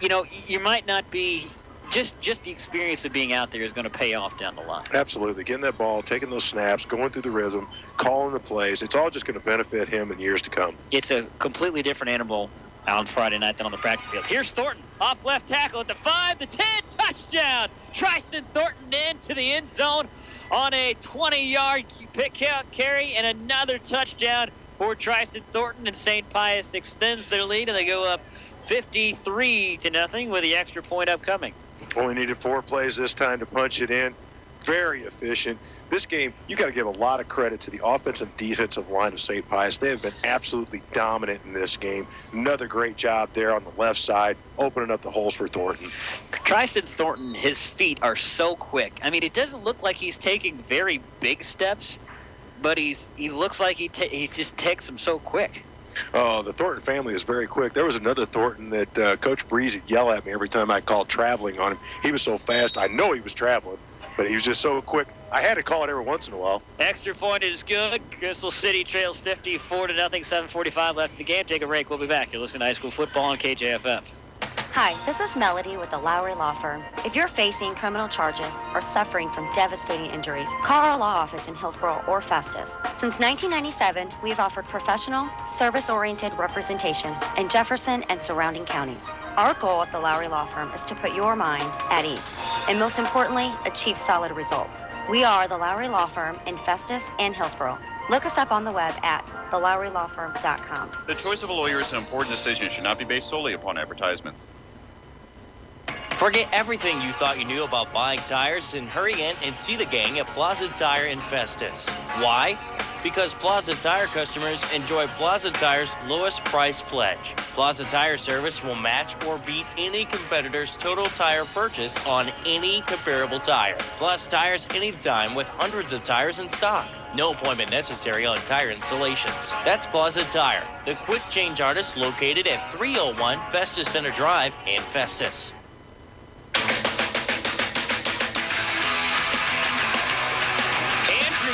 you might not be just the experience of being out there is going to pay off down the line. Absolutely. Getting that ball, taking those snaps, going through the rhythm, calling the plays. It's all just going to benefit him in years to come. It's a completely different animal on Friday night than on the practice field. Here's Thornton off left tackle at the 5, the 10, touchdown. Tristan Thornton into the end zone on a 20-yard pick out carry, and another touchdown for Tristan Thornton, and St. Pius extends their lead, and they go up 53-0 with the extra point upcoming. Only needed 4 plays this time to punch it in. Very efficient. This game, you got to give a lot of credit to the offensive and defensive line of St. Pius. They have been absolutely dominant in this game. Another great job there on the left side, opening up the holes for Thornton. Tristan Thornton, his feet are so quick. I mean, it doesn't look like he's taking very big steps, but he looks like he just takes them so quick. Oh, the Thornton family is very quick. There was another Thornton that Coach Breeze would yell at me every time I called traveling on him. He was so fast. I know he was traveling, but he was just so quick. I had to call it every once in a while. Extra point is good. Crystal City trails 54-0. 7:45 left in the game. Take a break. We'll be back. You're listening to High School Football on KJFF. Hi, this is Melody with the Lowry Law Firm. If you're facing criminal charges or suffering from devastating injuries, call our law office in Hillsborough or Festus. Since 1997, we've offered professional, service-oriented representation in Jefferson and surrounding counties. Our goal at the Lowry Law Firm is to put your mind at ease, and most importantly, achieve solid results. We are the Lowry Law Firm in Festus and Hillsborough. Look us up on the web at thelowrylawfirm.com. The choice of a lawyer is an important decision and should not be based solely upon advertisements. Forget everything you thought you knew about buying tires and hurry in and see the gang at Plaza Tire in Festus. Why? Because Plaza Tire customers enjoy Plaza Tire's lowest price pledge. Plaza Tire service will match or beat any competitor's total tire purchase on any comparable tire. Plus tires anytime with hundreds of tires in stock. No appointment necessary on tire installations. That's Plaza Tire, the quick change artist located at 301 Festus Center Drive in Festus.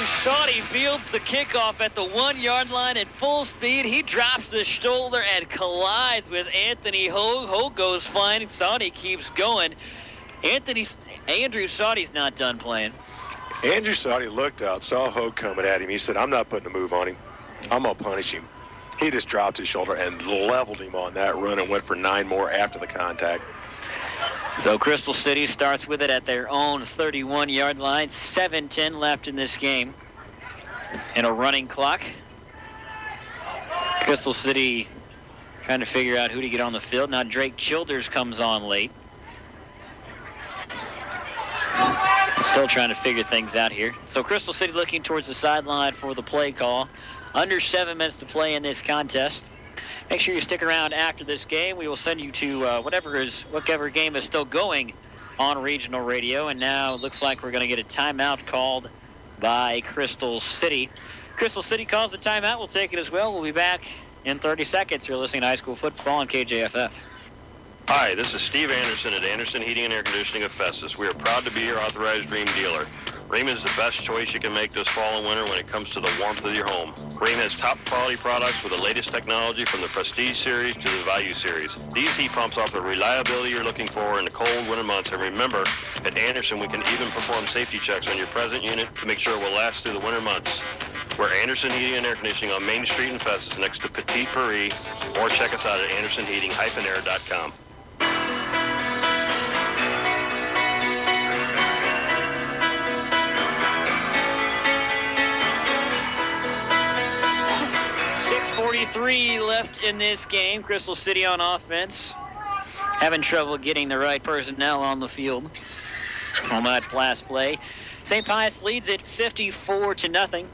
Saudi fields the kickoff at the 1-yard line at full speed. He drops the shoulder and collides with Anthony Hogue. Hogue goes flying. Saudi keeps going. Andrew Saudi's not done playing. Andrew Saudi looked up, saw Hogue coming at him. He said, I'm not putting a move on him. I'm going to punish him. He just dropped his shoulder and leveled him on that run and went for 9 more after the contact. So Crystal City starts with it at their own 31-yard line. 7:10 left in this game. And a running clock. Crystal City trying to figure out who to get on the field. Now Drake Childers comes on late. Still trying to figure things out here. So Crystal City looking towards the sideline for the play call. Under 7 minutes to play in this contest. Make sure you stick around after this game. We will send you to whatever game is still going on regional radio. And now it looks like we're going to get a timeout called by Crystal City. Crystal City calls the timeout. We'll take it as well. We'll be back in 30 seconds. You're listening to High School Football on KJFF. Hi, this is Steve Anderson at Anderson Heating and Air Conditioning of Festus. We are proud to be your authorized Rheem dealer. Rheem is the best choice you can make this fall and winter when it comes to the warmth of your home. Rheem has top quality products with the latest technology from the Prestige series to the Value series. These heat pumps offer the reliability you're looking for in the cold winter months. And remember, at Anderson, we can even perform safety checks on your present unit to make sure it will last through the winter months. We're Anderson Heating and Air Conditioning on Main Street in Festus next to Petit Paris, or check us out at andersonheating-air.com. .43 left in this game. Crystal City on offense. Having trouble getting the right personnel on the field on that last play. St. Pius leads it 54-0.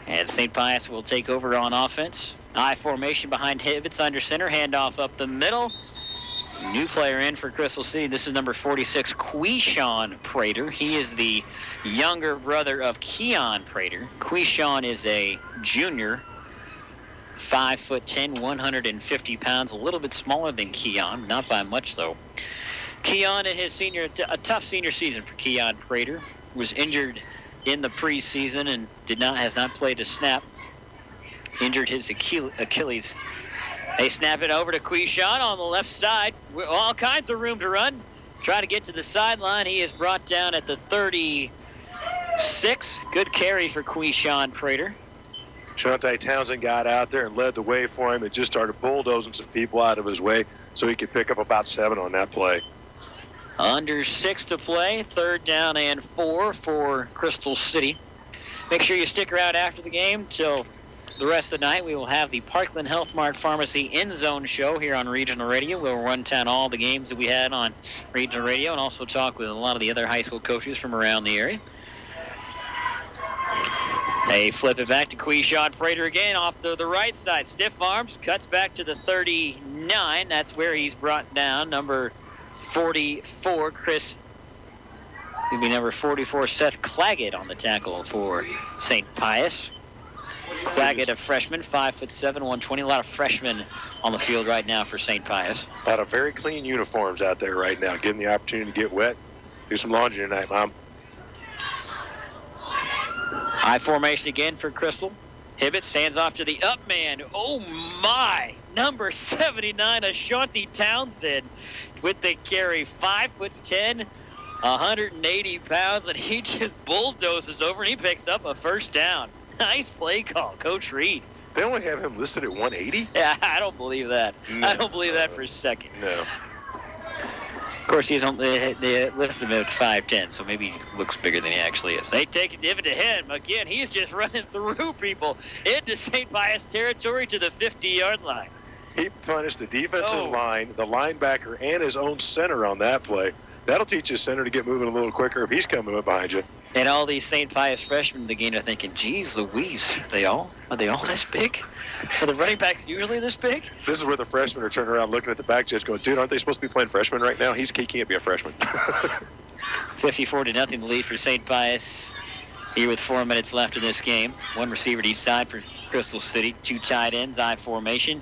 And St. Pius will take over on offense. I formation behind Hibbets under center. Handoff up the middle. New player in for Crystal City. This is number 46, Quishon Prater. He is the younger brother of Keon Prater. Quishon is a junior, 5'10", 150 pounds, a little bit smaller than Keon, not by much though. Keon in his a tough senior season for Keon Prater. Was injured in the preseason and has not played a snap. Injured his Achilles They snap it over to Quishon on the left side. All kinds of room to run. Try to get to the sideline. He is brought down at the 36. Good carry for Quishon Prater. Shante Townsend got out there and led the way for him and just started bulldozing some people out of his way so he could pick up about 7 on that play. Under 6 to play. 3rd down and 4 for Crystal City. Make sure you stick around after the game till the rest of the night. We will have the Parkland Health Mart Pharmacy End Zone show here on Regional Radio. We'll run down all the games that we had on Regional Radio and also talk with a lot of the other high school coaches from around the area. They flip it back to Quishon Prater again off to the right side. Stiff arms, cuts back to the 39. That's where he's brought down. Number 44, number 44, Seth Claggett on the tackle for St. Pius. Claggett, a freshman, 5'7", 120. A lot of freshmen on the field right now for St. Pius. A lot of very clean uniforms out there right now. Getting the opportunity to get wet. Do some laundry tonight, Mom. High formation again for Crystal. Hibbett stands off to the up man. Oh my! Number 79, Ashanti Townsend with the carry. 5'10", 180 pounds, and he just bulldozes over and he picks up a first down. Nice play call, Coach Reed. They only have him listed at 180? Yeah, I don't believe that. No. I don't believe that for a second. No. Of course, they listed him at 5'10", so maybe he looks bigger than he actually is. They take it to him. Again, he's just running through people into St. Pius territory to the 50-yard line. He punished the defensive line, the linebacker, and his own center on that play. That'll teach his center to get moving a little quicker if he's coming up behind you. And all these St. Pius freshmen in the game are thinking, geez Louise, are they all this big? Are the running backs usually this big? This is where the freshmen are turning around looking at the back judge going, dude, aren't they supposed to be playing freshmen right now? He can't be a freshman. 54-0 lead for St. Pius here with 4 minutes left in this game. One receiver to each side for Crystal City. 2 tight ends, I formation.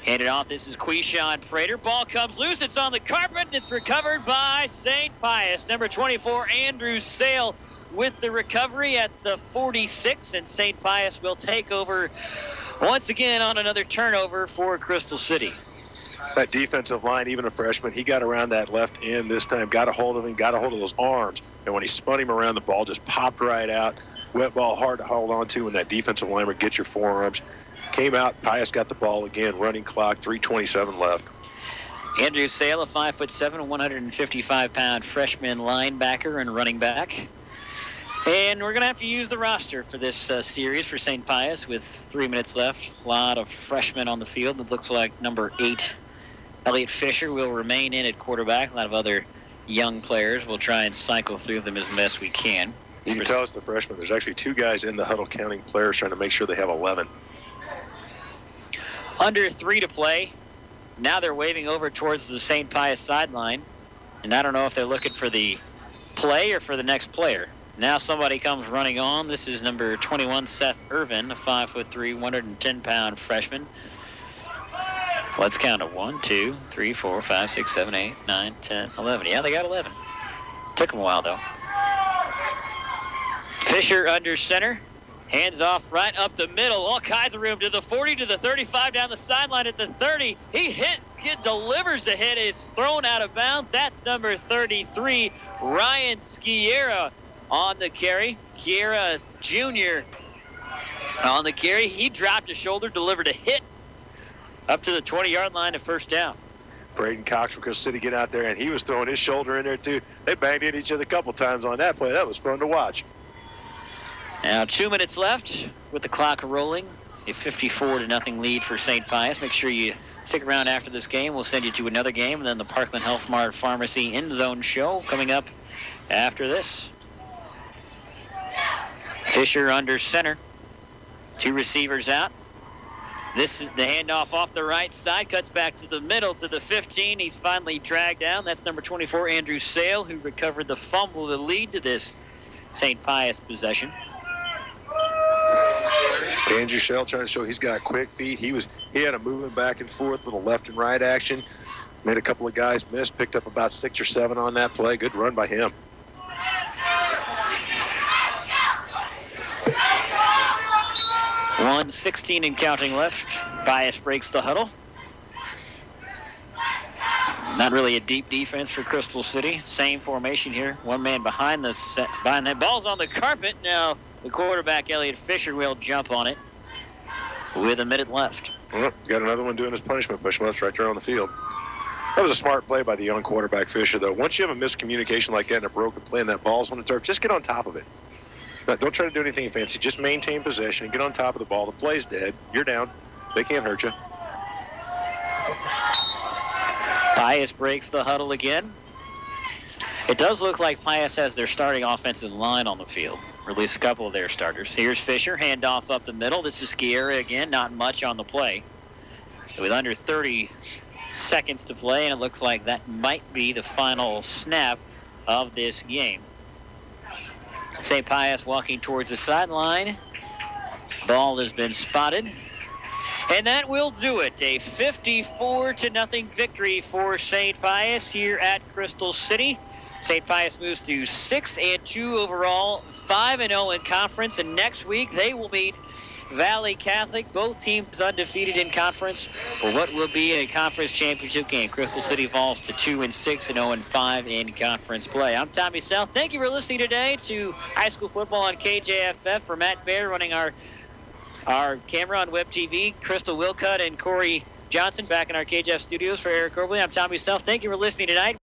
Handed off, this is Quishon Prater. Ball comes loose, it's on the carpet, and it's recovered by St. Pius. Number 24, Andrew Sale with the recovery at the 46, and St. Pius will take over once again on another turnover for Crystal City. That defensive line, even a freshman, he got around that left end this time, got a hold of him, got a hold of those arms, and when he spun him around, the ball just popped right out. Wet ball, hard to hold on to when that defensive lineman gets your forearms. Came out, Pius got the ball again, running clock, 3:27 left. Andrew Sale, a 5'7", 155-pound freshman linebacker and running back. And we're going to have to use the roster for this series for St. Pius with 3 minutes left. A lot of freshmen on the field. It looks like number 8, Elliot Fisher, will remain in at quarterback. A lot of other young players. We'll try and cycle through them as best we can. You can tell us the freshmen. There's actually 2 guys in the huddle counting players trying to make sure they have 11. Under 3 to play. Now they're waving over towards the St. Pius sideline. And I don't know if they're looking for the play or for the next player. Now somebody comes running on. This is number 21, Seth Irvin, a 5'3", 110-pound freshman. Let's count it. 1, 2, 3, 4, 5, 6, 7, 8, 9, 10, 11. Yeah, they got 11. Took them a while, though. Fisher under center. Hands off right up the middle. All kinds of room to the 40, to the 35, down the sideline at the 30. He delivers a hit. It's thrown out of bounds. That's number 33, Ryan Sciera on the carry. Sciera Jr. on the carry. He dropped his shoulder, delivered a hit up to the 20-yard line at first down. Braden Cox from Crystal City get out there, and he was throwing his shoulder in there, too. They banged into each other a couple times on that play. That was fun to watch. Now 2 minutes left with the clock rolling. A 54-0 lead for St. Pius. Make sure you stick around after this game. We'll send you to another game, and then the Parkland Health Mart Pharmacy End Zone show coming up after this. Fisher under center. 2 receivers out. This is the handoff off the right side. Cuts back to the middle to the 15. He's finally dragged down. That's number 24, Andrew Sale, who recovered the fumble to lead to this St. Pius possession. Andrew Shell trying to show he's got quick feet. He had a moving back and forth, little left and right action. Made a couple of guys miss, picked up about 6 or 7 on that play. Good run by him. One 16 and counting left. Pius breaks the huddle. Not really a deep defense for Crystal City. Same formation here. One man behind the set. Behind that. Ball's on the carpet. Now the quarterback, Elliot Fisher, will jump on it with a minute left. Well, got another one doing his punishment push. Well, that's right there on the field. That was a smart play by the young quarterback, Fisher, though. Once you have a miscommunication like that and a broken play and that ball's on the turf, just get on top of it. Now, don't try to do anything fancy. Just maintain possession and get on top of the ball. The play's dead. You're down. They can't hurt you. Pius breaks the huddle again. It does look like Pius has their starting offensive line on the field, or at least a couple of their starters. Here's Fisher, handoff up the middle. This is Sciarra again, not much on the play. With under 30 seconds to play, and it looks like that might be the final snap of this game. St. Pius walking towards the sideline. Ball has been spotted. And that will do it. A 54-0 victory for St. Pius here at Crystal City. St. Pius moves to 6-2 overall, 5-0 in conference, and next week they will meet Valley Catholic. Both teams undefeated in conference for what will be a conference championship game. Crystal City falls to 2-6 and 0-5 in conference play. I'm Tommy South. Thank you for listening today to high school football on KJFF. For Matt Baer running our camera on Web TV, Crystal Wilcutt and Corey Johnson back in our KJF studios. For Eric Orbley, I'm Tommy South. Thank you for listening tonight.